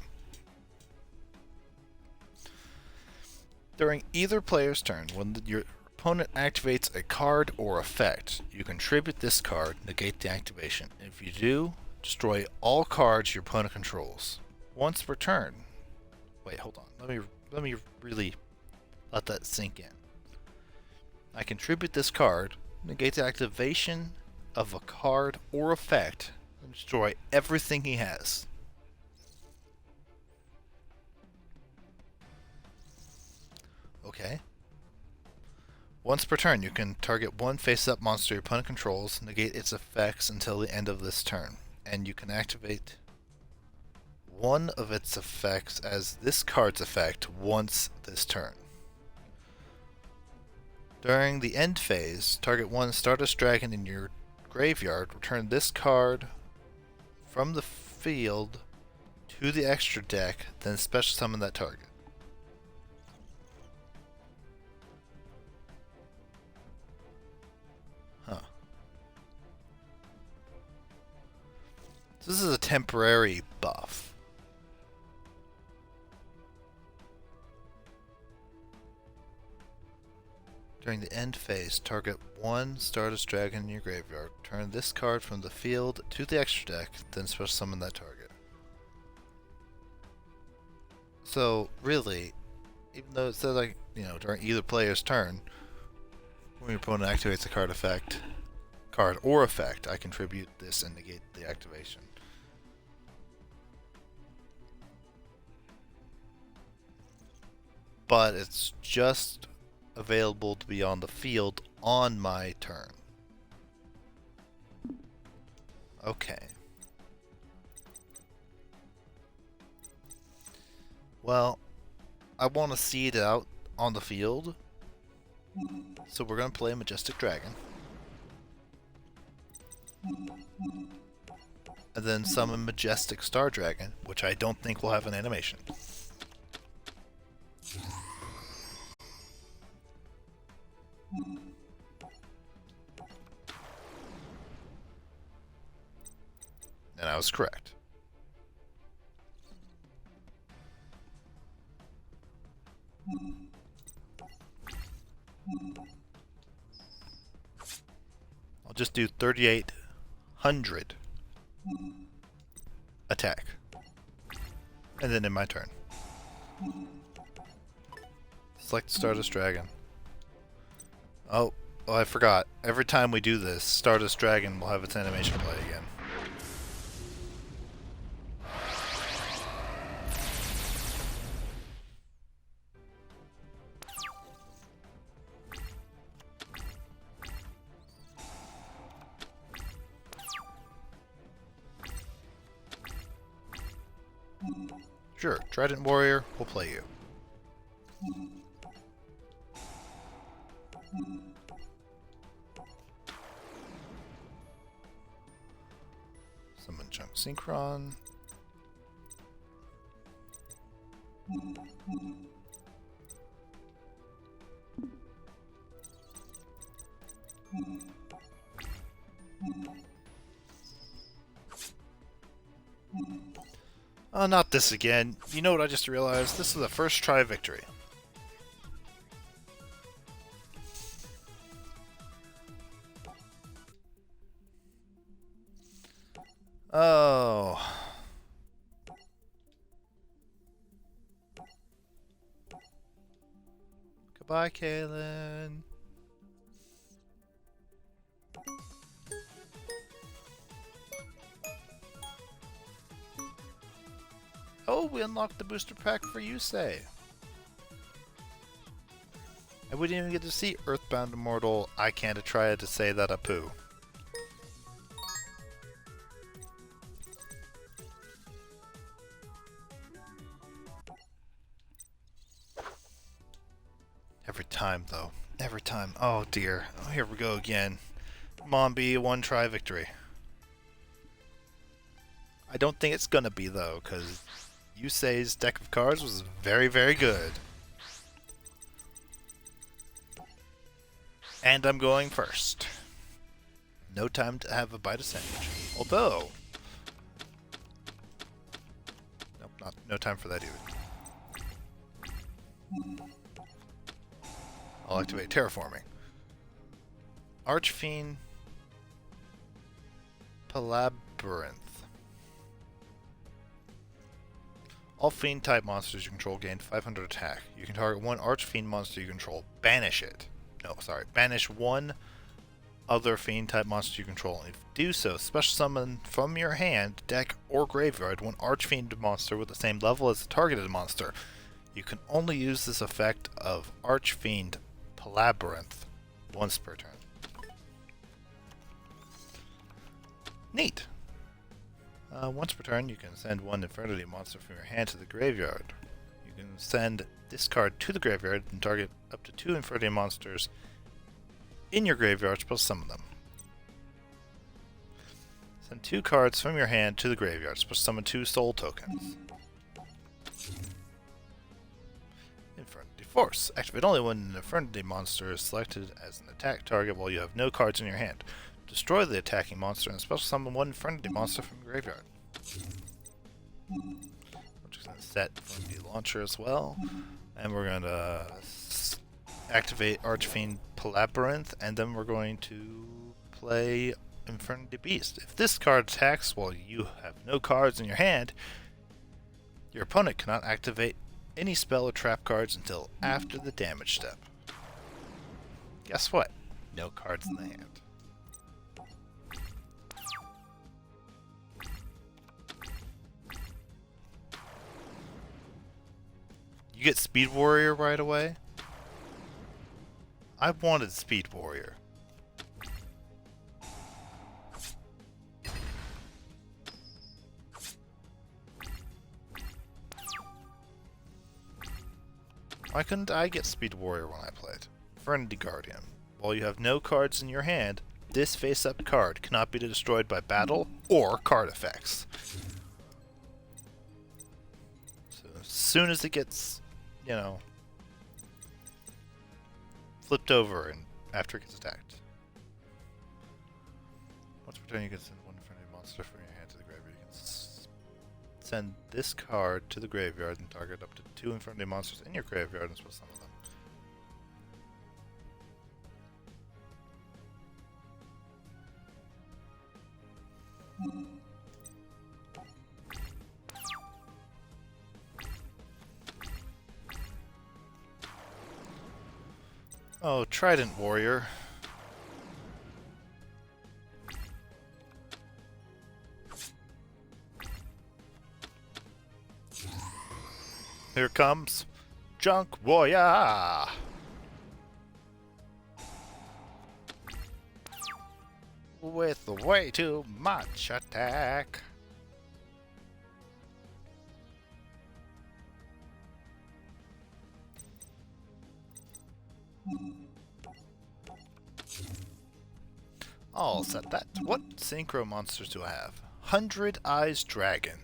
During either player's turn, when your opponent activates a card or effect, you contribute this card, negate the activation. If you do, destroy all cards your opponent controls. Once per turn. Wait, hold on. Let me really let that sink in. I contribute this card, negate the activation of a card or effect, and destroy everything he has. Okay. Once per turn, you can target one face-up monster your opponent controls, negate its effects until the end of this turn, and you can activate one of its effects as this card's effect once this turn. During the end phase, target one Stardust Dragon in your graveyard, return this card from the field to the extra deck, then special summon that target. Huh. So this is a temporary buff. During the end phase, target one Stardust Dragon in your graveyard. Turn this card from the field to the extra deck, then special summon that target. So, really, even though it says, like, you know, during either player's turn, when your opponent activates a card or effect, I contribute this and negate the activation. But it's just available to be on the field on my turn. Okay. Well, I want to see it out on the field, so we're going to play Majestic Dragon. And then summon Majestic Star Dragon, which I don't think will have an animation. And I was correct. I'll just do 3,800 100 attack. And then in my turn. Select Stardust Dragon. Oh, I forgot. Every time we do this, Stardust Dragon will have its animation play again. Sure, Trident Warrior will play you. Summon Chunk Synchron. Oh, not this again. You know what I just realized? This is the first try victory. Oh. Goodbye, Kaylin. Oh, we unlocked the booster pack for Yusei. And we didn't even get to see Earthbound Immortal. I can't try to say that a poo. Every time, though. Every time. Oh, dear. Oh, here we go again. Come on, be a one-try victory. I don't think it's gonna be, though, because Yusei's deck of cards was very, very good. And I'm going first. No time to have a bite of sandwich. Although... Nope, no time for that either. I'll activate Terraforming. Archfiend Palabyrinth. All Fiend-type monsters you control gain 500 attack. You can target one Archfiend monster you control. Banish it. No, sorry. Banish one other Fiend-type monster you control. And if you do so, special summon from your hand, deck, or graveyard one Archfiend monster with the same level as the targeted monster. You can only use this effect of Archfiend Palabyrinth once per turn. Neat! Once per turn, you can send one Infernity monster from your hand to the graveyard. You can send this card to the graveyard and target up to 2 Infernity monsters in your graveyard, plus summon them. Send 2 cards from your hand to the graveyard, plus summon 2 soul tokens. Infernity Force. Activate only when an Infernity monster is selected as an attack target while you have no cards in your hand. Destroy the attacking monster and special summon one Infernity monster from your graveyard. We're just going to set from the launcher as well. And we're going to activate Archfiend Palabyrinth, and then we're going to play Infernity Beast. If this card attacks while you have no cards in your hand, your opponent cannot activate any spell or trap cards until after the damage step. Guess what? No cards in the hand. You get Speed Warrior right away? I wanted Speed Warrior. Why couldn't I get Speed Warrior when I played? Infernity Guardian. While you have no cards in your hand, this face-up card cannot be destroyed by battle or card effects. So as soon as it gets, you know, flipped over and after it gets attacked. Once per turn you can send one Infernity monster from your hand to the graveyard. You can send this card to the graveyard and target up to 2 Infernity monsters in your graveyard and spell some of them. Oh, Trident Warrior. Here comes Junk Warrior! With way too much attack. I'll set that. What synchro monsters do I have? 100 Eyes Dragon.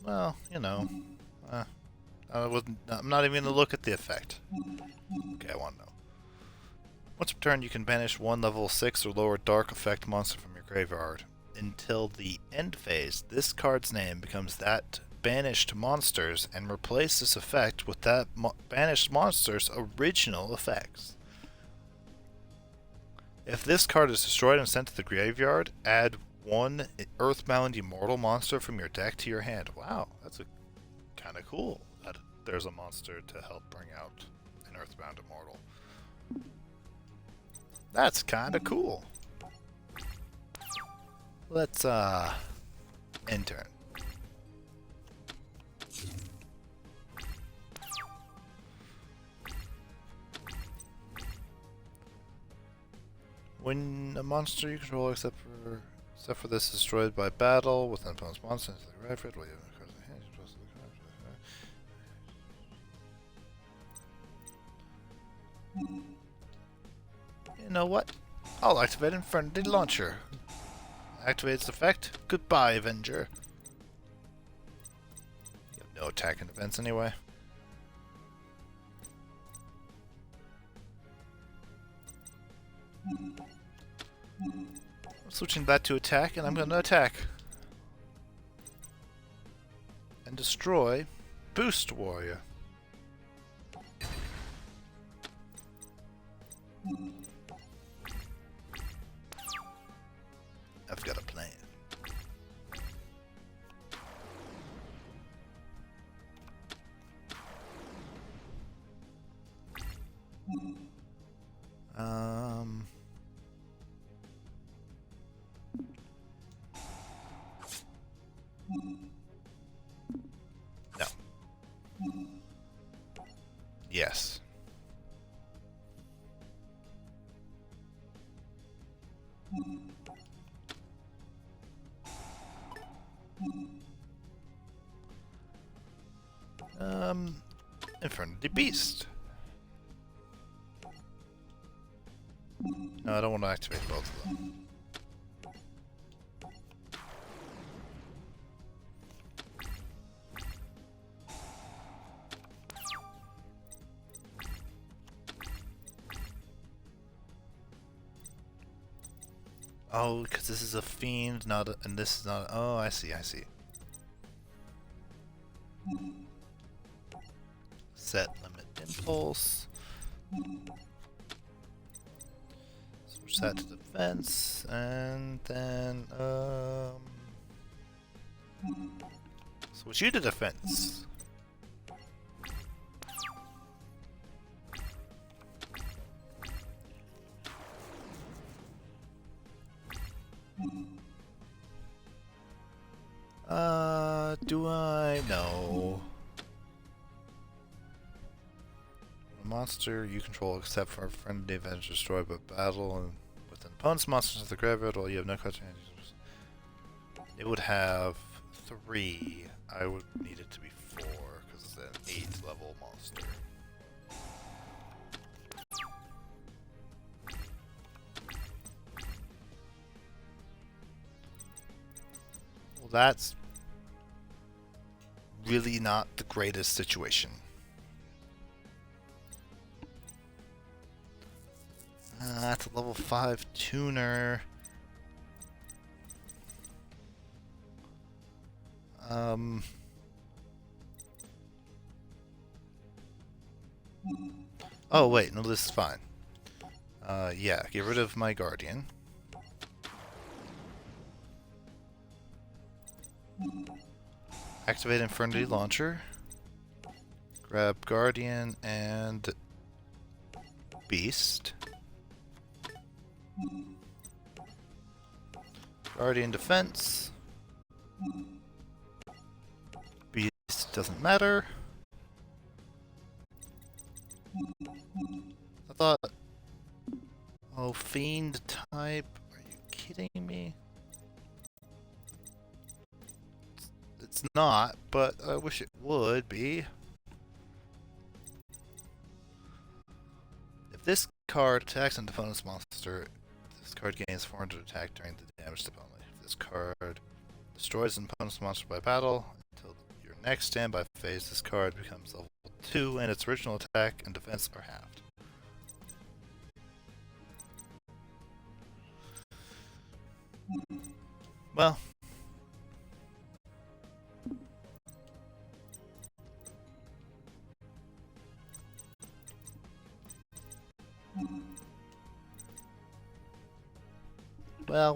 Well, you know, I'm not even gonna look at the effect. Okay, I want to know. Once per turn, you can banish one level 6 or lower dark effect monster from your graveyard. Until the end phase, this card's name becomes that banished monster's and replace this effect with that banished monster's original effects. If this card is destroyed and sent to the graveyard, add one Earthbound Immortal monster from your deck to your hand. Wow, that's kind of cool that there's a monster to help bring out an Earthbound Immortal. That's kind of cool. Let's end turn. When a monster you control, except for this, is destroyed by battle with an opponent's monster into the graveyard, well, you have no cards in hand, you're supposed to look at it. You know what? I'll activate Infinity Launcher. Activate its effect. Goodbye, Avenger. You have no attack and defense anyway. I'm switching that to attack, and I'm going to attack. And destroy Boost Warrior. I've got a plan. No. Yes. Infinity Beast. No, I don't want to activate both of them. Oh, because this is a fiend, not a, and this is not. Oh, I see. I see. Set limit impulse. Switch that to defense, and then switch you to defense. Do I? No. A monster you control except for a friendly advantage destroyed by battle and with an opponent's monsters in the graveyard while you have no cards in hand. It would have 3. I would need it to be 4 because it's an 8th level monster. Well, that's really not the greatest situation. That's a level 5 tuner. Oh wait, no, this is fine. Yeah, get rid of my guardian. Activate Infernity Launcher. Grab Guardian and Beast. Guardian Defense. Beast doesn't matter. I thought... Oh, Fiend type? Are you kidding me? It's not, but I wish it would be. If this card attacks an opponent's monster, this card gains 400 attack during the damage to opponent. If this card destroys an opponent's monster by battle, until your next standby phase, this card becomes level 2 and its original attack and defense are halved. Well,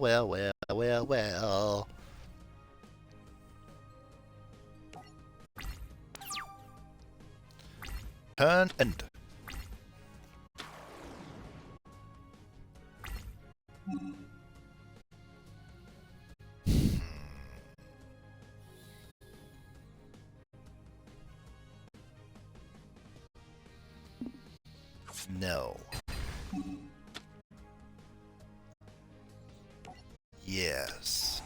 well. Turn end. No. Yes.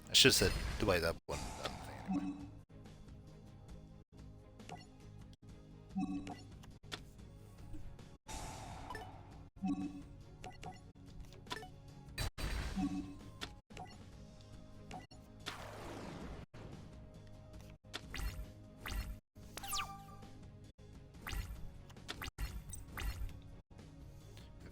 I should have said wait, that one thing anyway.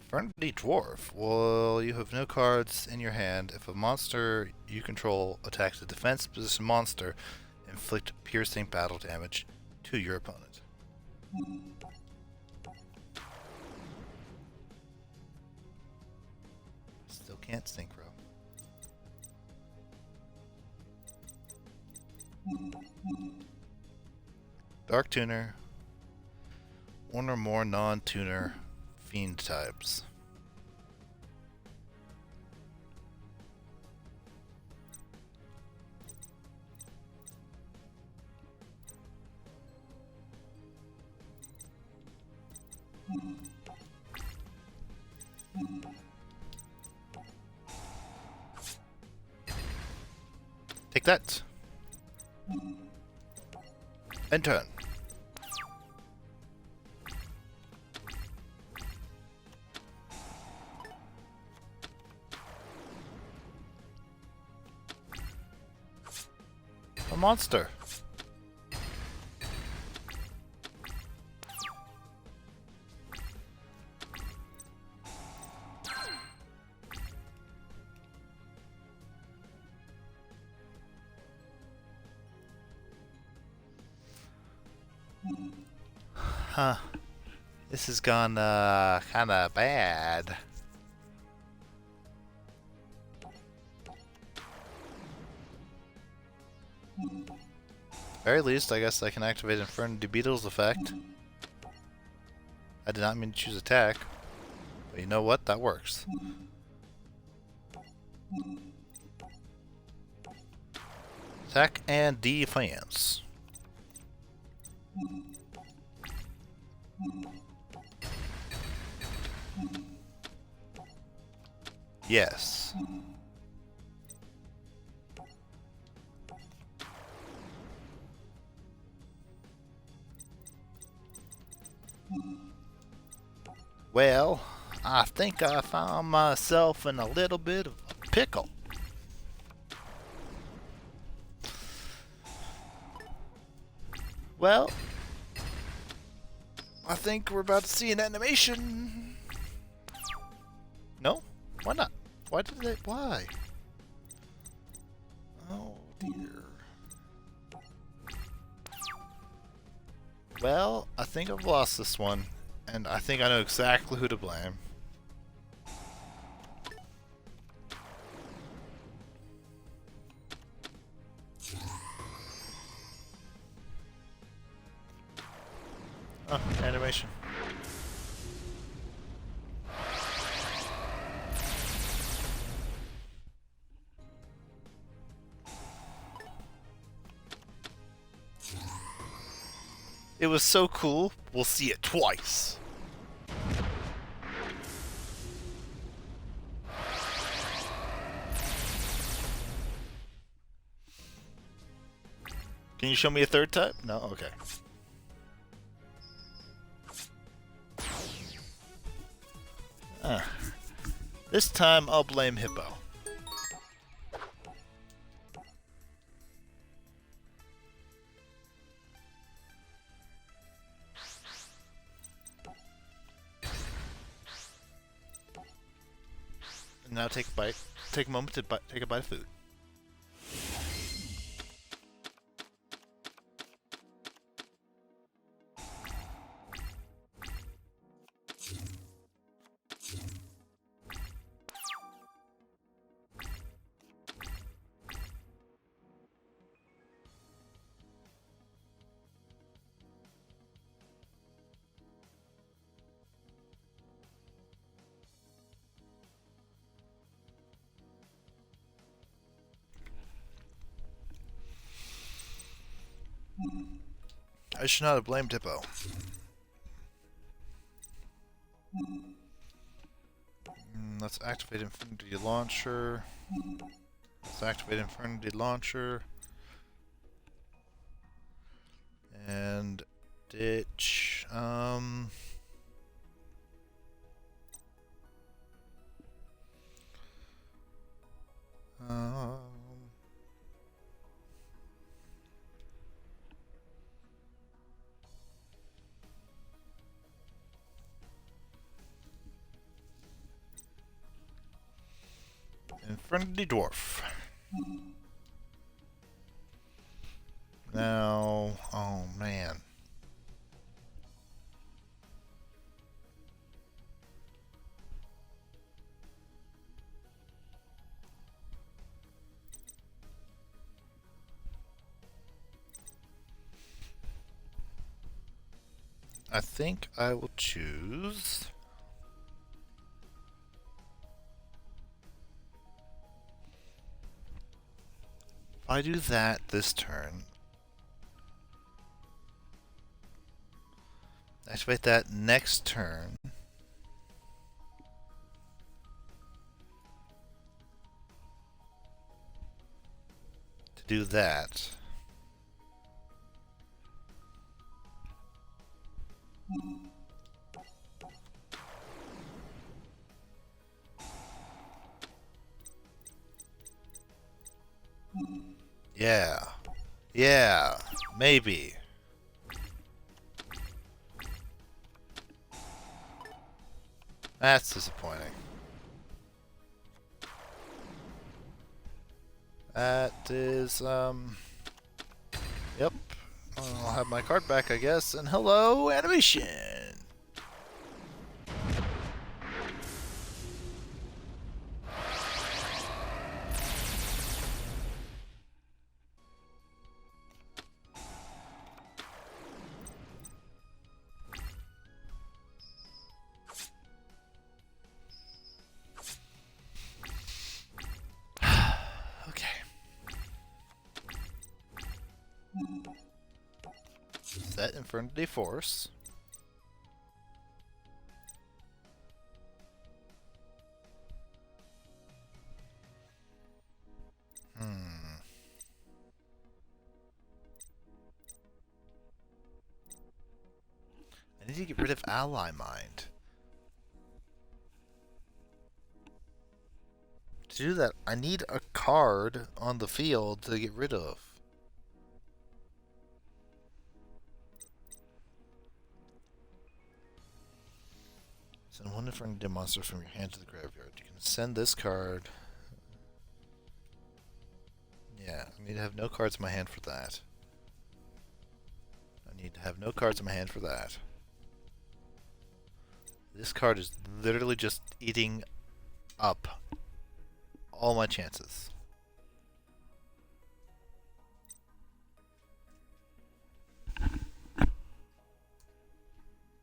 Infernity Dwarf. Well, you have no cards in your hand. If a monster you control attacks a defense position monster, inflict piercing battle damage to your opponent. Still can't synchro. Dark Tuner. One or more non-tuner Fiend types. Take that. And turn. A monster. Huh. This has gone kinda bad. Very least, I guess I can activate Infernity Beetle's effect. I did not mean to choose attack, but you know what? That works. Attack and defense. Yes. Well, I think I found myself in a little bit of a pickle. Well, I think we're about to see an animation. No? Why not? Why did they? Why? Oh dear. Well, I think I've lost this one, and I think I know exactly who to blame. Oh, animation. It was so cool, we'll see it twice. Can you show me a third type? No? Okay. This time I'll blame Hippo. And now take a bite. Take a moment to take a bite of food. I should not have blamed Hippo. Let's activate Infinity Launcher. Let's activate Infinity Launcher. And ditch. Infinity Dwarf. Now, oh man. I think I will choose. If I do that this turn, activate that next turn. To do that. Yeah. Yeah. Maybe. That's disappointing. That is, Yep. I'll have my card back, I guess. And hello, animation! Set Infinity Force. I need to get rid of Ally Mind. To do that, I need a card on the field to get rid of. Send one Infinity monster from your hand to the graveyard. You can send this card. Yeah, I need to have no cards in my hand for that. I need to have no cards in my hand for that. This card is literally just eating up all my chances.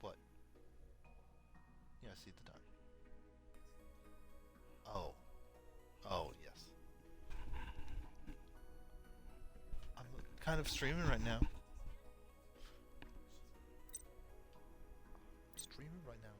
What? Yeah, I see the done. Oh. Oh, yes. I'm kind of streaming right now. Streaming right now.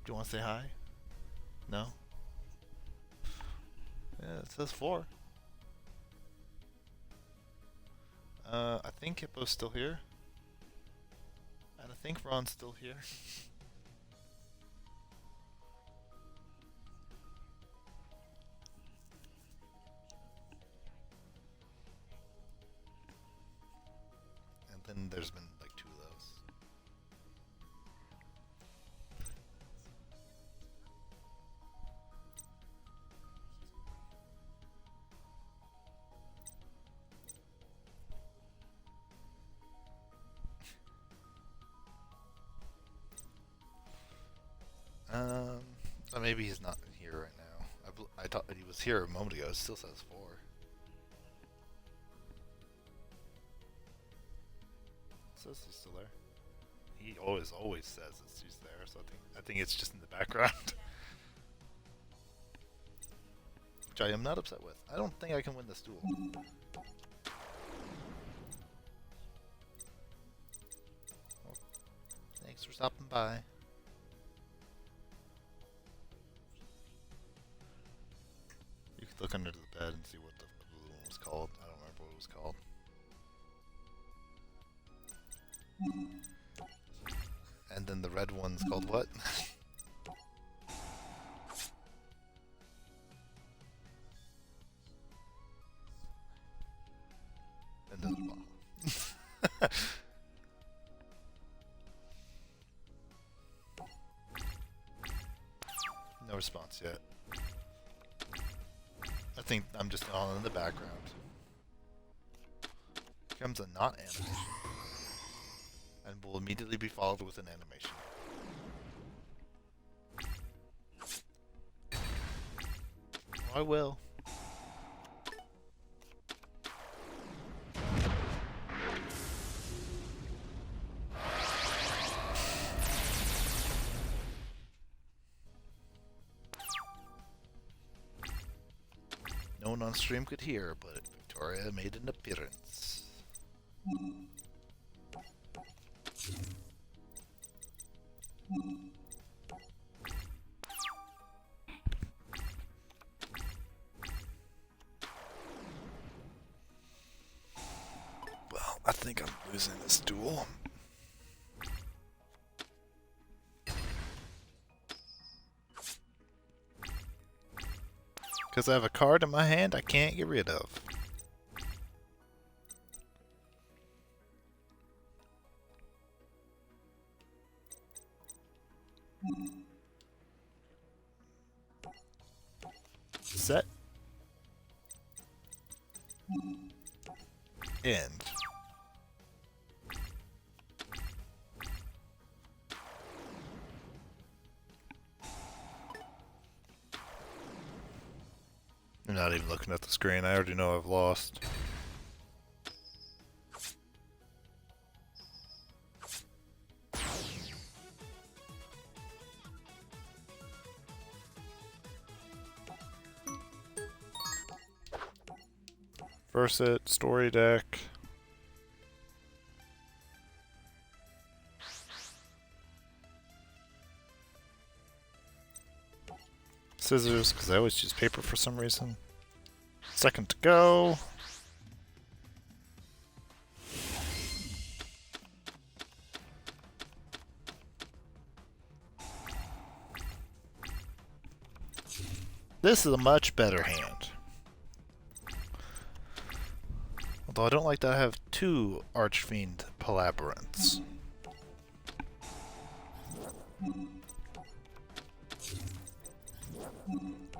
Do you want to say hi? No? Yeah, it says 4. I think Hippo's still here. And I think Ron's still here. And then there's been like 2 of those. Maybe he's not here right now. I thought he was here a moment ago. It still says 4. It says he's still there. He always says he's there. So I think it's just in the background, which I am not upset with. I don't think I can win this duel. Well, thanks for stopping by. Look under the bed and see what the blue one was called. I don't remember what it was called. And then the red one's called what? And then the bottom. No response yet. I think I'm just all in the background. Here comes a not animation. And will immediately be followed with an animation. I will. No one on stream could hear, but Victoria made an appearance. Well, I think I'm losing this duel. Because I have a card in my hand I can't get rid of. Set. End. I'm not even looking at the screen. I already know I've lost. Verset, story deck. Scissors, because I always choose paper for some reason. Second to go. This is a much better hand. Although I don't like that I have two Archfiend Palabyrinths.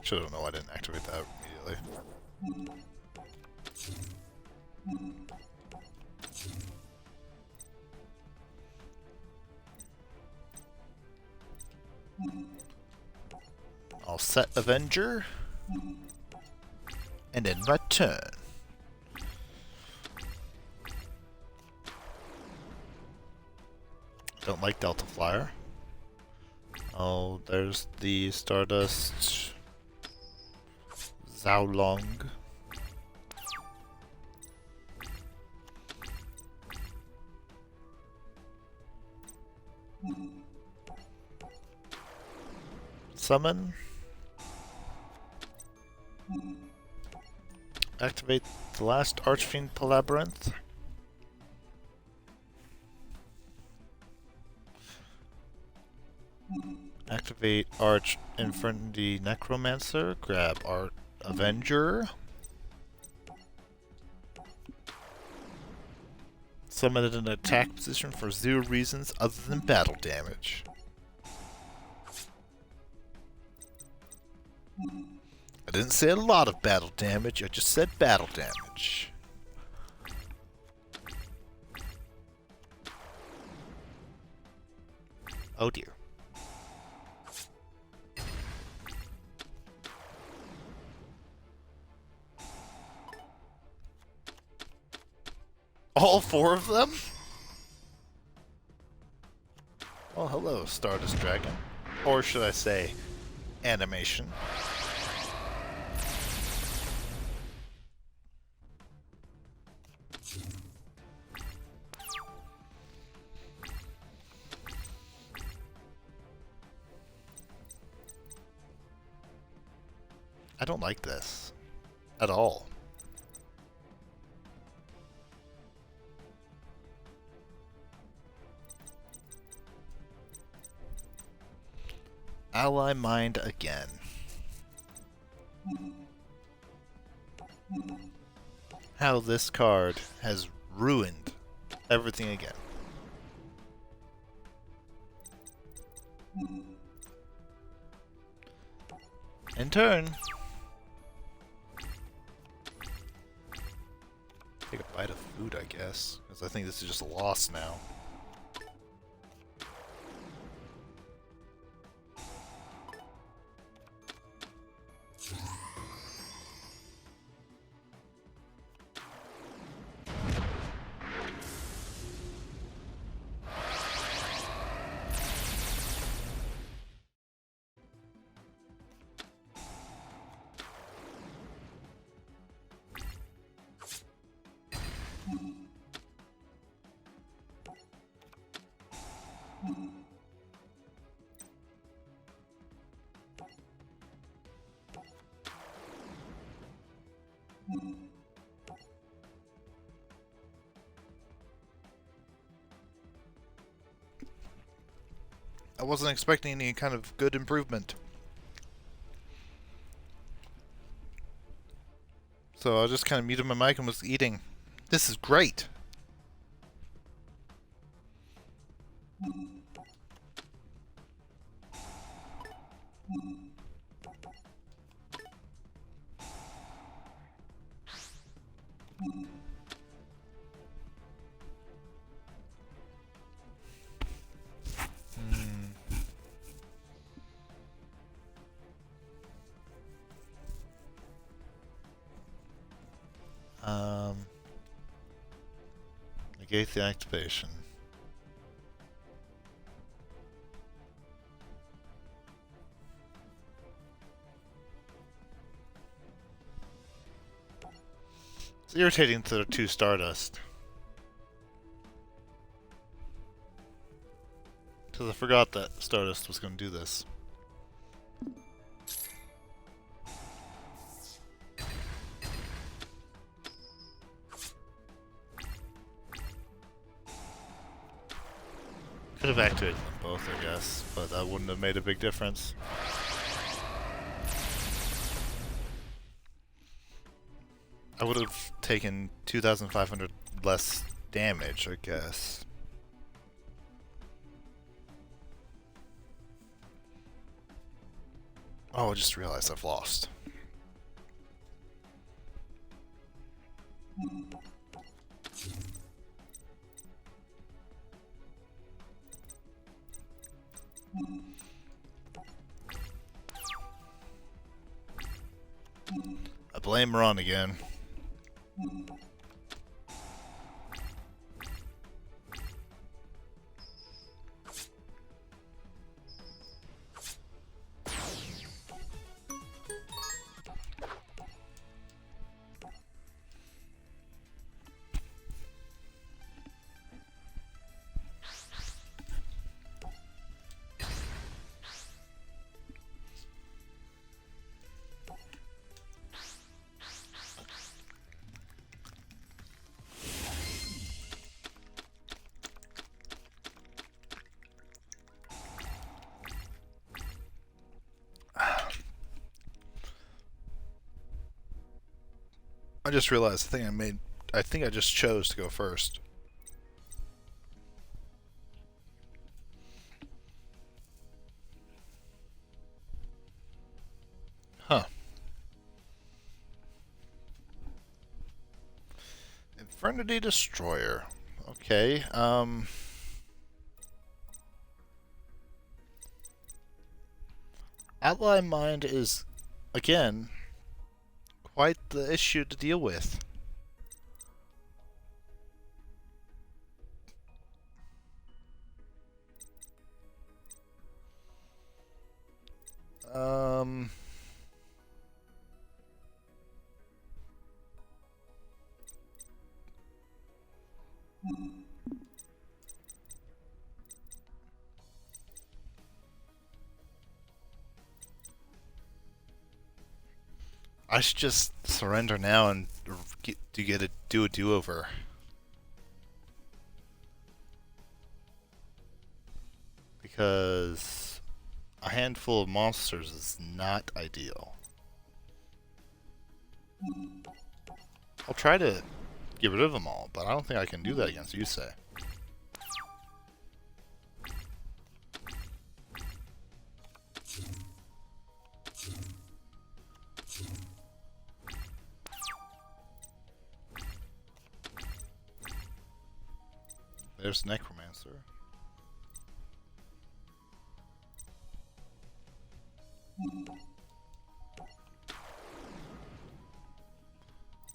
Should have known I didn't activate that immediately. I'll set Avenger, and then my turn. Don't like Delta Flyer. Oh, there's the Stardust Zaolong. Summon. Activate the last Archfiend Palabyrinth. Activate Arch Infinity Necromancer. Grab Art Avenger. Summon it in an attack position for 0 reasons other than battle damage. I didn't say a lot of battle damage, I just said battle damage. Oh dear. All 4 of them? Well, hello, Stardust Dragon. Or should I say, animation. I don't like this. At all. Ally Mind again. How this card has ruined everything again. In turn. Take a bite of food, I guess, because I think this is just a loss now. I wasn't expecting any kind of good improvement. So I just kind of muted my mic and was eating. This is great. Negate the activation. It's irritating to the 2 Stardust. Because I forgot that Stardust was going to do this. Could have activated them both, I guess, but that wouldn't have made a big difference. I would have taken 2,500 less damage, I guess. Oh, I just realized I've lost. I blame Ron again. I just realized I think I just chose to go first. Huh. Infernity Destroyer. Okay, Ally Mind is, again, quite the issue to deal with. Um... I should just surrender now and do a do-over. Because a handful of monsters is not ideal. I'll try to get rid of them all, but I don't think I can do that against Yusei. There's Necromancer.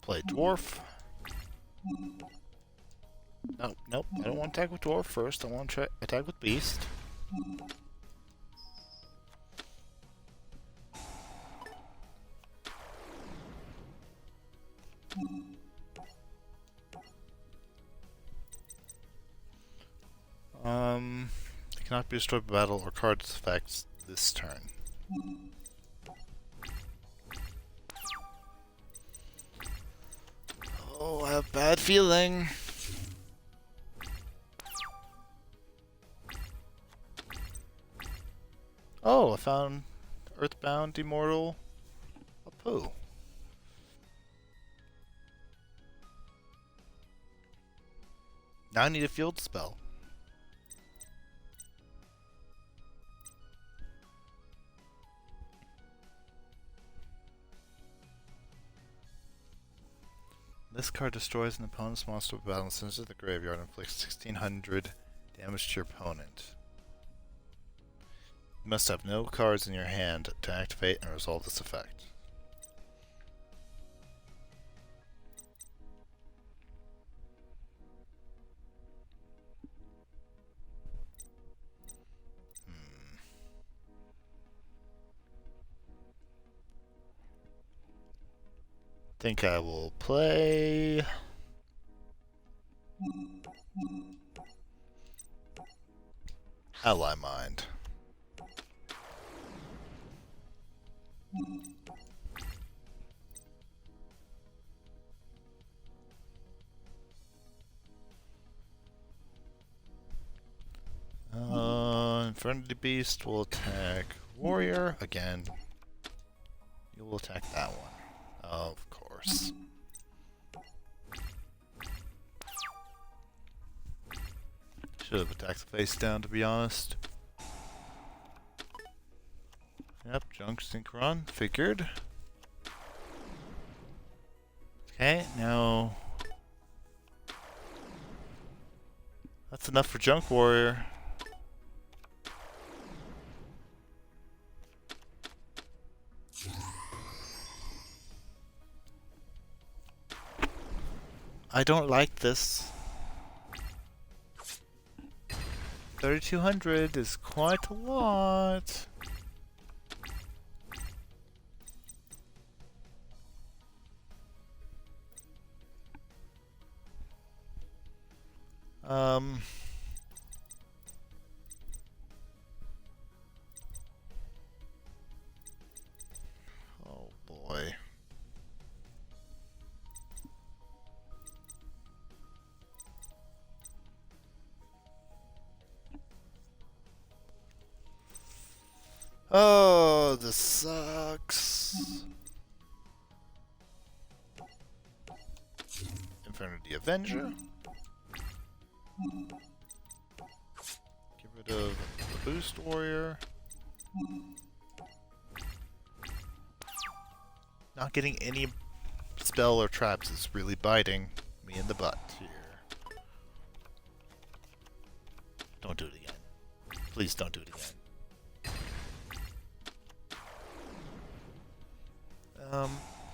Play Dwarf. Nope. I don't want to attack with Dwarf first. I want to attack with Beast. It cannot be destroyed by battle or cards effects this turn. Oh, I have a bad feeling. Oh, I found Earthbound Immortal Apu. Now I need a field spell. This card destroys an opponent's monster battle and sends it to the graveyard and inflicts 1600 damage to your opponent. You must have no cards in your hand to activate and resolve this effect. Think I will play Ally Mind. Infernity Beast will attack Warrior again. You will attack that one, of course. Should have attacked the face down, to be honest. Yep, junk synchron. Figured. Okay, now... That's enough for Junk Warrior. I don't like this. 3,200 is quite a lot. Oh boy. Oh, this sucks. Infinity Avenger. Get rid of the Boost Warrior. Not getting any spell or traps is really biting me in the butt here. Don't do it again. Please don't do it again.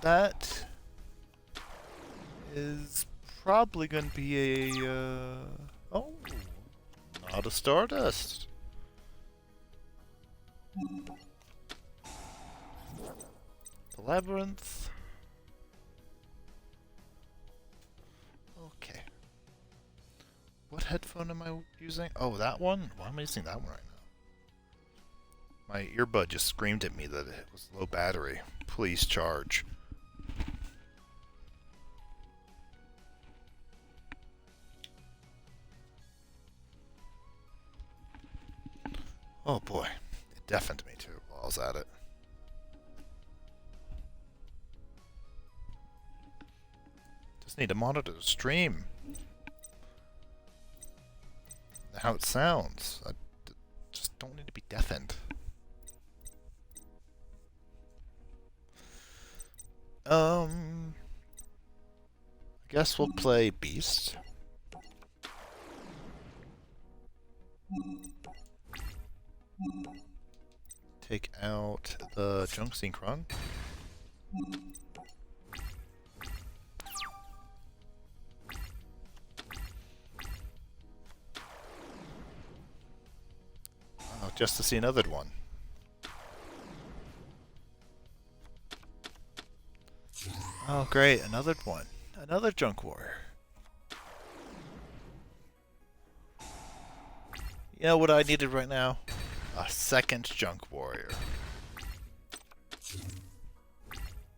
That is probably going to be a, oh, not a Stardust. The Labyrinth. Okay. What headphone am I using? Oh, that one? Why am I using that one right now? My earbud just screamed at me that it was low battery. Please charge. Oh boy, it deafened me too while I was at it. Just need to monitor the stream. How it sounds. I just don't need to be deafened. I guess we'll play Beast. Take out the Junk Synchron. Oh, just to see another one. Oh great, another one. Another Junk Warrior. You know what I needed right now? A second Junk Warrior.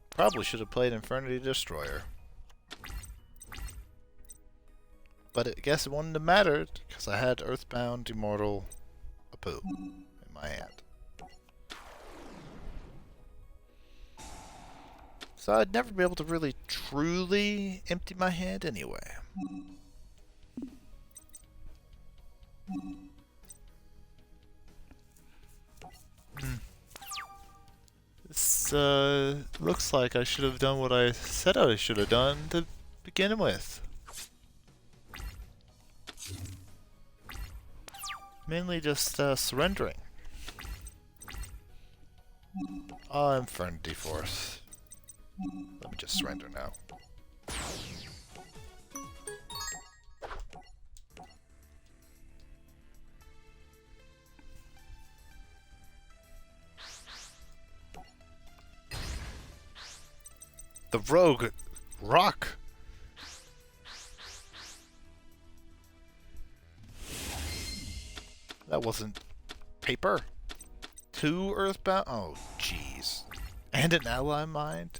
Probably should have played Infernity Destroyer. But I guess it wouldn't have mattered, because I had Earthbound Immortal Apu in my hand. So I'd never be able to really truly empty my hand anyway. This looks like I should have done what I said I should have done to begin with. Mainly just surrendering. Oh, Infernity Force. Let me just surrender now. The rogue rock. That wasn't paper. 2 Earthbound. Oh, jeez. And an ally mind.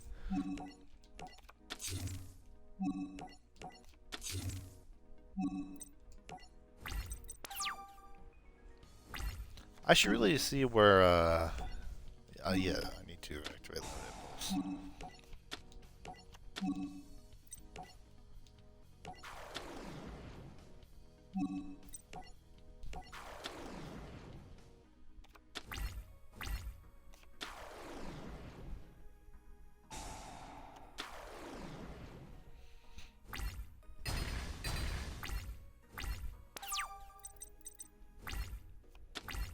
I should really see where. Yeah, I need to activate the impulse.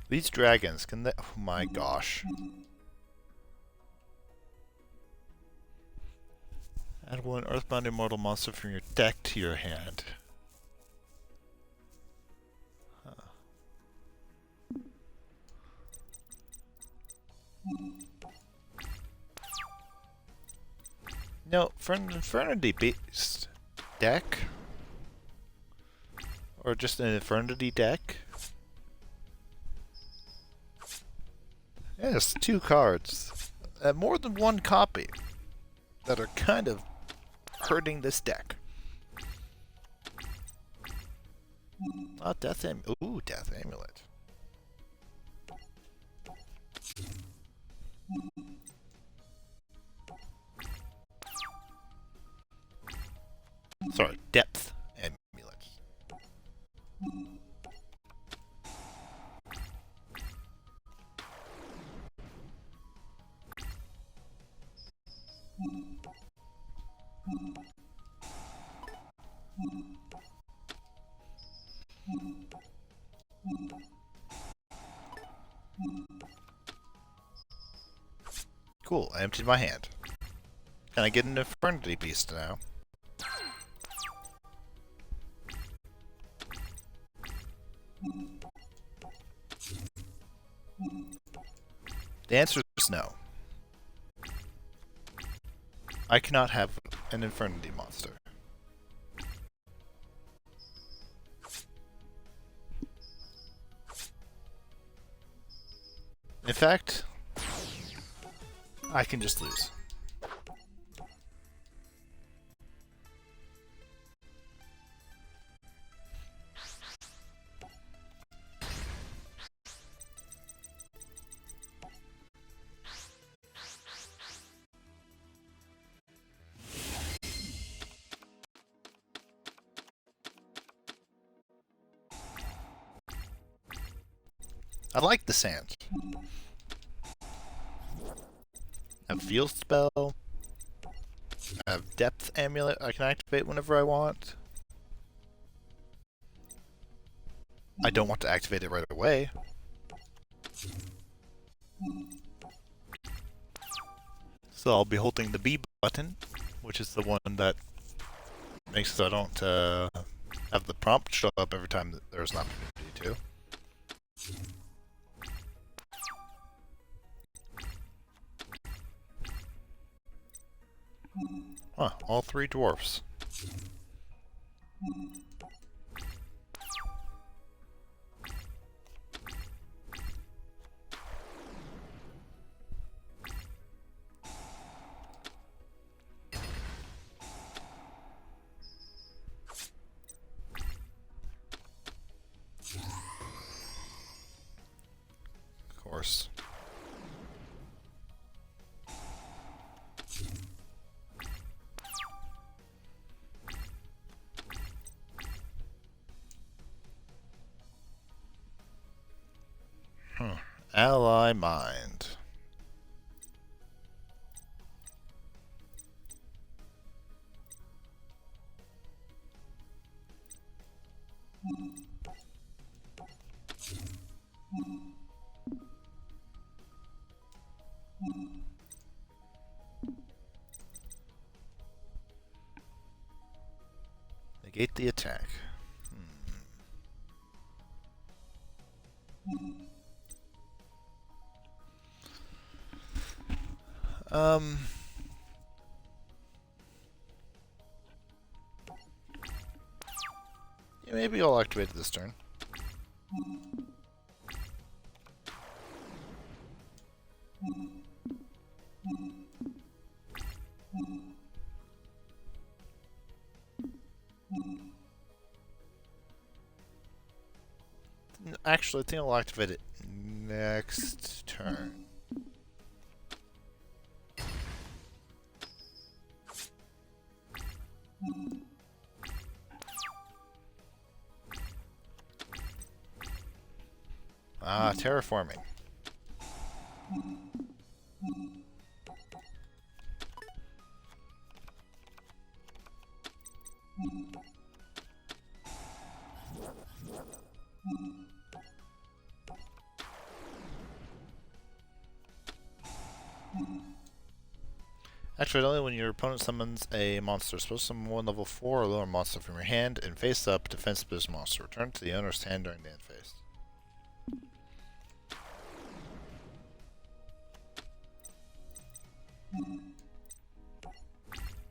These dragons, can they... Oh my gosh. Add one Earthbound Immortal monster from your deck to your hand. Huh. No, for an Infernity Beast deck? Or just an Infernity deck? Yes, 2 cards. More than 1 copy. That are kind of hurting this deck. Oh, Death Amulet. Ooh, Death Amulet. Sorry, Depth Amulet. Cool, I emptied my hand. Can I get an Infernity Beast now? The answer is no. I cannot have an Infernity monster. In fact, I can just lose. I like the sand. I have Field Spell. I have Depth Amulet I can activate whenever I want. I don't want to activate it right away. So I'll be holding the B button, which is the one that makes so I don't have the prompt show up every time that there's an opportunity to. Huh, all 3 dwarfs. Of course. Ally Mind. Negate the attack. Yeah, maybe I'll activate it this turn. Actually, I think I'll activate it next turn. Ah, terraforming. Activate only when your opponent summons a monster. Suppose summon one level 4 or lower monster from your hand and face up defense position monster. Return to the owner's hand during the end phase.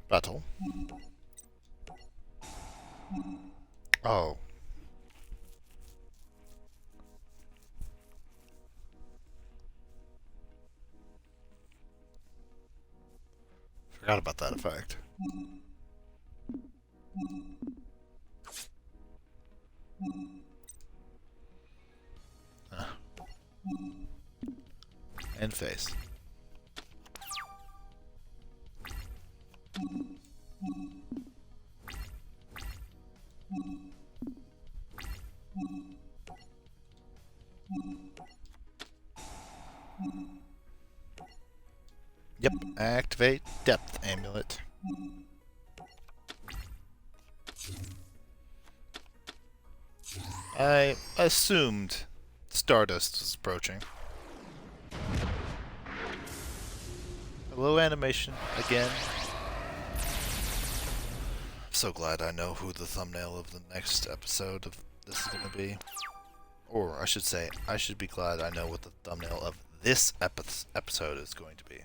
Battle. Oh. Forgot about that effect. End phase. Yep, activate Depth Amulet. I assumed Stardust was approaching. Hello, animation again. So glad I know who the thumbnail of the next episode of this is going to be. Or I should say, I should be glad I know what the thumbnail of this episode is going to be.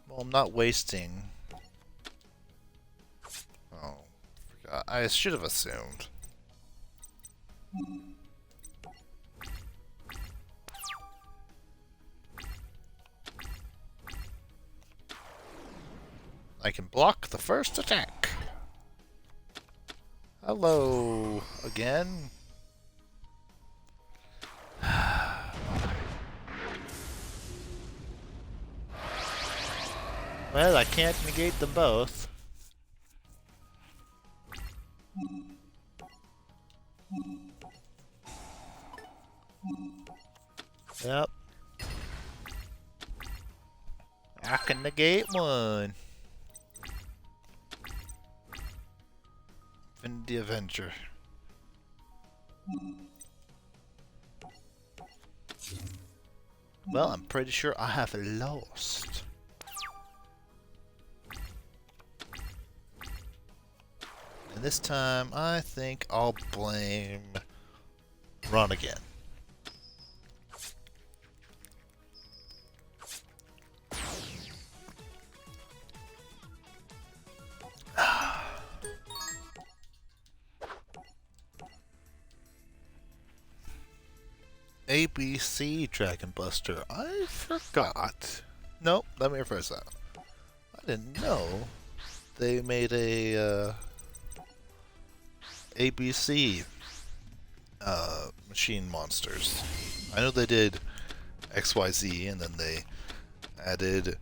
Well, I'm not wasting... Oh, forgot. I should have assumed. I can block the first attack. Hello again. Well, I can't negate them both. Yep. I can negate one. Infinity Avenger. Well, I'm pretty sure I have lost. And this time, I think I'll blame Run again. ABC Dragon Buster. I forgot. Nope, let me rephrase that. I didn't know they made a ABC machine monsters. I know they did XYZ and then they added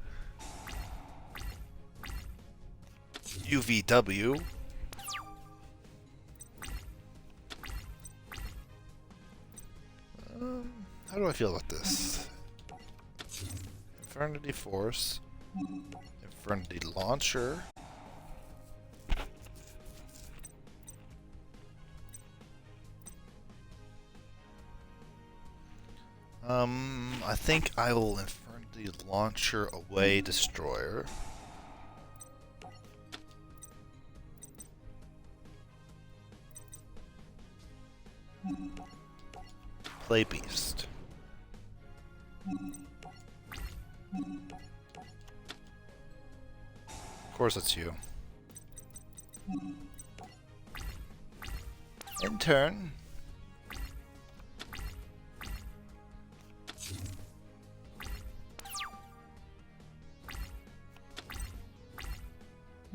UVW. How do I feel about this? Infernity Force, Infernity Launcher. I think I will Infernity Launcher away Destroyer. Play Beast. Of course it's you. In turn.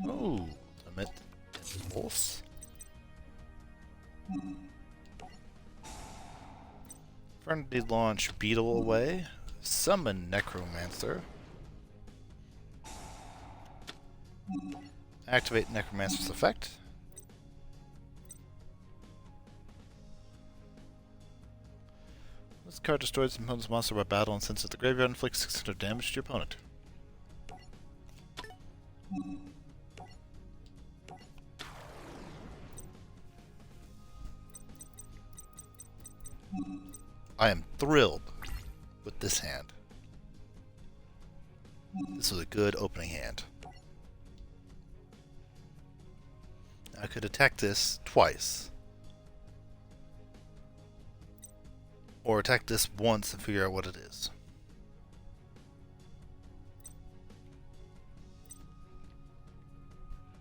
Oh, Limit Impulse. Infernity Launch Beetle away. Summon Necromancer. Activate Necromancer's effect. This card destroys an opponent's monster by battle and sends it to the graveyard and inflicts 600 damage to your opponent. I am thrilled with this hand. This was a good opening hand. I could attack this twice. Or attack this once and figure out what it is.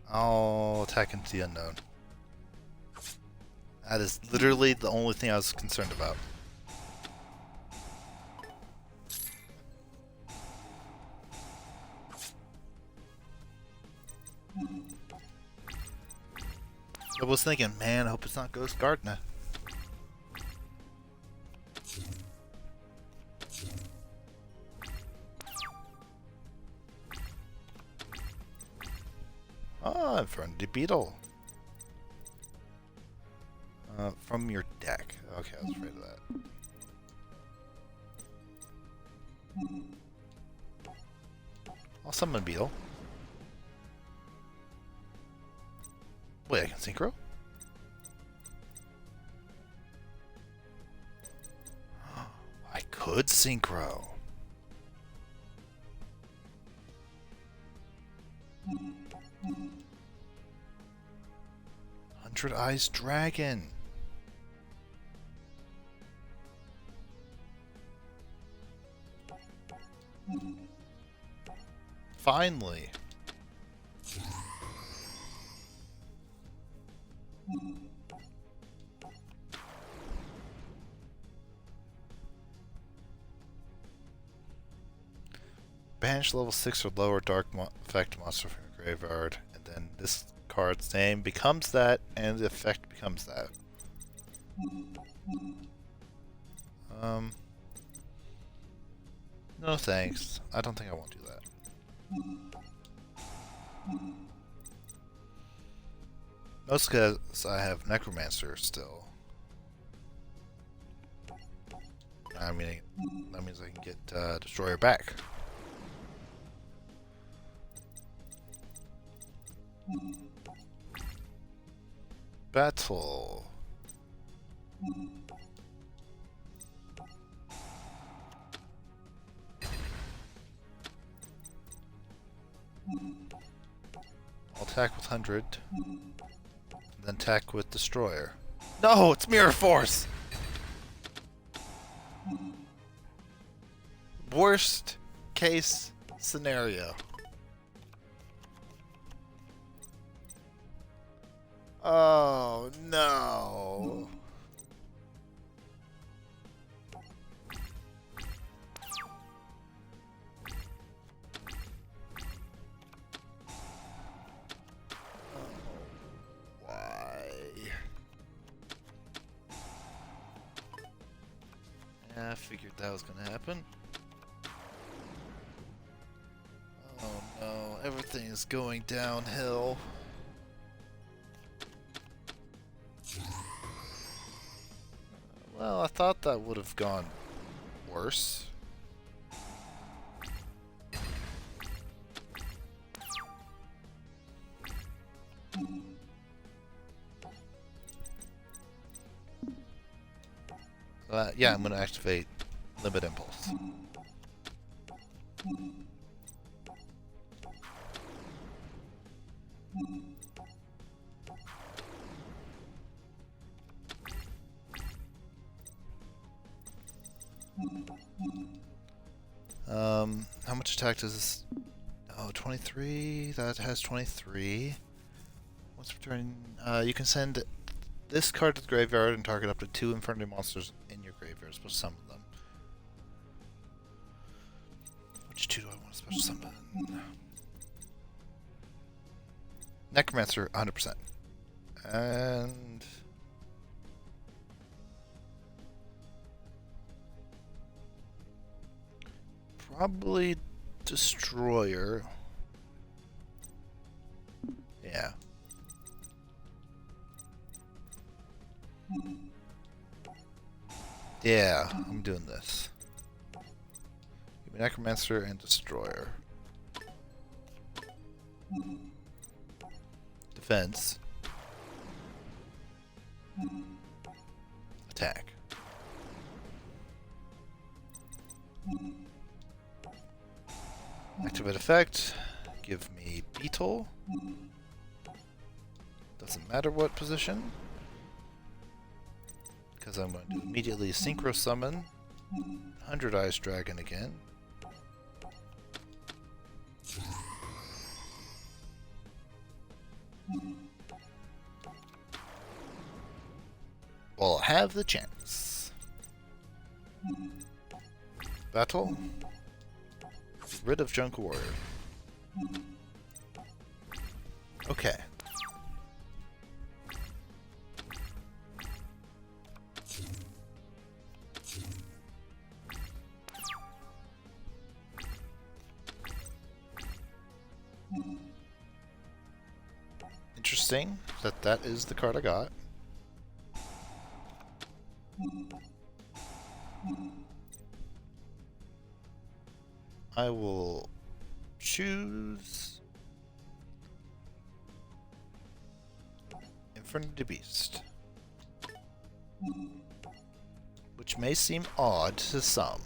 I'll attack into the unknown. That is literally the only thing I was concerned about. I was thinking, man, I hope it's not Ghost Gardener. Ah, Infernity Beetle. From your deck. Okay, I was afraid of that. I'll summon Beetle. Wait, I can synchro? I could synchro. Hundred Eyes Dragon. Finally. Banish level 6 or lower dark effect monster from your graveyard, and then this card's name becomes that, and the effect becomes that. No thanks. I don't think I want to do that. Most because I have Necromancer still. I mean, that means I can get Destroyer back. Battle. I'll attack with 100, then attack with Destroyer. No, it's Mirror Force! Worst case scenario. Oh no. I figured that was gonna happen. Oh no, everything is going downhill. Well, I thought that would have gone worse. Yeah, I'm going to activate Limit Impulse. How much attack does this... Oh, 23. That has 23. What's returning? You can send this card to the graveyard and target up to 2 Infernity monsters in your graveyard. Special summon them. Which 2 do I want to special summon? Necromancer, 100%. And... probably Destroyer. Yeah. Yeah, I'm doing this. Give me Necromancer and Destroyer. Defense. Attack. Activate effect. Give me Beetle. Doesn't matter what position. Because I'm going to immediately Synchro Summon 100 Eyes Dragon again. Well, have the chance. Battle. Get rid of Junk Warrior. Okay. Interesting that that is the card I got. I will choose Infinity Beast, which may seem odd to some,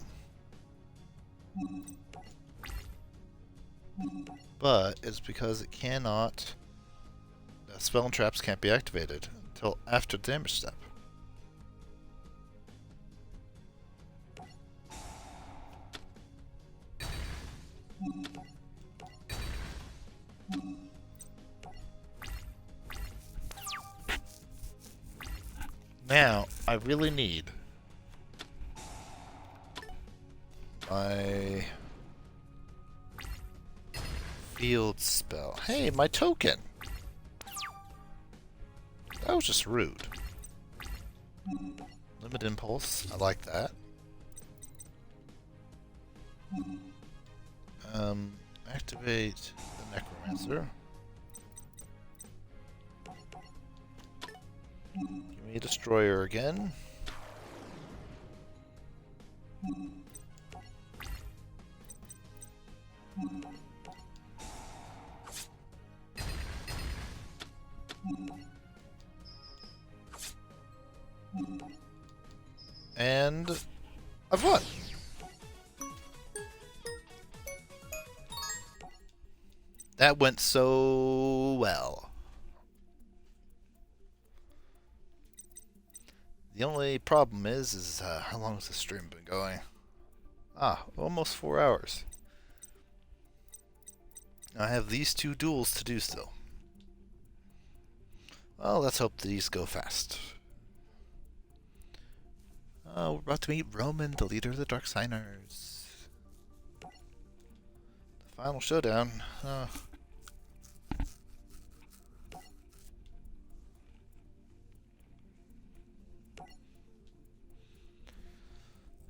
but it's because it cannot, spell and traps can't be activated until after the damage step. Now, I really need my field spell. Hey, my token! That was just rude. Limit Impulse, I like that. Activate the Necromancer. Give me a Destroyer again. And I've won. That went so well. The only problem is how long has the stream been going? Almost 4 hours. I have these 2 duels to do still. Well, let's hope these go fast. We're about to meet Roman, the leader of the Dark Signers. The final showdown.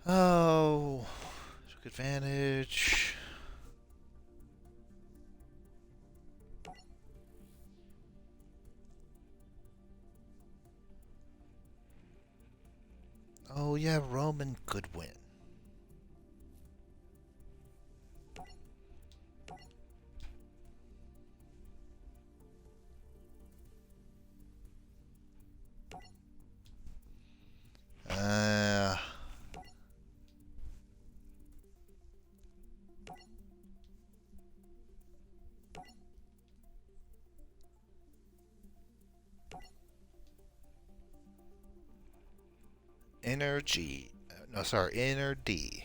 Oh, took advantage. Oh yeah, Roman could win. Inner G. No, sorry, inner D.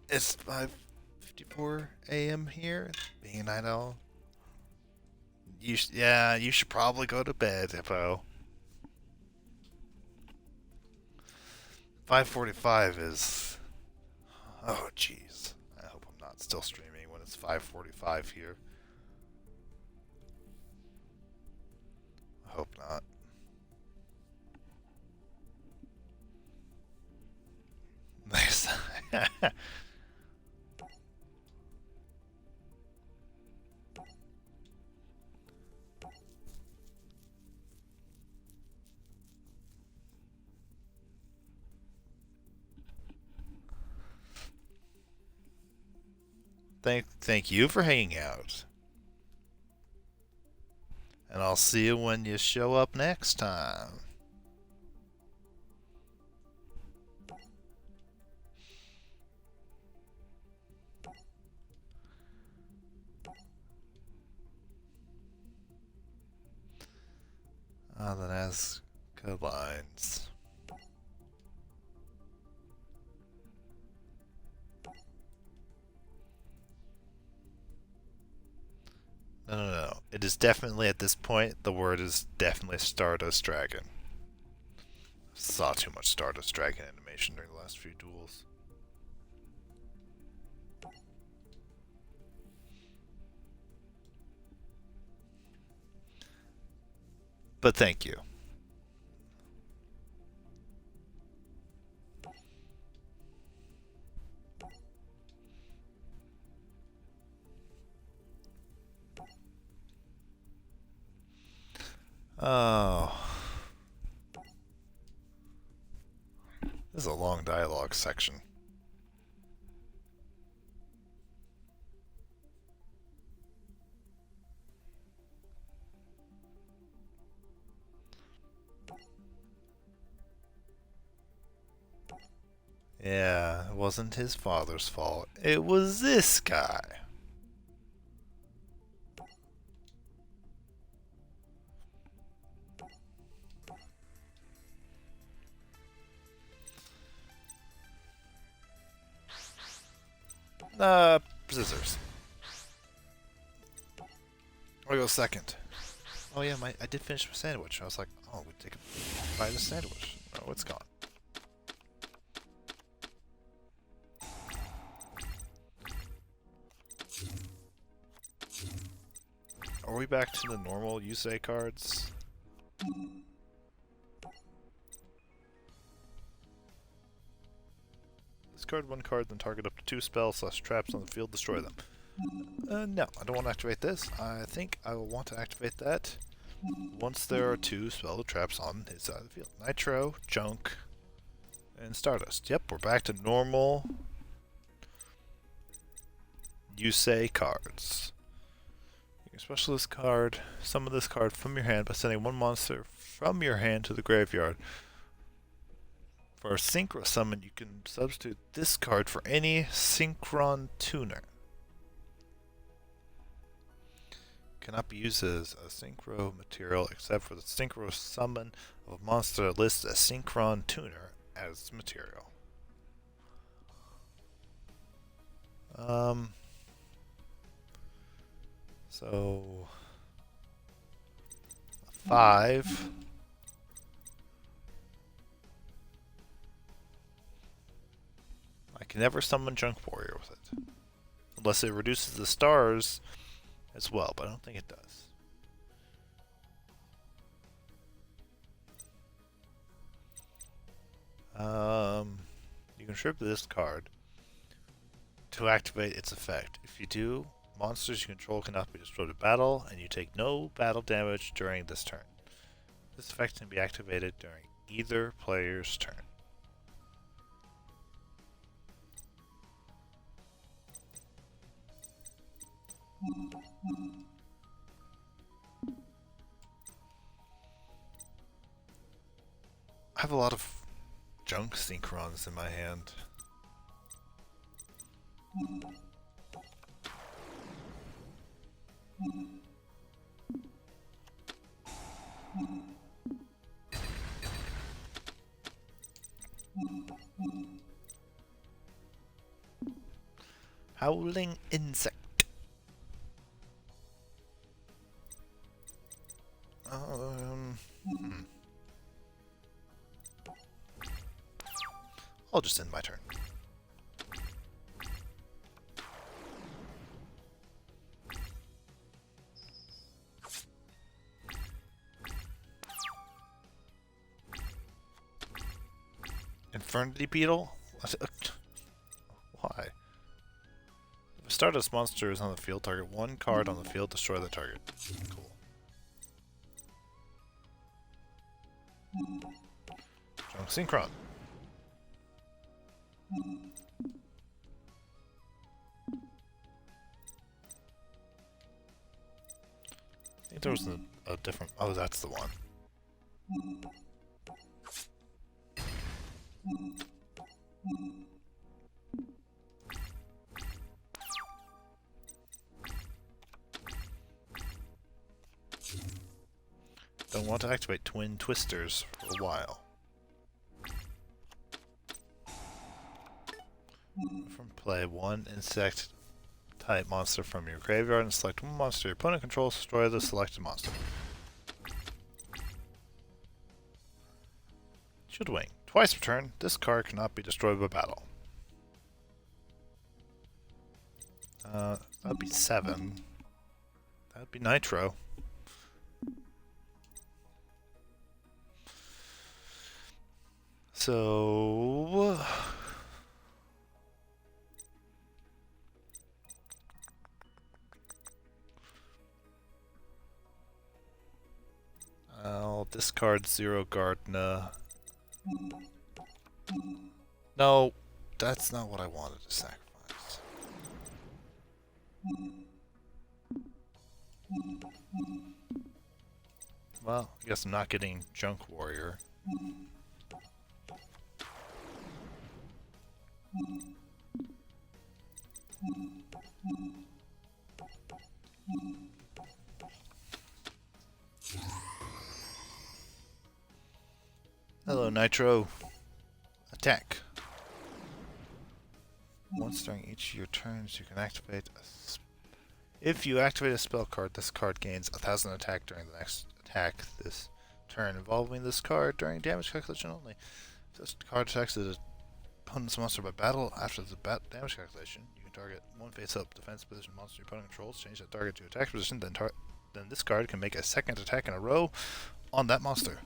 It's 5:54 a.m. here. Being a night owl. Yeah, you should probably go to bed, Hippo. 5:45 is. Oh, jeez. I hope I'm not still streaming when it's 5:45 here. I hope not. Nice. Thank you for hanging out. And I'll see you when you show up next time. Ah, the Nazca lines. No. It is definitely, at this point, the word is definitely Stardust Dragon. Saw too much Stardust Dragon animation during the last few duels. But thank you. Oh. This is a long dialogue section. Yeah, it wasn't his father's fault. It was this guy. Scissors. I'll go second. Oh yeah, I did finish my sandwich. I was like, oh, we take a bite of sandwich. Oh, it's gone. Are we back to the normal Yusei cards? Discard one card, then target up to 2 spells / traps on the field, destroy them. No, I don't want to activate this. I think I will want to activate that once there are 2 spell traps on his side of the field. Nitro, Junk, and Stardust. Yep, we're back to normal Yusei cards. You can specialist card, summon this card from your hand by sending 1 monster from your hand to the graveyard. For a Synchro summon, you can substitute this card for any Synchron tuner. Cannot be used as a Synchro material except for the Synchro summon of a monster that lists a Synchron tuner as material. So 5. I can never summon Junk Warrior with it. Unless it reduces the stars as well, but I don't think it does. You can strip this card to activate its effect. If you do, monsters you control cannot be destroyed in battle, and you take no battle damage during this turn. This effect can be activated during either player's turn. I have a lot of junk Synchrons in my hand. Howling insect. I'll just end my turn. Infernity Beetle? Why? If a Stardust monster is on the field, target 1 card on the field, destroy the target. Cool. Junk Synchron. I think there was a different... Oh, that's the one. Don't want to activate Twin Twisters for a while. From play, one insect type monster from your graveyard and select one monster your opponent controls, destroy the selected monster. Shield Wing. Twice per turn, this card cannot be destroyed by battle. That'd be 7. That'd be Nitro. So... I'll discard 0 Gardna. No, that's not what I wanted to sacrifice. Well, I guess I'm not getting Junk Warrior. Hello, Nitro. Attack. Once during each of your turns, you can activate a if you activate a spell card, this card gains 1000 attack during the next attack this turn involving this card during damage calculation only. If this card attacks the opponent's monster by battle, after the damage calculation, you can target one face-up defense position monster your opponent controls, change that target to attack position, then this card can make a second attack in a row on that monster.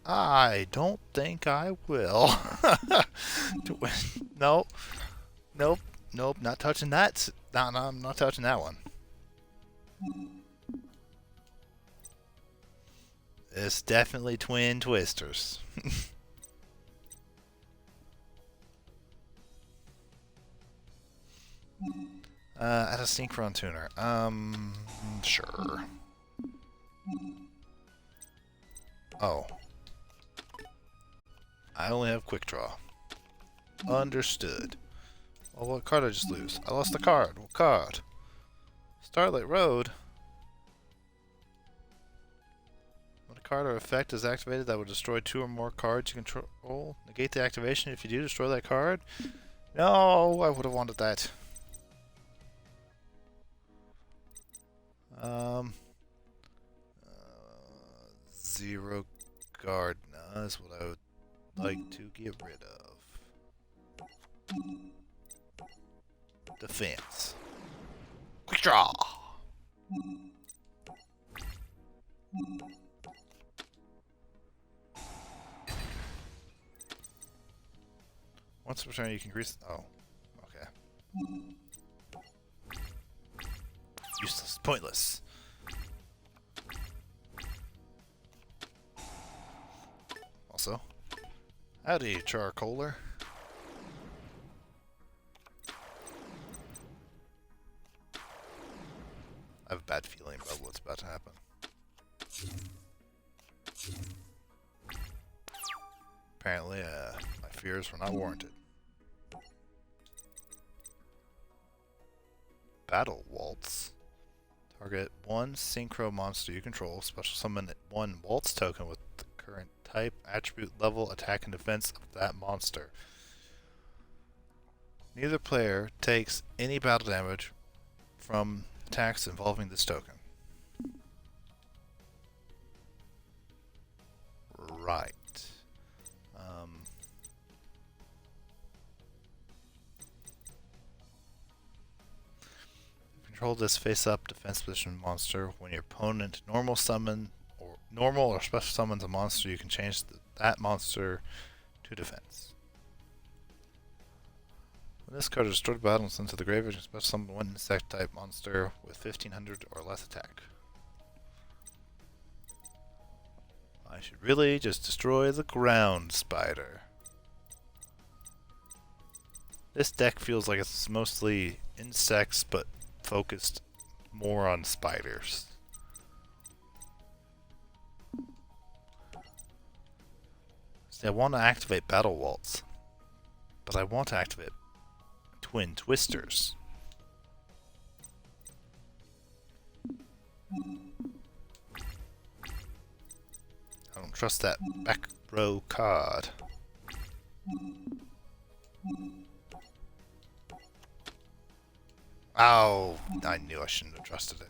I don't think I will. Nope. Nope. Nope. Not touching that. No, I'm not touching that one. It's definitely Twin Twisters. Add a Synchron Tuner. Sure. Oh. I only have Quick Draw. Understood. Well, what card did I just lose? I lost the card. What card? Starlight Road? When a card or effect is activated that would destroy 2 or more cards you control, negate the activation. If you do, destroy that card. No, I would have wanted that. 0 Gardna is what I would like to get rid of. Defense. Quick Draw! Once per turn you can increase... Oh. Okay. Useless. Pointless. Also. Howdy, Charcoaler. I have a bad feeling about what's about to happen. Apparently, my fears were not warranted. Battle Waltz. Target one Synchro monster you control. Special summon one Waltz token with the current type, attribute, level, attack, and defense of that monster. Neither player takes any battle damage from attacks involving this token. Right. Control this face-up defense position monster. When your opponent normal or special summons a monster, you can change that monster to 2 defense. When this card is destroyed by battle and sent to the graveyard, you can special summon one insect type monster with 1500 or less attack. I should really just destroy the ground spider. This deck feels like it's mostly insects, but focused more on spiders. See, I want to activate Battle Waltz, but I want to activate Twin Twisters. I don't trust that back row card. Oh, I knew I shouldn't have trusted it.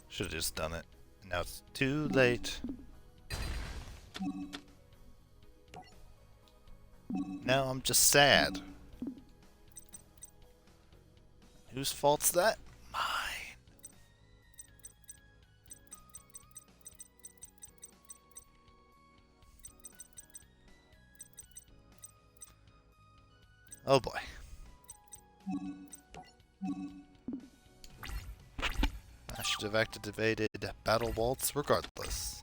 Should have just done it. Now it's too late. Now I'm just sad. Whose fault's that? Mine. Oh boy. I should have activated Battle Waltz regardless.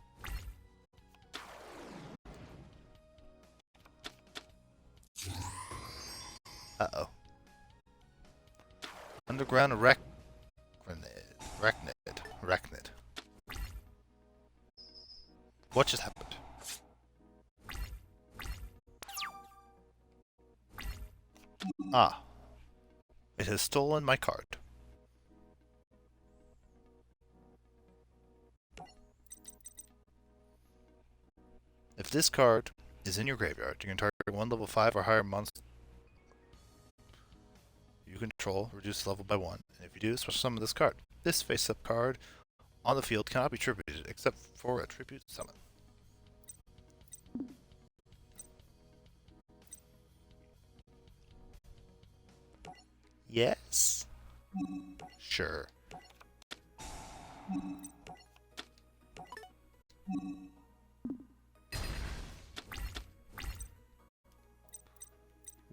Uh-oh. Underground Arachnid. What just happened? Ah. It has stolen my card. If this card is in your graveyard, you can target one level 5 or higher monster you control, reduce the level by 1. And if you do, special summon this card. This face-up card on the field cannot be tributed except for a tribute summon. Yes? Sure.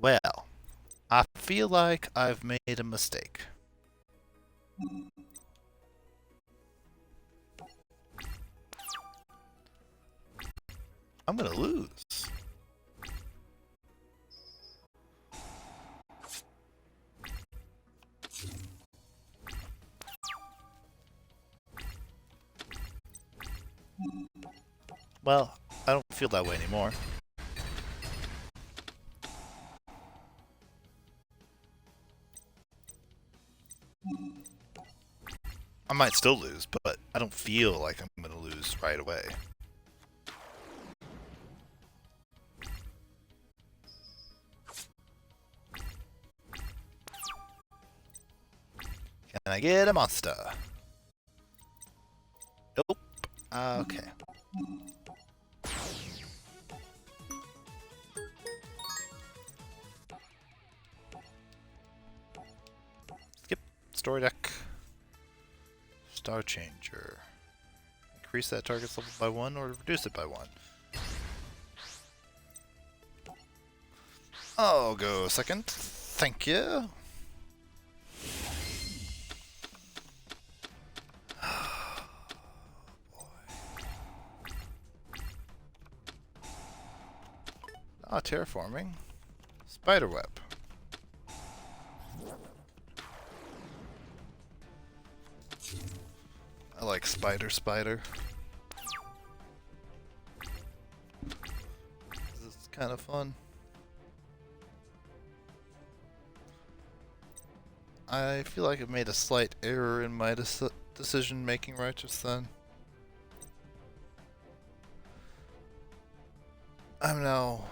Well, I feel like I've made a mistake. I'm gonna lose. Well, I don't feel that way anymore. I might still lose, but I don't feel like I'm going to lose right away. Can I get a monster? Nope. Okay. Skip. Story deck. Star Changer. Increase that target's level by 1 or reduce it by 1. I'll go second. Thank you. Terraforming. Spiderweb. I like Spider. It's kind of fun. I feel like I've made a slight error in my decision making right just then. I'm now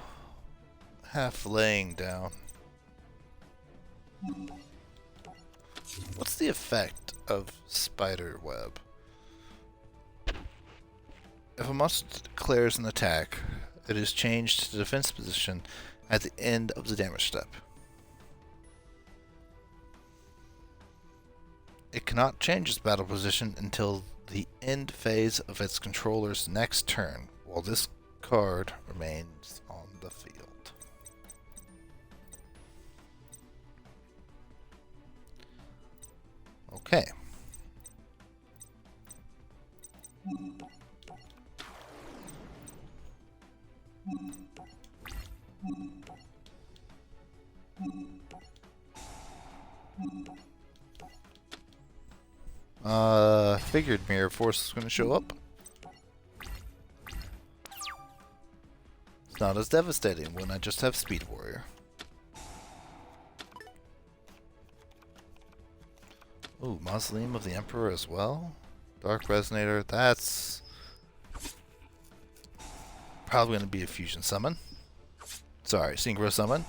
half laying down. What's the effect of Spiderweb? If a monster declares an attack, it is changed to the defense position at the end of the damage step. It cannot change its battle position until the end phase of its controller's next turn, while this card remains on the field. Okay. Figured Mirror Force is going to show up. It's not as devastating when I just have Speed Warrior. Ooh, Mausoleum of the Emperor as well. Dark Resonator, that's probably going to be a fusion summon. Sorry, synchro summon.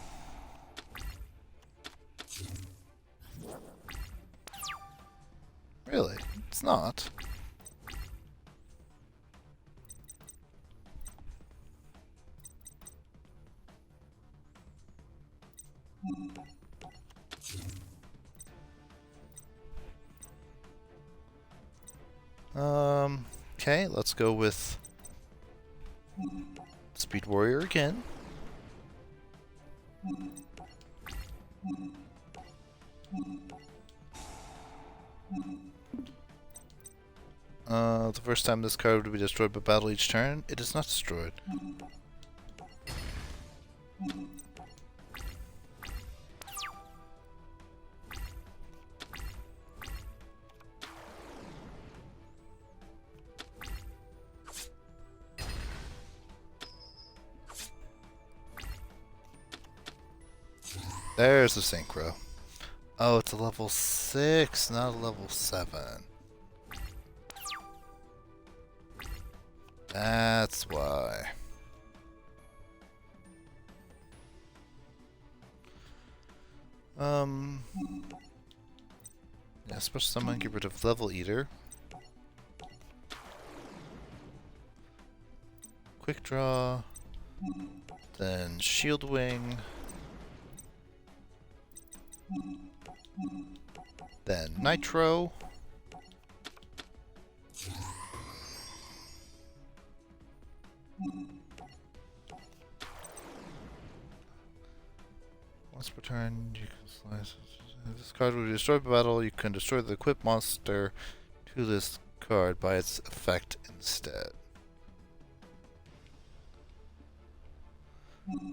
Really? It's not. Okay, let's go with Speed Warrior again. The first time this card would be destroyed by battle each turn, it is not destroyed. There's the synchro. Oh, it's a level 6, not a level 7. That's why. Yeah, special summon, get rid of Level Eater. Quick Draw. Then Shield Wing. Then Nitro. Once per turn, you can slice. If this card will be destroyed by battle, you can destroy the equipped monster to this card by its effect instead.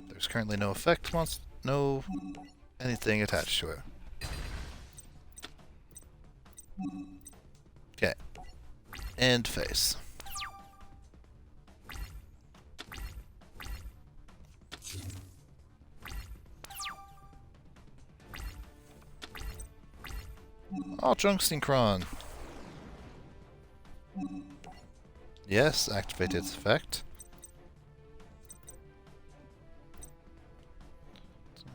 There's currently no effect no anything attached to it. Okay. End phase. Oh, Drunk Synchron. Yes, activate its effect.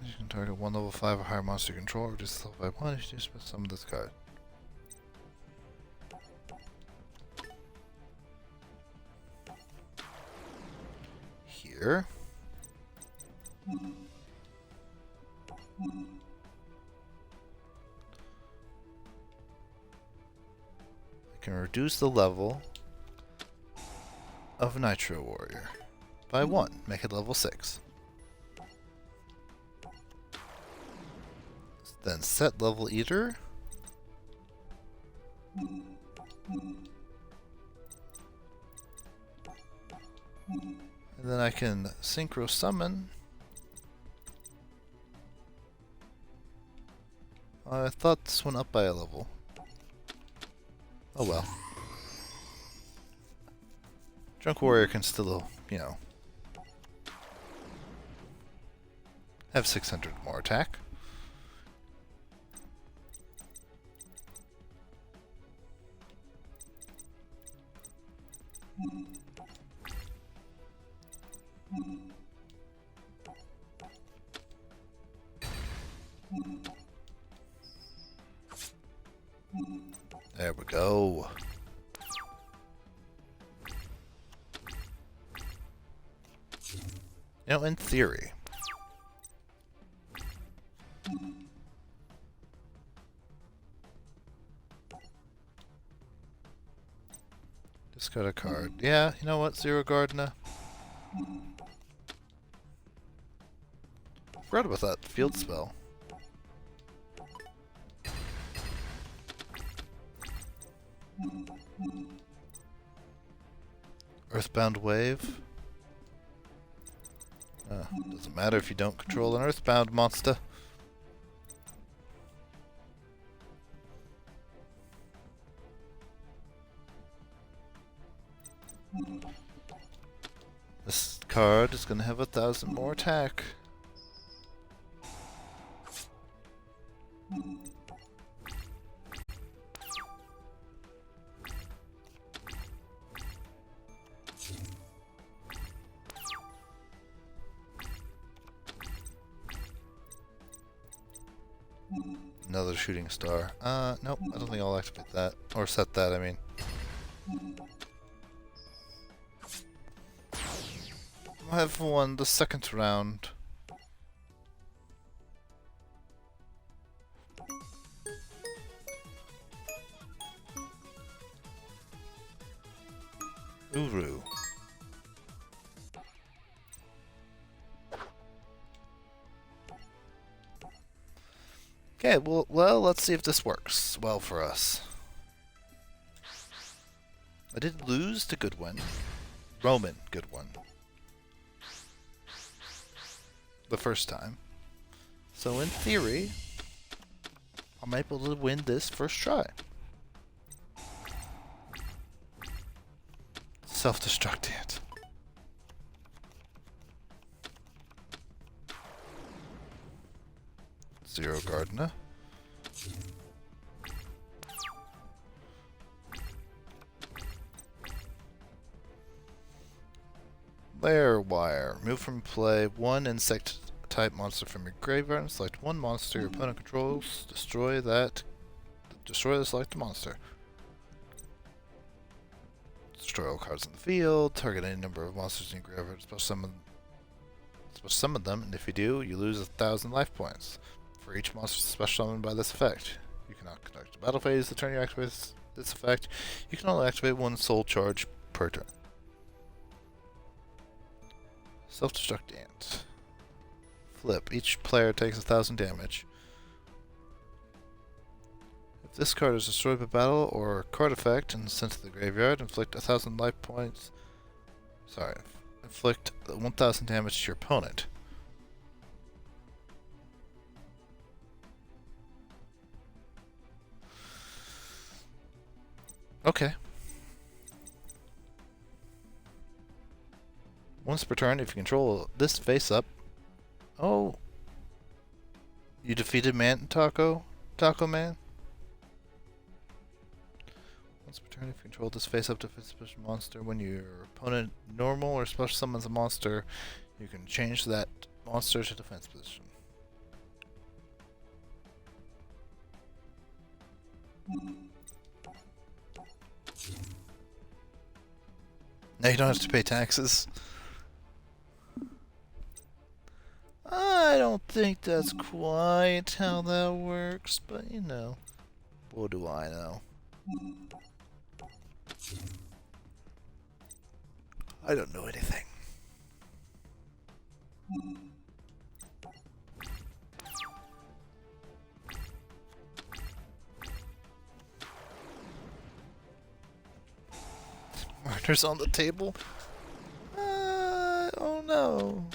You can target one level 5 or higher monster control, reduce the level by 1 if you do summon this card. Here. I can reduce the level of Nitro Warrior by 1, make it level 6. Then set Level Eater. And then I can Synchro Summon. I thought this one up by a level. Oh well. Drunk Warrior can still, you know, have 600 more attack. There we go. You know, in theory, discard a card. Yeah, you know what, Zero Gardener? Forgot about that field spell. Earthbound Wave. Doesn't matter if you don't control an Earthbound monster. This card is gonna have 1,000 more attack. Another shooting star. Nope, I don't think I'll activate that. Or set that, I mean. I have won the second round. Uru. Okay, well, let's see if this works well for us. I did lose to Goodwin. Roman Goodwin. The first time. So in theory, I'm able to win this first try. Self-destruct it. Zero Gardener. Lair Wire. Remove from play one insect type monster from your graveyard and select one monster your opponent controls. Destroy the selected monster. Destroy all cards in the field. Target any number of monsters in your graveyard. Special summon them, and if you do, you lose 1,000 life points. For each monster special summoned by this effect. You cannot conduct a battle phase the turn you activate this effect. You can only activate one soul charge per turn. Self-destruct Ant. Flip. Each player takes 1,000 damage. If this card is destroyed by battle or card effect and sent to the graveyard, inflict 1,000 life points. Sorry. Inflict 1,000 damage to your opponent. Okay. Once per turn, if you control this face up. Oh. You defeated Taco Man? Once per turn, if you control this face up defense special monster, when your opponent normal or special summons a monster, you can change that monster to defense position. Now you don't have to pay taxes. I don't think that's quite how that works, but you know. What do I know? I don't know anything. Murders on the table? Oh no.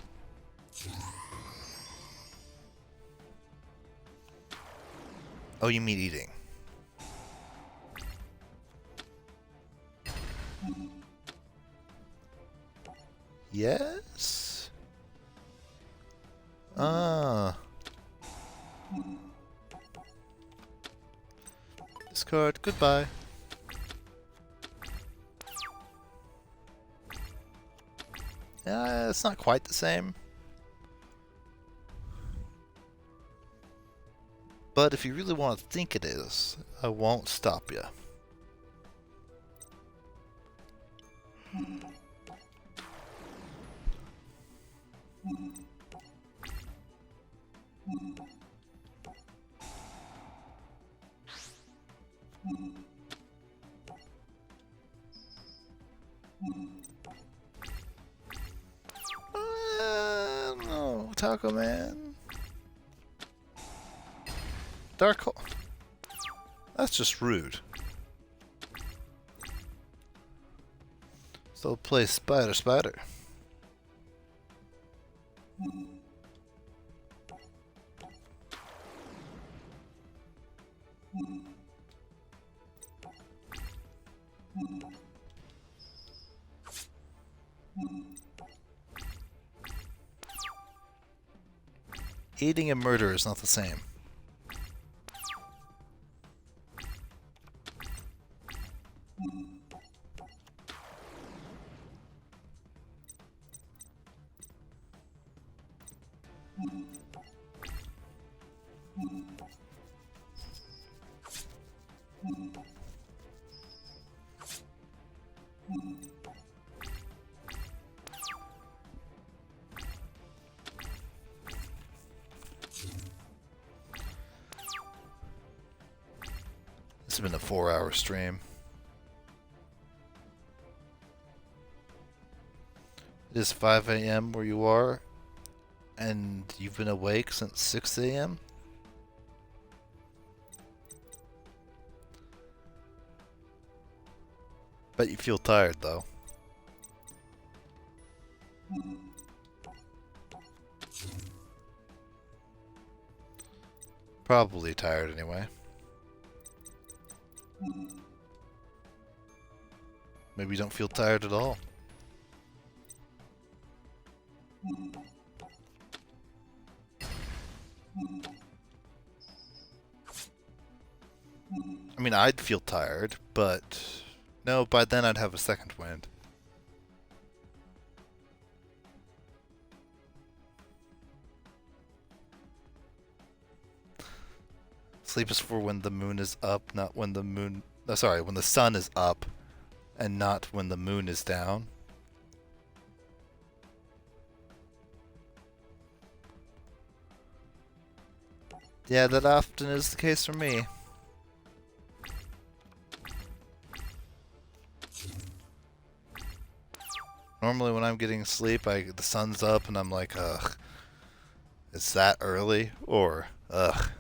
Oh, you mean eating. Yes? Ah. Discard, goodbye. It's not quite the same. But if you really want to think it is, I won't stop you. Taco Man. Dark hole. That's just rude. So play Spider Spider. Eating and murder is not the same. This has been a 4-hour stream. It is 5 a.m. where you are, and you've been awake since 6 a.m.? Bet you feel tired, though. Probably tired, anyway. Maybe you don't feel tired at all. I mean, I'd feel tired, but no, by then I'd have a second wind. Sleep is for when the moon is up, not when the moon... sorry, when the sun is up, and not when the moon is down. Yeah, that often is the case for me. Normally when I'm getting sleep, the sun's up and I'm like, ugh, it's that early? Or, ugh,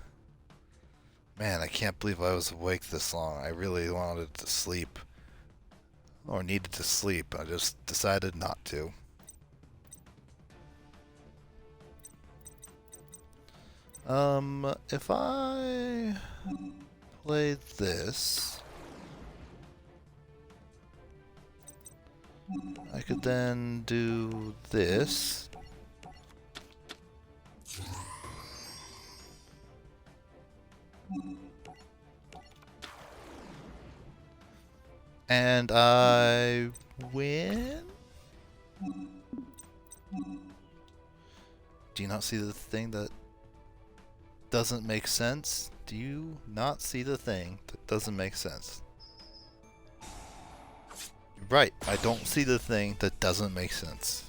man, I can't believe I was awake this long. I really wanted to sleep. Or needed to sleep. I just decided not to. If I play this, I could then do this. And I win? Do you not see the thing that doesn't make sense? Do you not see the thing that doesn't make sense? You're right, I don't see the thing that doesn't make sense.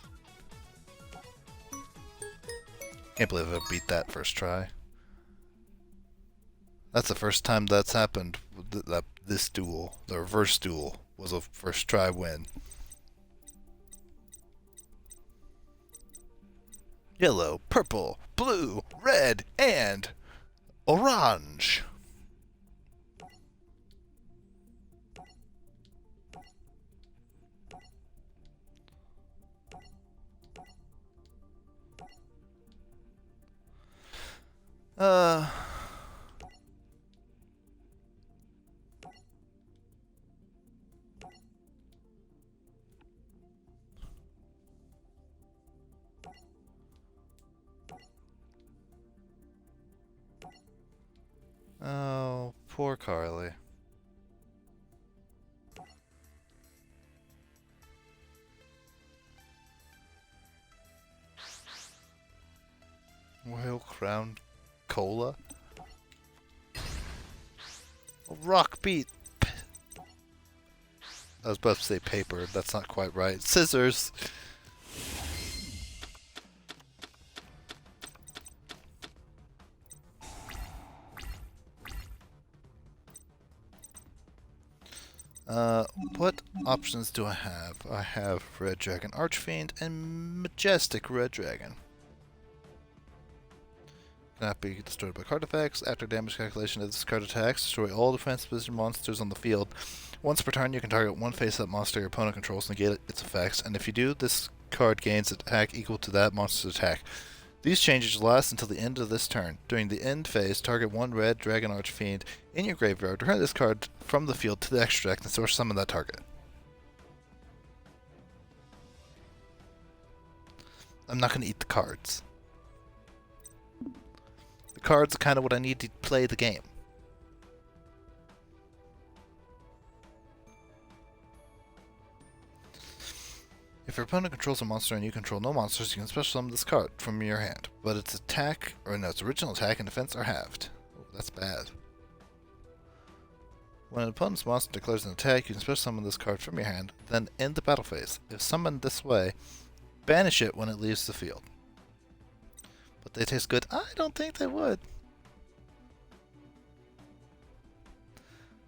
Can't believe I beat that first try. That's the first time that's happened. This duel, the reverse duel, was a first try win. Yellow, purple, blue, red, and orange. Oh, poor Carly. Royal Crown Cola? Rock beat. I was about to say paper. That's not quite right. Scissors. What options do I have? I have Red Dragon Archfiend and Majestic Red Dragon. Cannot be destroyed by card effects. After damage calculation of this card attacks, destroy all defense position monsters on the field. Once per turn, you can target one face-up monster your opponent controls, negate its effects, and if you do, this card gains attack equal to that monster's attack. These changes last until the end of this turn. During the end phase, target one red Dragon Archfiend in your graveyard, return this card from the field to the extra deck, and source summon that target. I'm not going to eat the cards. The cards are kind of what I need to play the game. If your opponent controls a monster and you control no monsters, you can special summon this card from your hand. But its attack, or no, its original attack and defense are halved. Oh, that's bad. When an opponent's monster declares an attack, you can special summon this card from your hand, then end the battle phase. If summoned this way, banish it when it leaves the field. But they taste good? I don't think they would.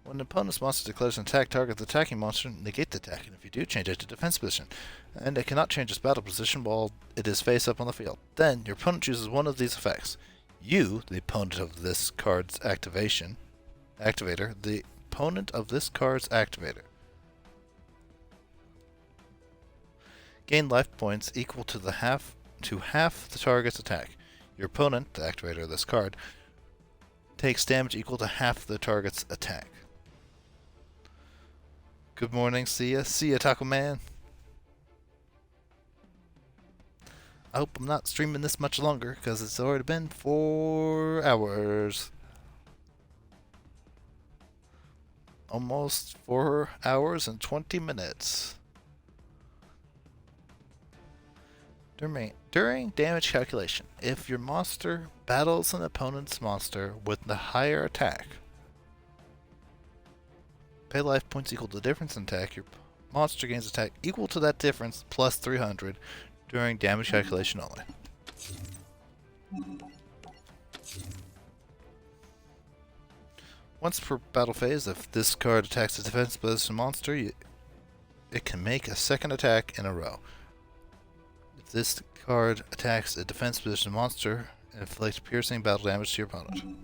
When an opponent's monster declares an attack, target the attacking monster, negate the attack, and if you do, change it to defense position. And it cannot change its battle position while it is face up on the field. Then, your opponent chooses one of these effects. You, the opponent of this card's activator, the opponent of this card's activator, gain life points equal to half the target's attack. Your opponent, the activator of this card, takes damage equal to half the target's attack. Good morning, see ya, Taco Man. I hope I'm not streaming this much longer, because it's already been 4 hours. Almost 4 hours and 20 minutes. During damage calculation, if your monster battles an opponent's monster with the higher attack, pay life points equal to the difference in attack. Your monster gains attack equal to that difference plus 300 during damage calculation only. Once per battle phase, if this card attacks a defense position monster, it can make a second attack in a row. If this card attacks a defense position monster, inflict piercing battle damage to your opponent.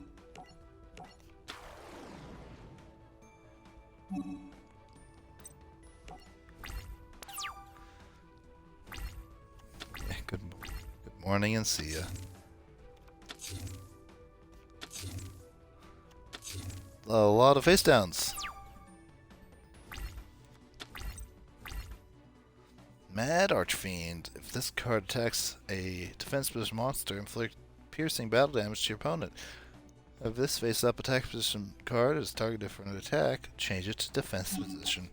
Yeah, good morning and see ya. A lot of face downs. Mad Archfiend. If this card attacks a defense position monster, inflict piercing battle damage to your opponent. If this face-up attack position card is targeted for an attack, change it to defense position.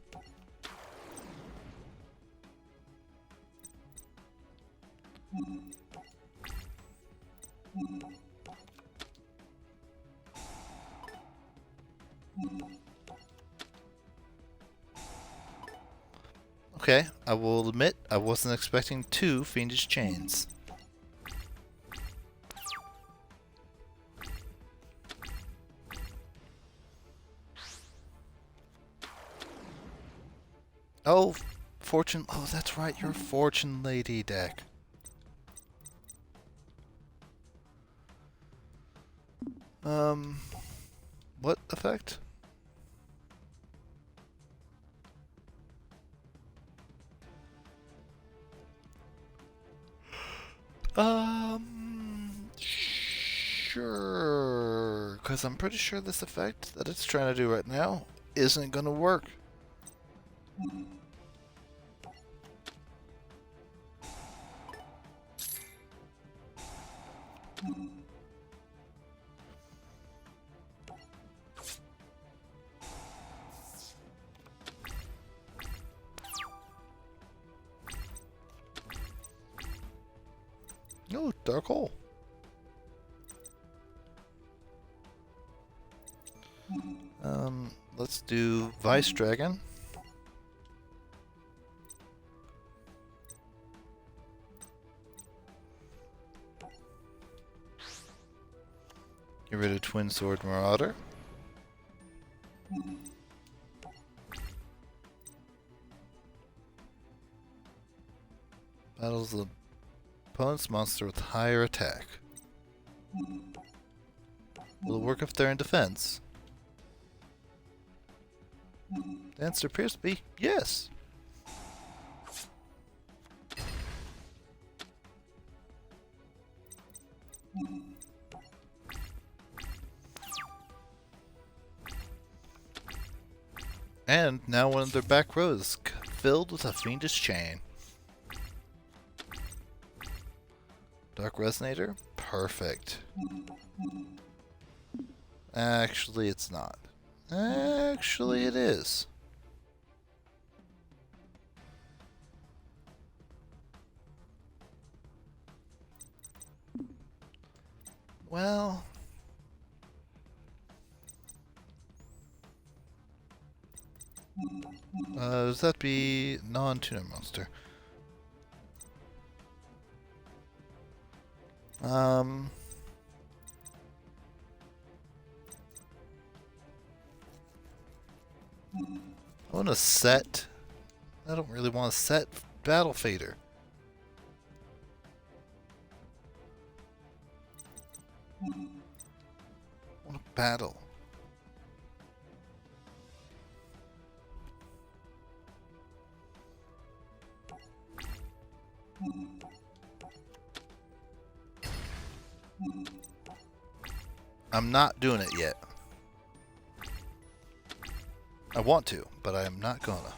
Okay, I will admit I wasn't expecting 2 Fiendish Chains. Oh, Fortune. Oh, that's right, you're a Fortune Lady deck. What effect? Sure. Because I'm pretty sure this effect that it's trying to do right now isn't going to work. Oh, Dark Hole. Let's do Vice Dragon. Get rid of Twin Sword Marauder. Battles the opponent's monster with higher attack. Will it work if they're in defense? The answer appears to be yes. And now one of their back rows is filled with a fiendish chain. Dark Resonator? Perfect. Actually, it's not. Actually, it is. Well... does that be non-tuner monster? I want to set... I don't really want to set Battle Fader. I want to battle. I'm not doing it yet. I want to, but I am not gonna.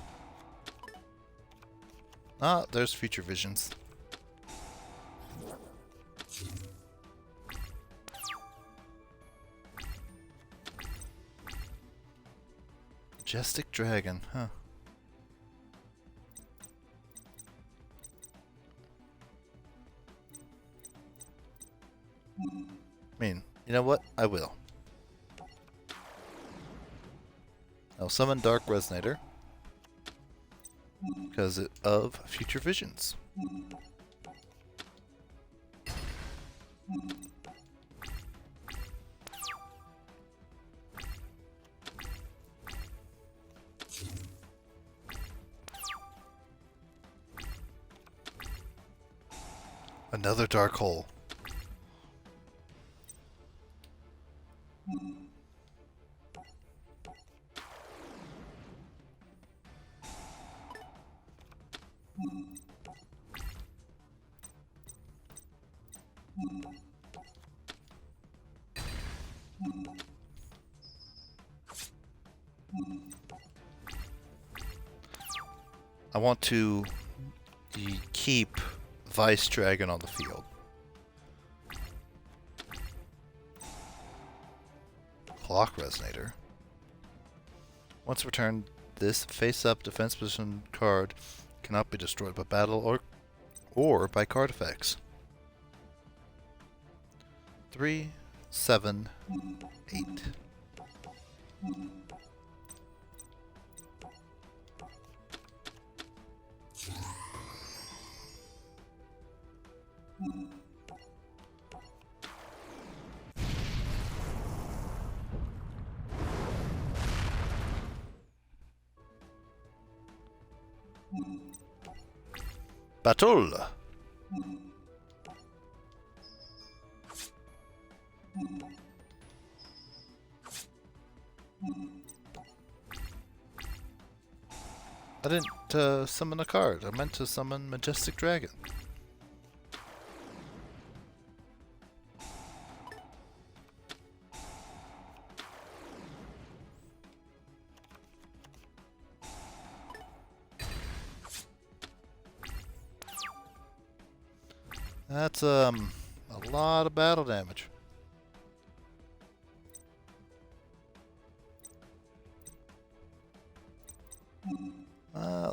Ah, there's future visions. Majestic Dragon, huh? I mean, you know what? I will. I'll summon Dark Resonator because of future visions. Another dark hole. I want to keep Vice Dragon on the field. Clock Resonator. Once returned, this face-up defense position card cannot be destroyed by battle or by card effects. 3, 7, 8. Battle! I didn't summon a card. I meant to summon Majestic Dragon. That's a lot of battle damage.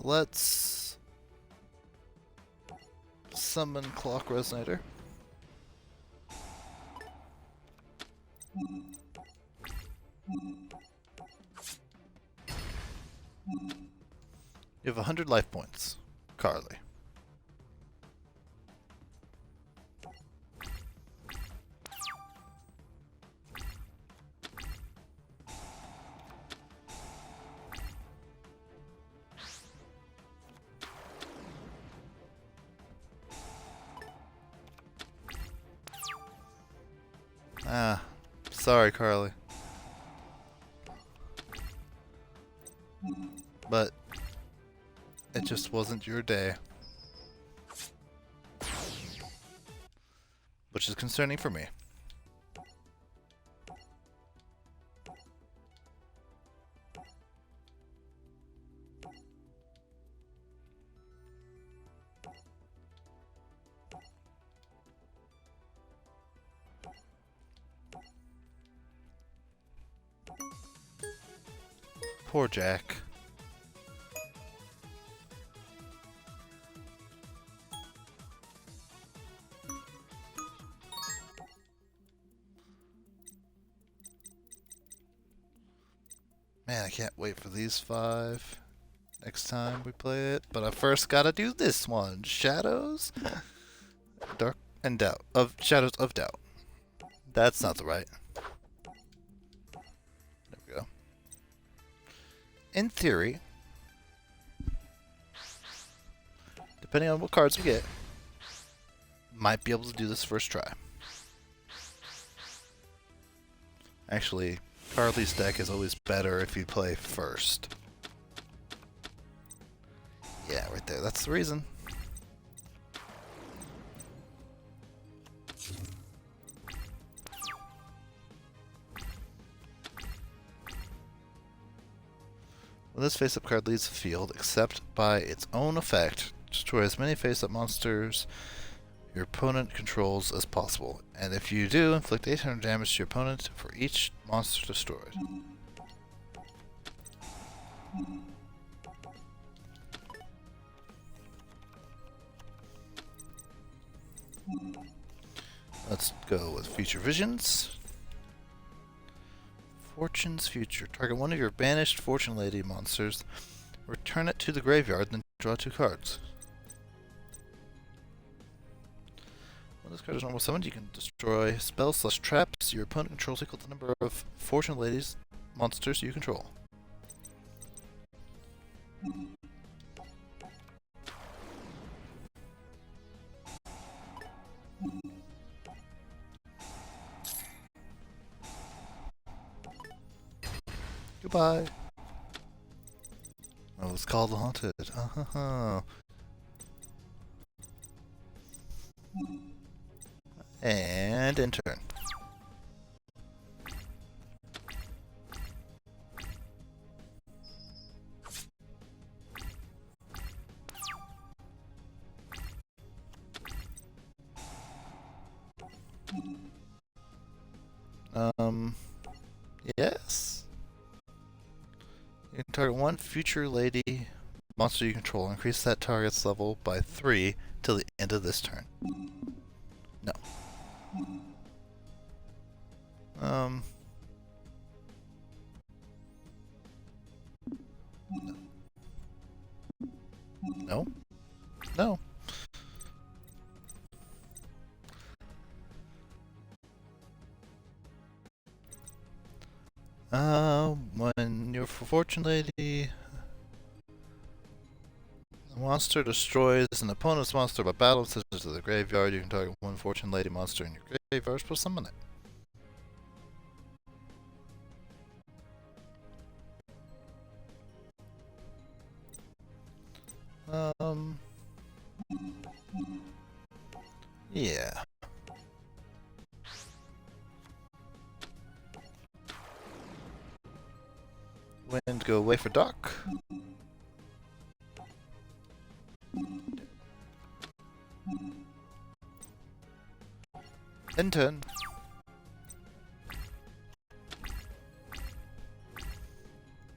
Let's summon Clock Resonator. You have 100 life points, Carly. Sorry, Carly. But it just wasn't your day. Which is concerning for me. Poor Jack. Man, I can't wait for these 5 next time we play it. But I first gotta do this one. Shadows? Dark and Doubt. Shadows of Doubt. That's not the right. There we go. In theory, depending on what cards we get, might be able to do this first try. Actually, Carly's deck is always better if you play first. Yeah, right there. That's the reason. When this face-up card leaves the field, except by its own effect, destroy as many face-up monsters your opponent controls as possible. And if you do, inflict 800 damage to your opponent for each monster destroyed. Let's go with Future Visions. Fortune's Future. Target one of your banished Fortune Lady monsters. Return it to the graveyard, then draw 2 cards. When this card is normal summoned, you can destroy spells/traps your opponent controls equal to the number of Fortune Ladies monsters you control. Goodbye. Oh, it's called Haunted. And in turn. Yes. You can target one future lady monster you control. Increase that target's level by 3 till the end of this turn. No. No. No. When your Fortune Lady monster destroys an opponent's monster by battle and sends it to the graveyard, you can target one Fortune Lady monster in your graveyard to summon it. Yeah. Wind go away for Doc. End turn.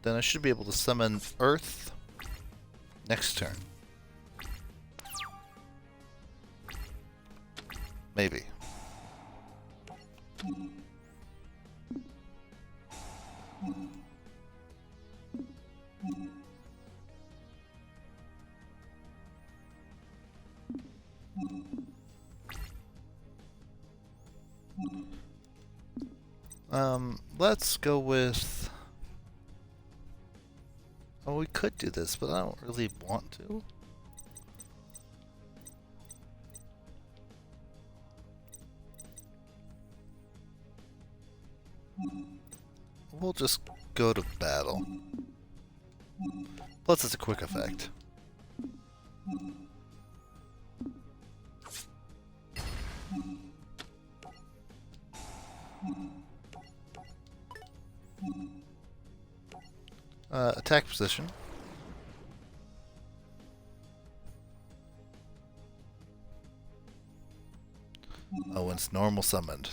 Then I should be able to summon Earth next turn. Maybe. Let's go with... Oh, we could do this, but I don't really want to. we'll just go to battle. Plus, it's a quick effect. Attack position. Oh, when it's normal summoned.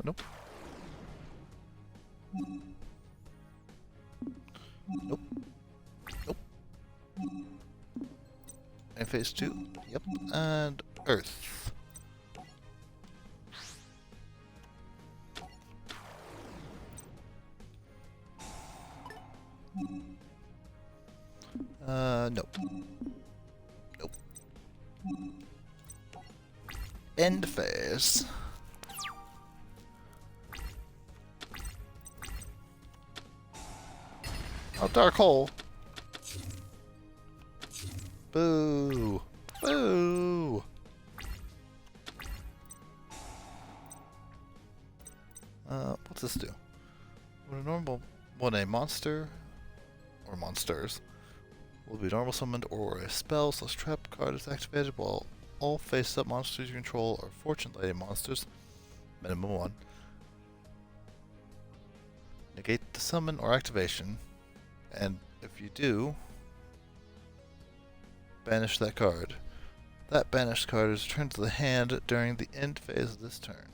Nope. Nope. Nope. And phase 2. Yep. And Earth. Nope. Nope. End phase. Oh, dark hole. Boo. Boo. What's this do? When a monster or monsters will be normal summoned or a spell / trap card is activated while all face-up monsters you control are Fortune Lady monsters, minimum 1. Negate the summon or activation, and if you do, banish that card. That banished card is returned to the hand during the end phase of this turn.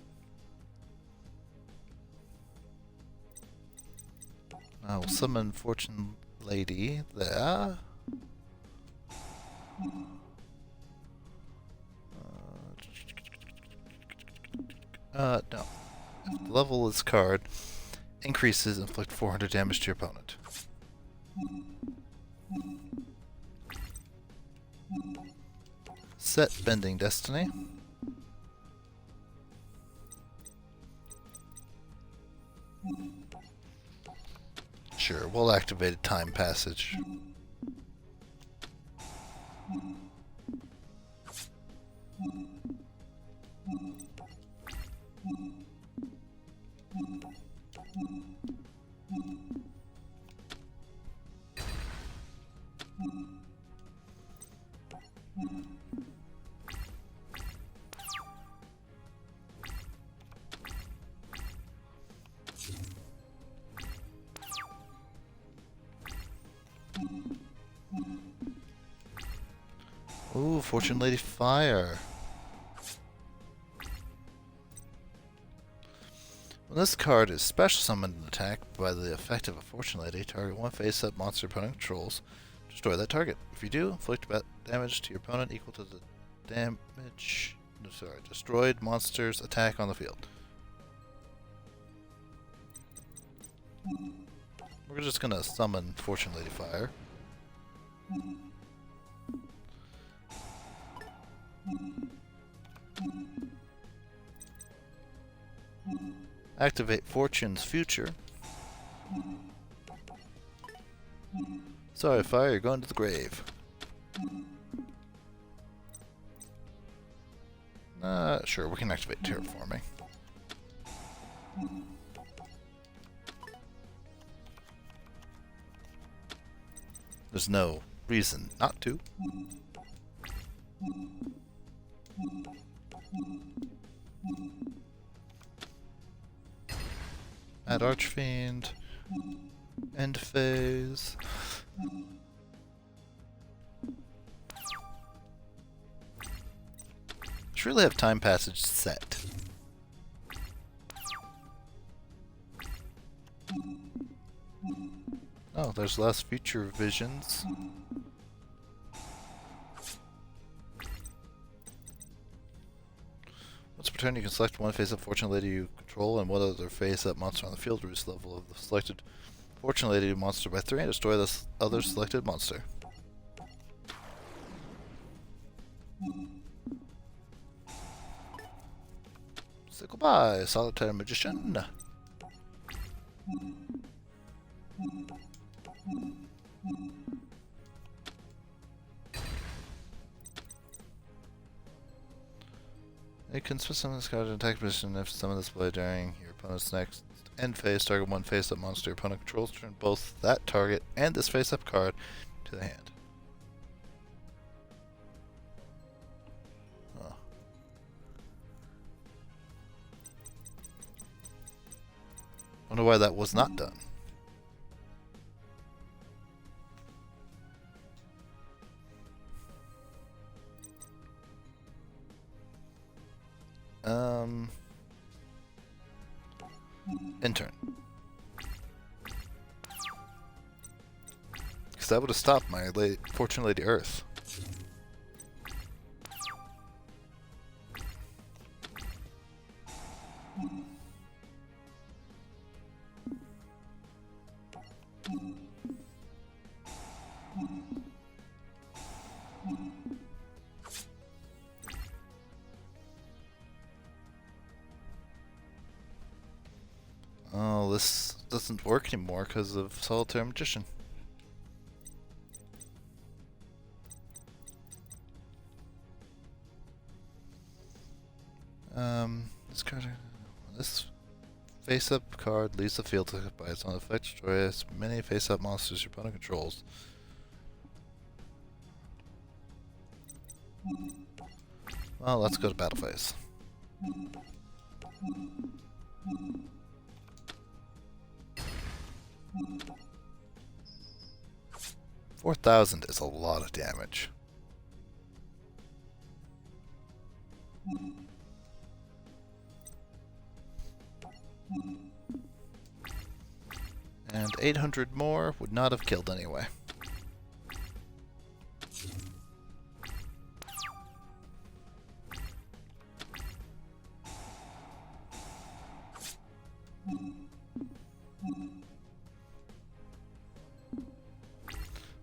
I will summon Fortune Lady there. No. If the level of this card increases, inflict 400 damage to your opponent. Set Bending Destiny. Sure, we'll activate Time Passage. Ooh, Fortune Lady Fire. When this card is special summoned and attacked by the effect of a Fortune Lady, target one face-up monster opponent controls. Destroy that target. If you do, inflict damage to your opponent equal to the destroyed monster's attack on the field. We're just gonna summon Fortune Lady Fire. Activate Fortune's Future. Sorry, Fire, you're going to the grave. Sure, we can activate Terraforming. There's no reason not to. Add Archfiend. End phase. Should really have Time Passage set. Oh, there's less future visions. Once per turn, you can select one face-up Fortune Lady you control and one other face-up monster on the field. Reduce the level of the selected Fortune Lady monster by 3 and destroy this other selected monster. Say goodbye, Solitary Magician. It can switch summon this card in attack position if summoned this play during your opponent's next end phase. Target one face-up monster your opponent controls. Turn both that target and this face-up card to the hand. Oh. Wonder why that was not done. Intern. Because that would have stopped my Fortune Lady Earth. Oh, this doesn't work anymore because of Solitaire Magician. This face-up card leaves the field by its own effect. Destroy as many face-up monsters your opponent controls. Well, let's go to battle phase. 4,000 is a lot of damage. And 800 more would not have killed anyway.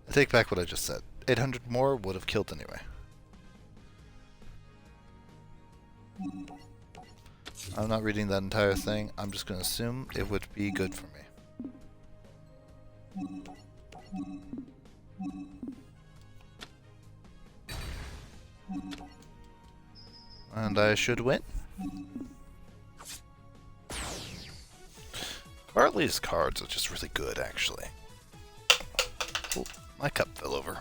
I take back what I just said. 800 more would have killed anyway. I'm not reading that entire thing. I'm just going to assume it would be good for me. And I should win. Carly's cards are just really good, actually. Oh, my cup fell over.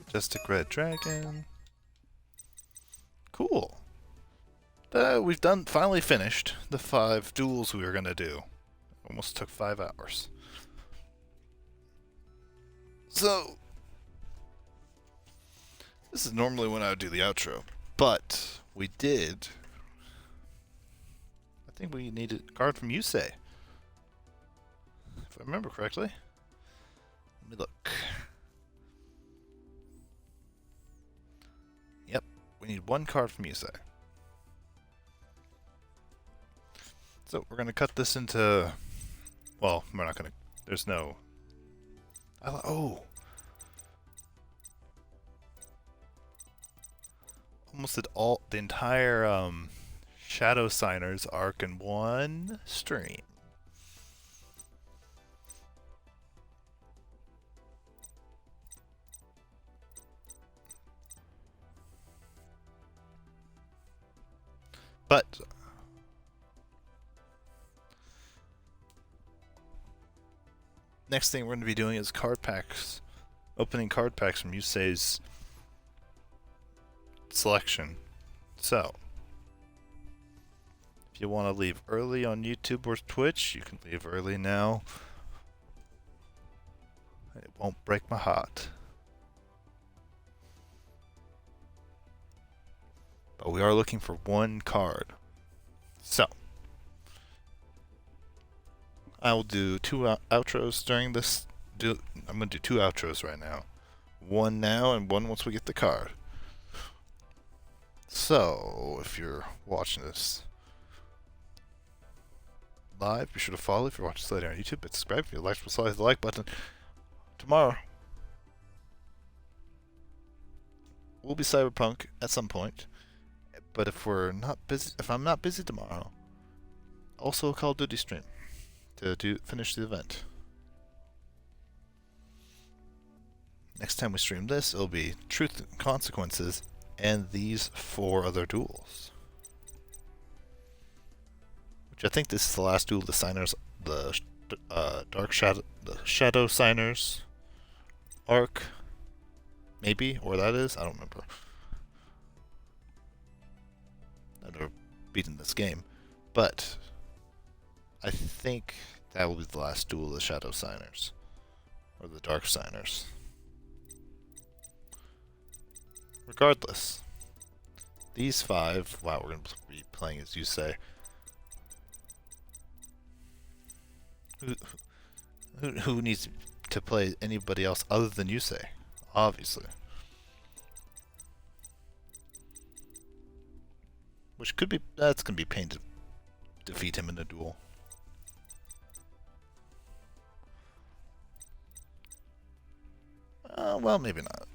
Majestic Red Dragon. Cool. We've finally finished the 5 duels we were gonna do. Almost took 5 hours. So, this is normally when I would do the outro, but we did. I think we needed a card from Yusei, if I remember correctly. Let me look. Yep, we need 1 card from Yusei. So we're gonna cut this into. Well, we're not gonna. There's no. Oh! Almost did the entire Shadow Signers arc in one stream. But next thing we're going to be doing is card packs, opening card packs from Yusei's selection. So, if you want to leave early on YouTube or Twitch, you can leave early now. It won't break my heart. But we are looking for 1 card. So, I will do 2 outros during this. I'm going to do 2 outros right now. 1 now and 1 once we get the card. So, if you're watching this live, be sure to follow. If you're watching this later on YouTube, subscribe. If you like, slide the like button. Tomorrow will be Cyberpunk at some point. But if I'm not busy tomorrow, also a Call of Duty stream to finish the event. Next time we stream this, it'll be Truth and Consequences and these 4 other duels. Which I think this is the last duel of the signers, the Shadow Signers arc, maybe, or that is, I don't remember. I've never beaten this game, but I think that will be the last duel of the Shadow Signers, or the Dark Signers. Regardless, these 5, wow, we're going to be playing as you say. Who needs to play anybody else other than you say? Obviously. Which could be, that's going to be pain to defeat him in a duel. Well, maybe not.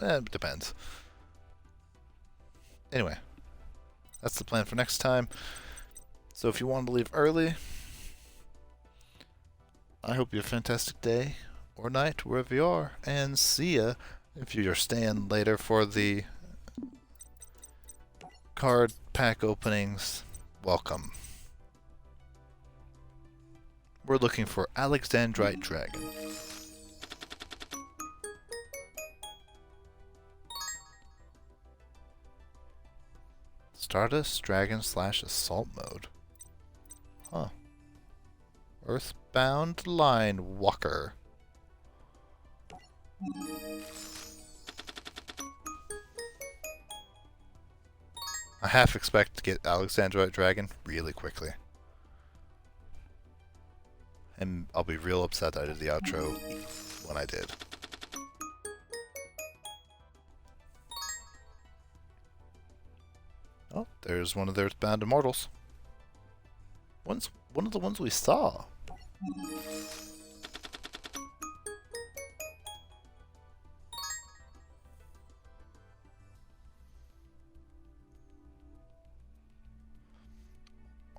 It depends. Anyway, that's the plan for next time. So if you want to leave early, I hope you have a fantastic day or night wherever you are, and see ya. If you're staying later for the card pack openings, welcome. We're looking for Alexandrite Dragon. Stardust Dragon / Assault Mode. Huh. Earthbound Line Walker. I half expect to get Alexandrite Dragon really quickly. And I'll be real upset that I did the outro when I did. Oh, there's one of their Earthbound Immortals. One of the ones we saw.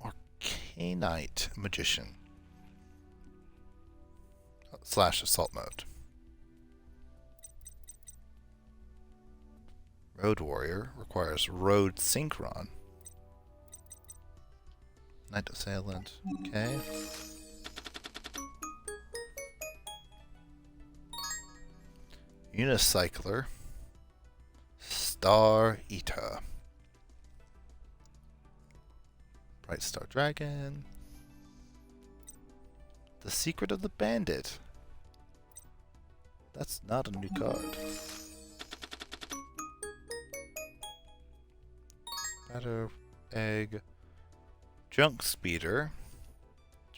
Arcanite Magician / Assault Mode. Road Warrior requires Road Synchron. Knight Assailant. Okay. Unicycler. Star Eater. Bright Star Dragon. The Secret of the Bandit. That's not a new card. Spider Egg. Junk Speeder.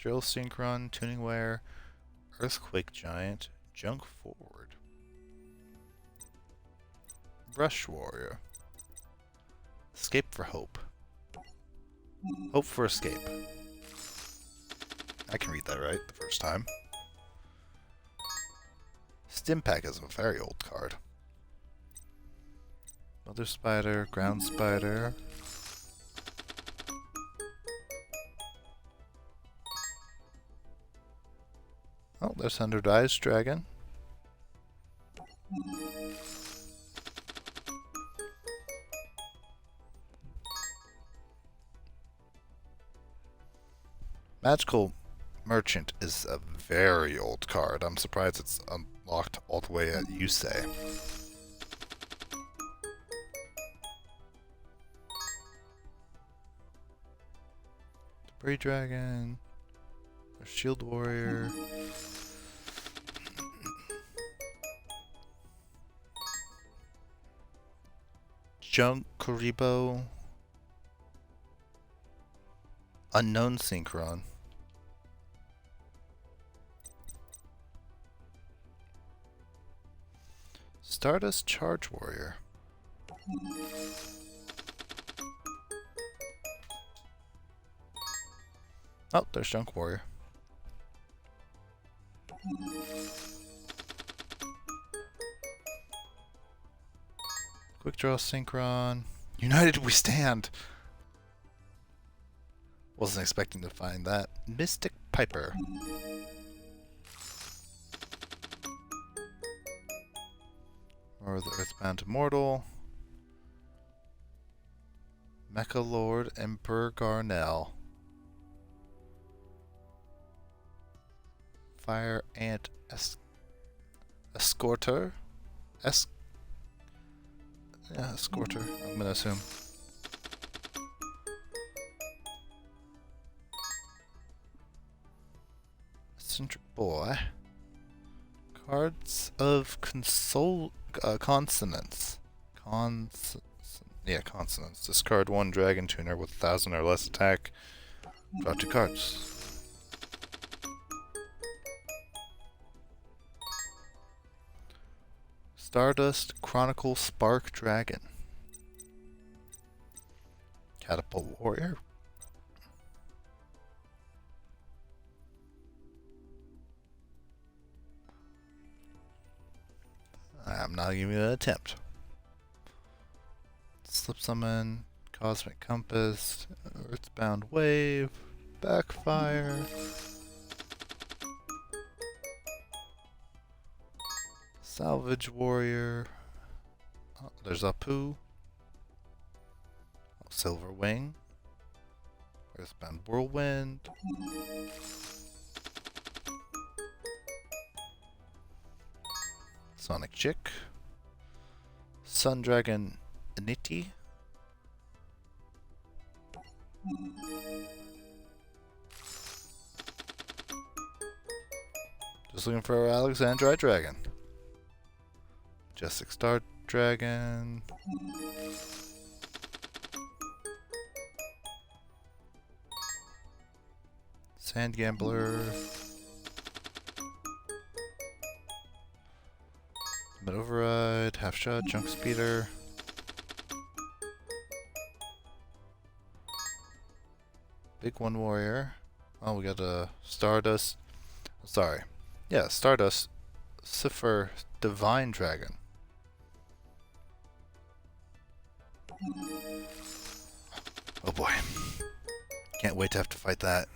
Drill Synchron. Tuning Wear. Earthquake Giant. Junk Forward. Rush Warrior. Escape for Hope. Hope for Escape. I can read that right the first time. Stimpack is a very old card. Mother Spider, Ground Spider. Oh, there's 100 Eyes Dragon. Magical Merchant is a very old card. I'm surprised it's unlocked all the way at Yusei. Debris Dragon. Shield Warrior. Junk Kuribo. Unknown Synchron. Stardust Charge Warrior. Oh, there's Junk Warrior. Quick Draw Synchron. United we stand! Wasn't expecting to find that. Mystic Piper. Or the Earthbound Immortal. Mecha Lord Emperor Garnell. Fire Ant Escorter. Yeah, Escorter, I'm gonna assume. Eccentric Boy. Cards of consonants. Consonants. Discard 1 Dragon Tuner with 1,000 or less attack. Draw 2 cards. Stardust Chronicle Spark Dragon. Catapult Warrior. I'm not giving it an attempt. Slip Summon, Cosmic Compass, Earthbound Wave, Backfire. Salvage Warrior. Oh, there's Apu. Oh, Silver Wing. Earthbound Whirlwind. Sonic Chick. Sun Dragon Initi. Just looking for Alexandrite Dragon. Majestic Star Dragon. Sand Gambler. Mid Override, Half Shot, Junk Speeder. Big One Warrior. Oh, we got a Stardust. Sorry. Yeah, Stardust. Cipher Divine Dragon. Oh boy. Can't wait to have to fight that.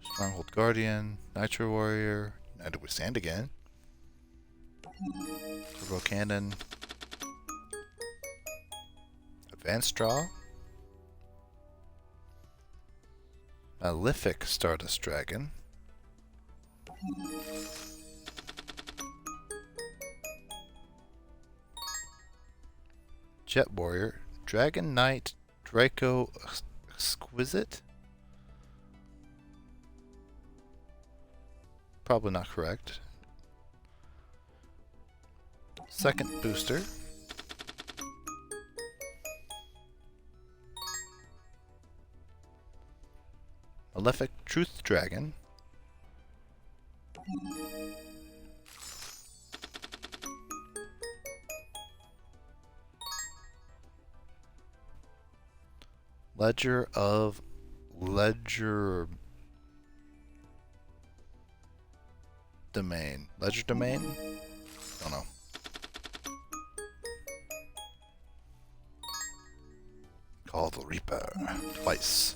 Stronghold Guardian, Nitro Warrior, United We Stand again. Turbo Cannon. Advanced Draw. Malefic Stardust Dragon. Jet Warrior. Dragon Knight Draco Exquisite. Probably not correct. Second booster. Malefic Truth Dragon. Ledger of Ledger Domain. Ledger Domain? Don't know. Call the Reaper twice.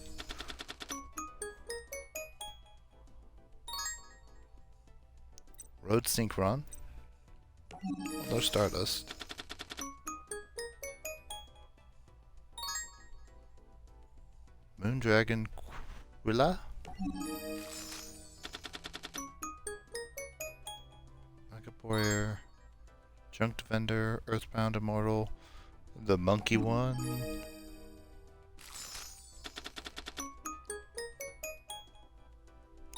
Road Synchron. No Stardust. Moondragon Quilla. Mega Warrior. Junked Vendor. Earthbound Immortal. The Monkey one.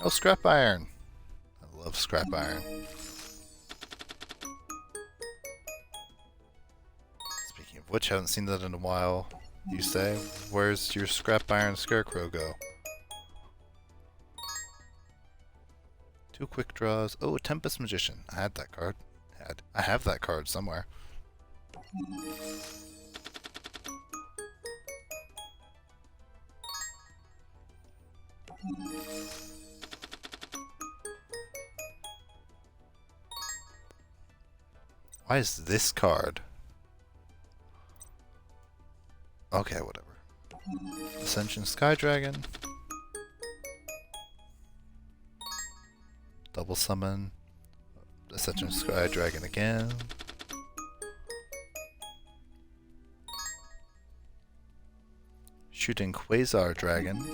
Oh, Scrap Iron. I love Scrap Iron. Speaking of which, haven't seen that in a while. You say, where's your Scrap Iron Scarecrow go? 2 quick draws. Oh, a Tempest Magician. I had that card. I have that card somewhere. Why is this card? Okay, whatever. Ascension Sky Dragon. Double summon. Ascension Sky Dragon again. Shooting Quasar Dragon.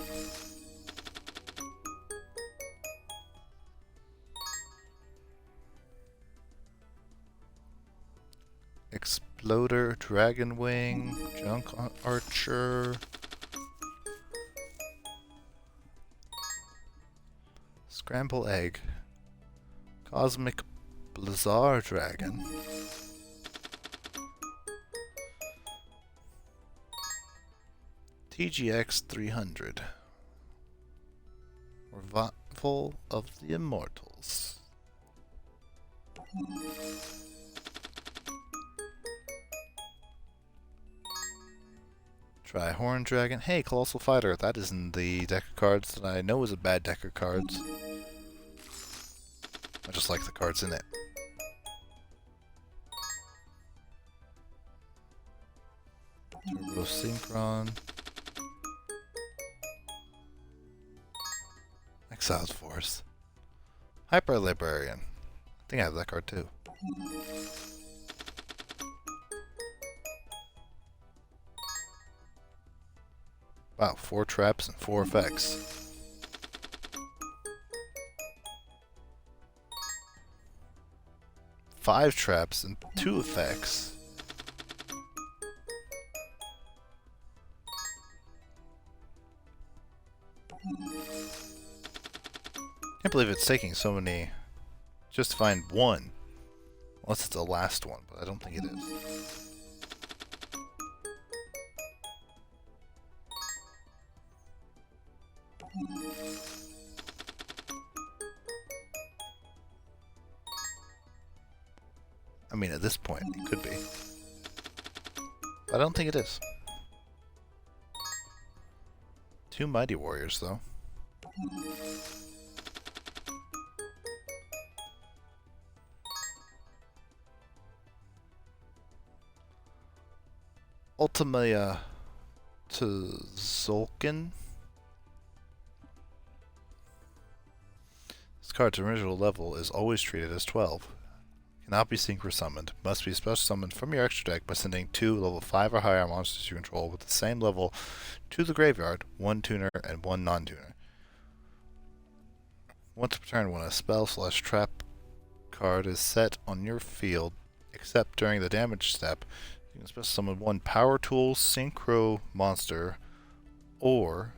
Exploder Dragon Wing. Junk Archer. Scramble Egg. Cosmic Blizzard Dragon. TGX 300. Revival of the Immortals. Try Horn Dragon. Hey, Colossal Fighter. That isn't the deck of cards that I know is a bad deck of cards. I just like the cards in it. Turbo Synchron. Exiled Force. Hyper Librarian. I think I have that card too. Wow, 4 traps and 4 effects. Five traps and 2 effects. Can't believe it's taking so many just to find one. Unless it's the last one, but I don't think it is. I mean, at this point, it could be. But I don't think it is. 2 Mighty Warriors, though. Ultimate to Zolkin. This card's original level is always treated as 12. Cannot be synchro summoned. Must be special summoned from your extra deck by sending 2 level 5 or higher monsters you control with the same level to the graveyard, 1 tuner and 1 non-tuner. Once per turn, when a spell/trap card is set on your field, except during the damage step, you can special summon 1 Power Tool Synchro monster or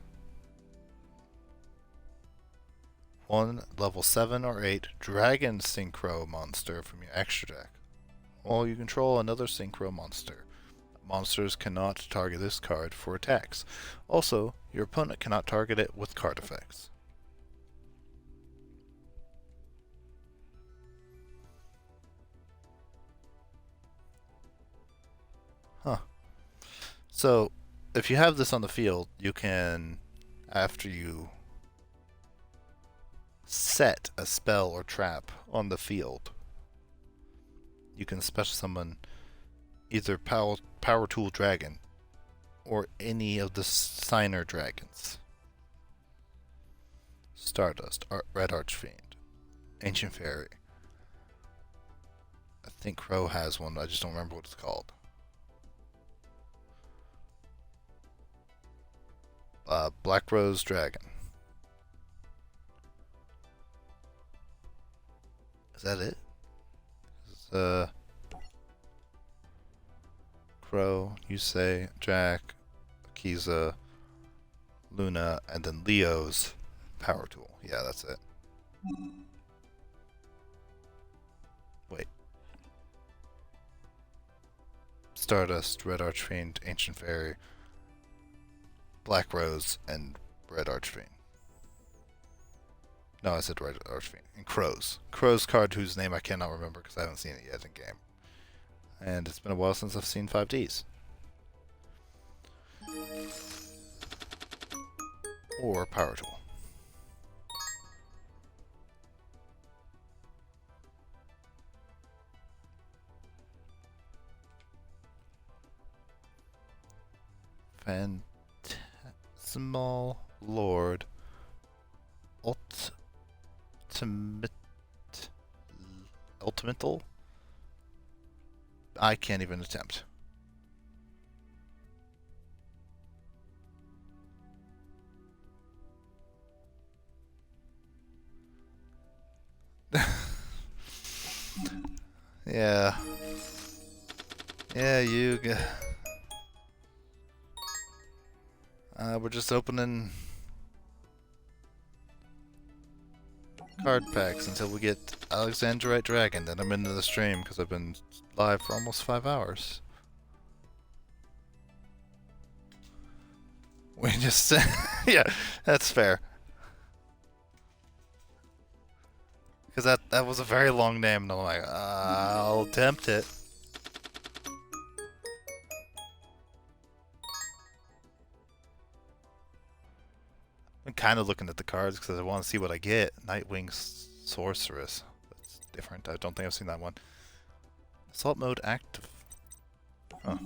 1 level 7 or 8 Dragon Synchro monster from your extra deck. While you control another Synchro monster. Monsters cannot target this card for attacks. Also, your opponent cannot target it with card effects. Huh. So, if you have this on the field, you can, after you set a spell or trap on the field, you can special summon either Power Tool Dragon or any of the Signer Dragons. Stardust, Red Archfiend, Ancient Fairy. I think Crow has one, I just don't remember what it's called. Black Rose Dragon. Is that it? Crow, Yusei, Jack, Akiza, Luna, and then Leo's Power Tool. Yeah, that's it. Wait. Stardust, Red Archfiend, Ancient Fairy, Black Rose, and Red Archfiend. No, I said Red Archfiend. And Crow's. Crow's card whose name I cannot remember because I haven't seen it yet in game. And it's been a while since I've seen 5Ds. Or Power Tool. Phantasmal Lord. Ultimatal? I can't even attempt. Yeah. Yeah, you. We're just opening card packs until we get Alexandrite Dragon. Then I'm into the stream because I've been live for almost 5 hours. We just yeah, that's fair. Because that was a very long name, and I'm like, I'll attempt it. I'm kind of looking at the cards because I want to see what I get. Nightwing Sorceress. That's different. I don't think I've seen that one. Assault mode active. Huh.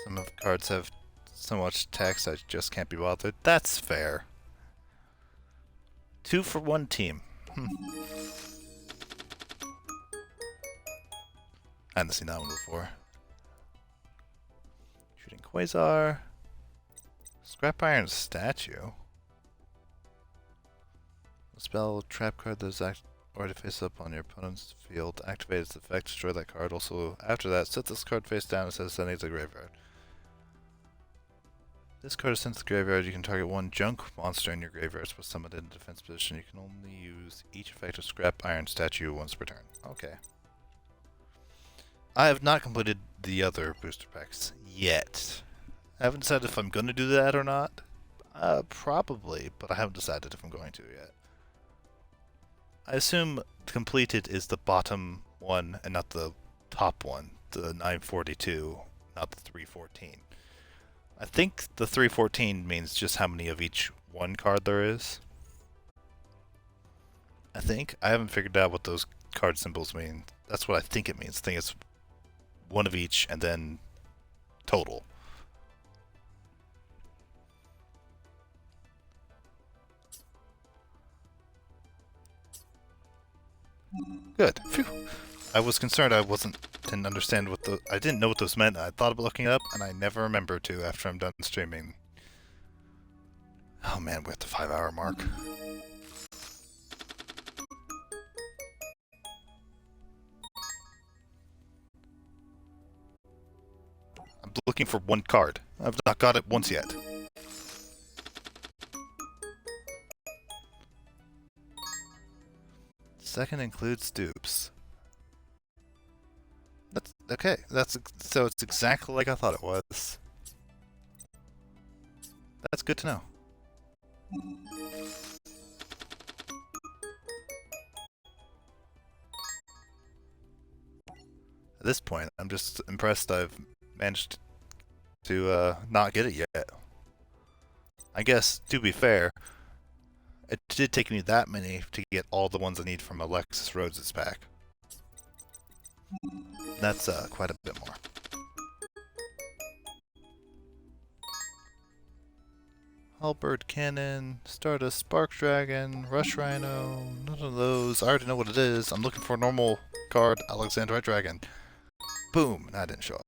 Some of the cards have so much text I just can't be bothered. That's fair. 2 for 1 team. I hadn't seen that one before. Shooting Quasar. Scrap Iron Statue. A spell trap card that is or to face up on your opponent's field. Activate its effect, destroy that card. Also, after that, set this card face down instead of sending it to the graveyard. This card is sent to the graveyard. You can target one junk monster in your graveyard but summon it in defense position. You can only use each effect of Scrap Iron Statue once per turn. Okay. I have not completed the other booster packs yet. I haven't decided if I'm going to do that or not. Probably, but I haven't decided if I'm going to yet. I assume completed is the bottom one and not the top one, the 942, not the 314. I think the 314 means just how many of each one card there is. I think. I haven't figured out what those card symbols mean. That's what I think it means. I think it's one of each and then total. Good. Phew. I was concerned didn't understand I didn't know what those meant. I thought about looking it up, and I never remember to after I'm done streaming. Oh man, we're at the 5-hour mark. I'm looking for one card. I've not got it once yet. Second includes dupes. That's okay. So it's exactly like I thought it was. That's good to know. At this point, I'm just impressed I've managed to not get it yet. I guess, to be fair, it did take me that many to get all the ones I need from Alexis Rhodes' pack. That's quite a bit more. Halberd Cannon, Stardust Spark Dragon, Rush Rhino, none of those. I already know what it is. I'm looking for a normal card, Alexandrite Dragon. Boom! That didn't show up.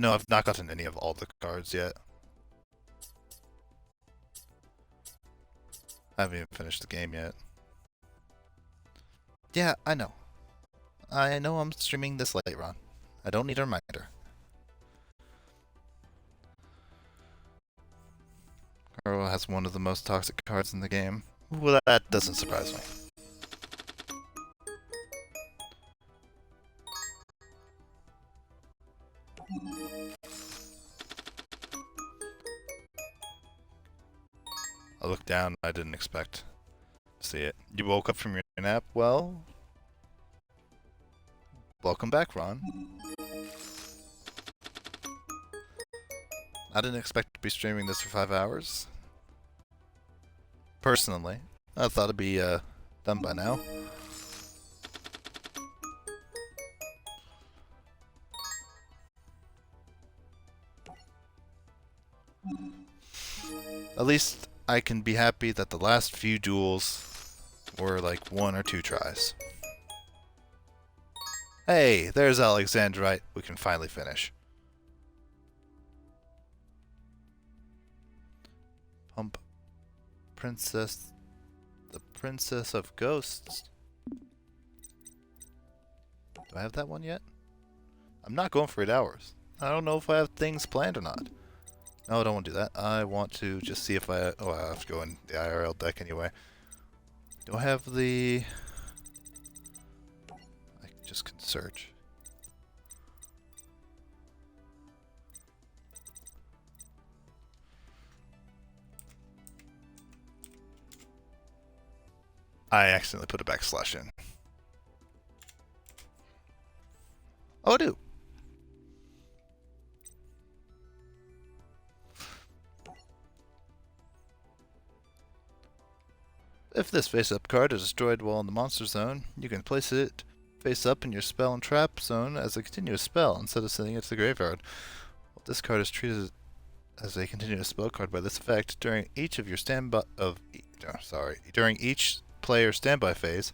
No, I've not gotten any of all the cards yet. I haven't even finished the game yet. Yeah, I know. I know I'm streaming this late, Ron. I don't need a reminder. Kuro has one of the most toxic cards in the game. Well, that doesn't surprise me. I looked down, I didn't expect to see it. You woke up from your nap? Well, welcome back, Ron. I didn't expect to be streaming this for 5 hours. Personally, I thought it'd be done by now. At least I can be happy that the last few duels were like 1 or 2 tries. Hey, there's Alexandrite. We can finally finish. Pump Princess, the Princess of Ghosts. Do I have that one yet? I'm not going for 8 hours. I don't know if I have things planned or not. No, I don't want to do that. I want to just see if I... Oh, I have to go in the IRL deck anyway. Do I have the... I just can search. I accidentally put a backslash in. Oh, I do. If this face-up card is destroyed while in the monster zone, you can place it face-up in your spell and trap zone as a continuous spell instead of sending it to the graveyard. Well, this card is treated as a continuous spell card by this effect during each of your during each player's standby phase.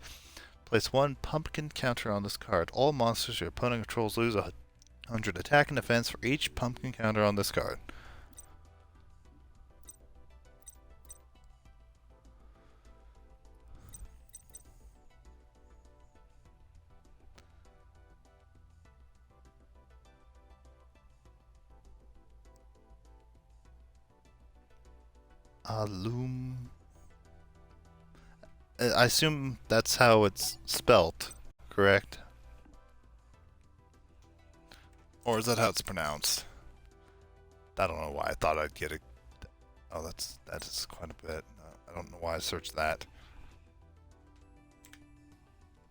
Place 1 pumpkin counter on this card. All monsters your opponent controls lose 100 attack and defense for each pumpkin counter on this card. I assume that's how it's spelt, correct? Or is that how it's pronounced? I don't know why I thought I'd get it. Oh, that is quite a bit. I don't know why I searched that.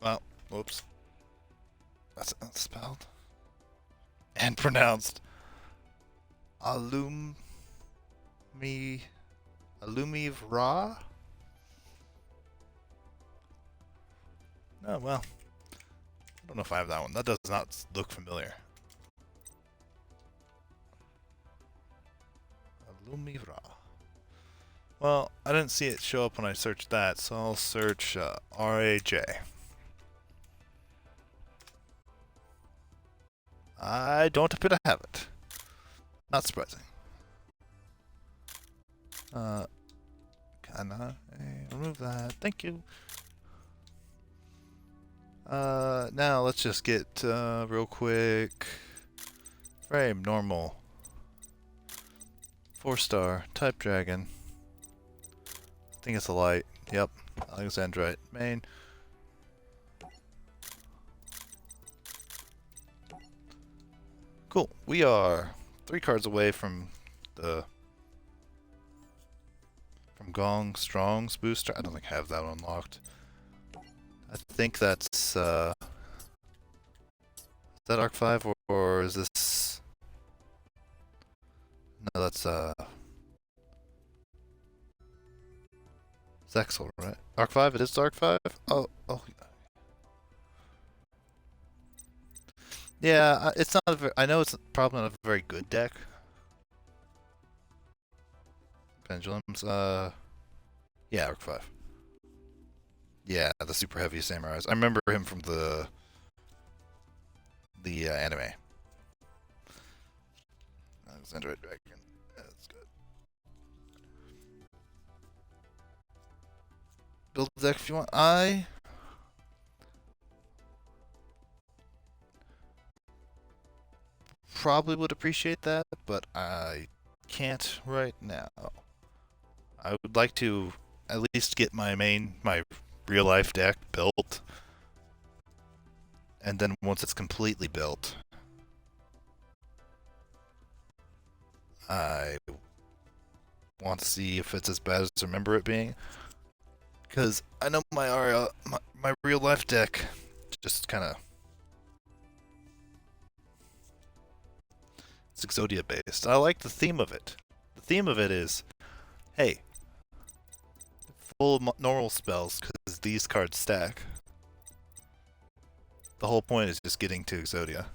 Well, whoops. That's not spelled. And pronounced. Alumivra? Oh, well. I don't know if I have that one. That does not look familiar. Alumivra. Well, I didn't see it show up when I searched that, so I'll search RAJ. I don't appear to have it. Not surprising. Can I remove that? Thank you. Now let's just get real quick. Frame normal. 4-star type dragon. I think it's a light. Yep. Alexandrite main. Cool. We are 3 cards away from Gong Strong's booster. I don't think I have that unlocked. I think that's is that Arc 5 or is this? No, that's Zexel, right? Arc 5. It is Arc 5. Oh. Yeah, it's not. I know it's probably not a very good deck. Pendulums. Yeah, Arc 5. Yeah, the super heavy samurais. I remember him from the anime. Alexandrite Dragon. That's good. Build the deck if you want. I probably would appreciate that, but I can't right now. I would like to at least get my real life deck built, and then once it's completely built, I want to see if it's as bad as I remember it being, because I know my real life deck just kind of it's Exodia based. I like the theme of it. The theme of it is, hey, full of normal spells because these cards stack. The whole point is just getting to Exodia.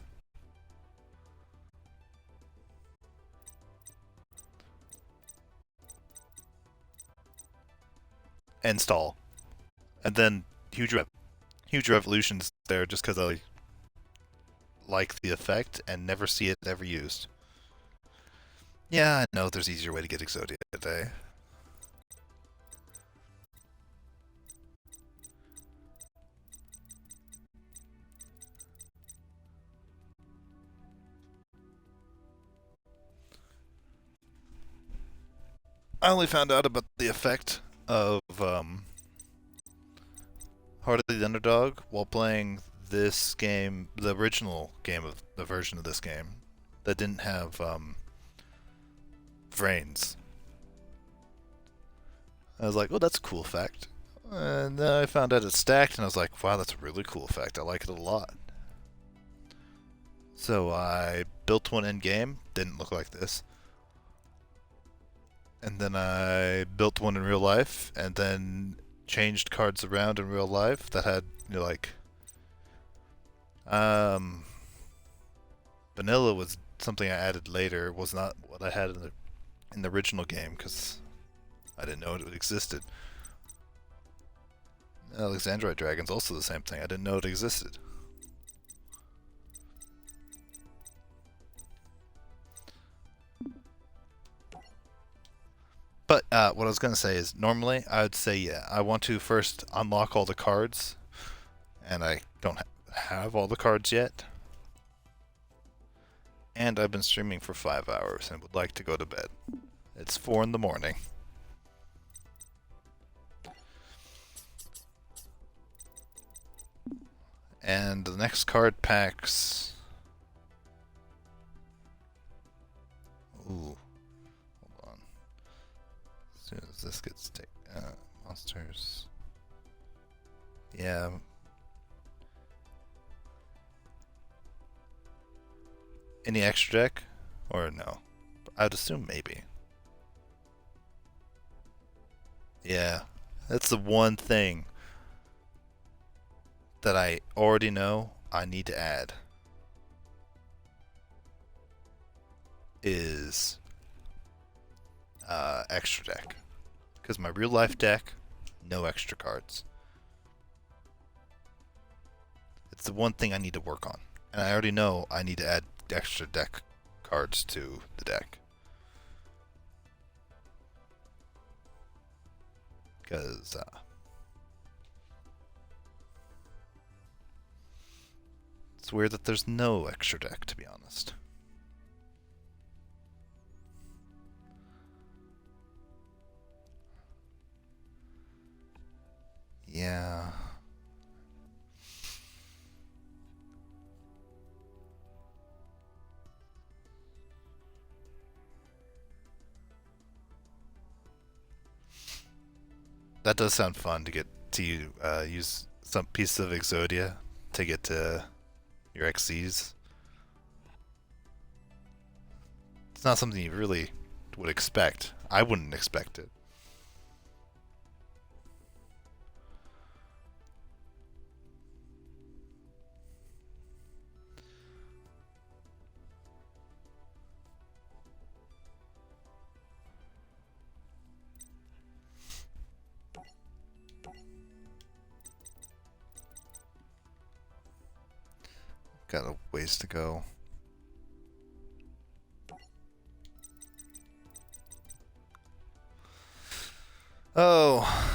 install, and then huge revolutions there just because I like the effect and never see it ever used. Yeah, I know there's easier way to get Exodia today. I only found out about the effect of Heart of the Underdog while playing this game, the original game of the version of this game that didn't have brains. I was like, oh, that's a cool effect. And then I found out it's stacked, and I was like, wow, that's a really cool effect. I like it a lot. So I built one in game, didn't look like this. And then I built one in real life, and then changed cards around in real life that had, like, vanilla was something I added later. Was not what I had in the original game because I didn't know it existed. Alexandrite Dragon's also the same thing. I didn't know it existed. But what I was going to say is, normally I would say, yeah, I want to first unlock all the cards, and I don't have all the cards yet. And I've been streaming for 5 hours and would like to go to bed. It's 4 in the morning. And the next card packs... Ooh. Hold on. As soon as this gets taken... monsters... Yeah. Any extra deck? Or no? I'd assume maybe. Yeah. That's the one thing that I already know I need to add. Is extra deck. Because my real life deck, no extra cards. It's the one thing I need to work on. And I already know I need to add extra deck cards to the deck. Because it's weird that there's no extra deck, to be honest. Yeah. That does sound fun to get to use some piece of Exodia to get to your XCs. It's not something you really would expect. I wouldn't expect it. Got a ways to go. Oh.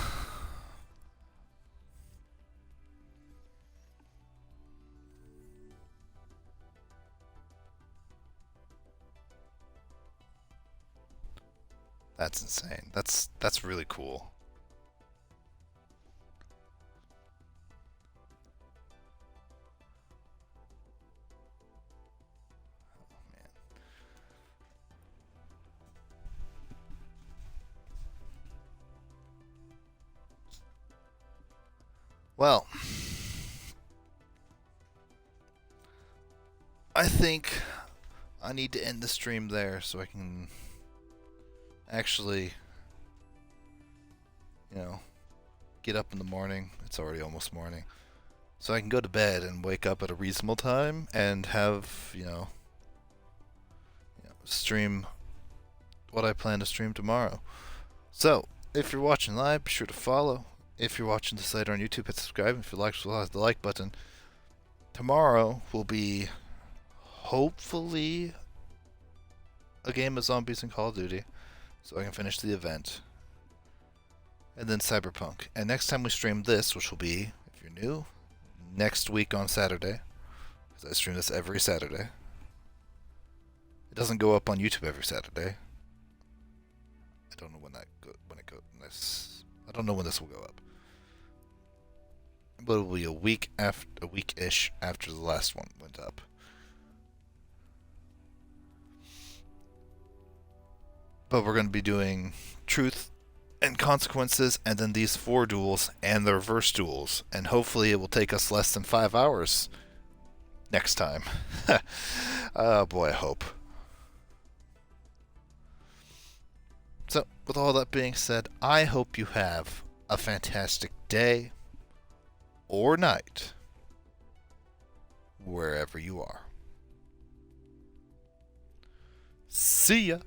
That's insane. That's really cool. Well, I think I need to end the stream there so I can actually, get up in the morning. It's already almost morning. So I can go to bed and wake up at a reasonable time and have, stream what I plan to stream tomorrow. So, if you're watching live, be sure to follow. If you're watching this later on YouTube, hit subscribe. If you like, hit the like button. Tomorrow will be hopefully a game of zombies in Call of Duty, so I can finish the event. And then Cyberpunk. And next time we stream this, which will be, if you're new, next week on Saturday, because I stream this every Saturday. It doesn't go up on YouTube every Saturday. I don't know when I don't know when this will go up. But it will be a week-ish after the last one went up. But we're going to be doing Truth and Consequences, and then these 4 duels and the reverse duels, and hopefully it will take us less than 5 hours next time. Oh boy, I hope. So, with all that being said, I hope you have a fantastic day or night, wherever you are. See ya!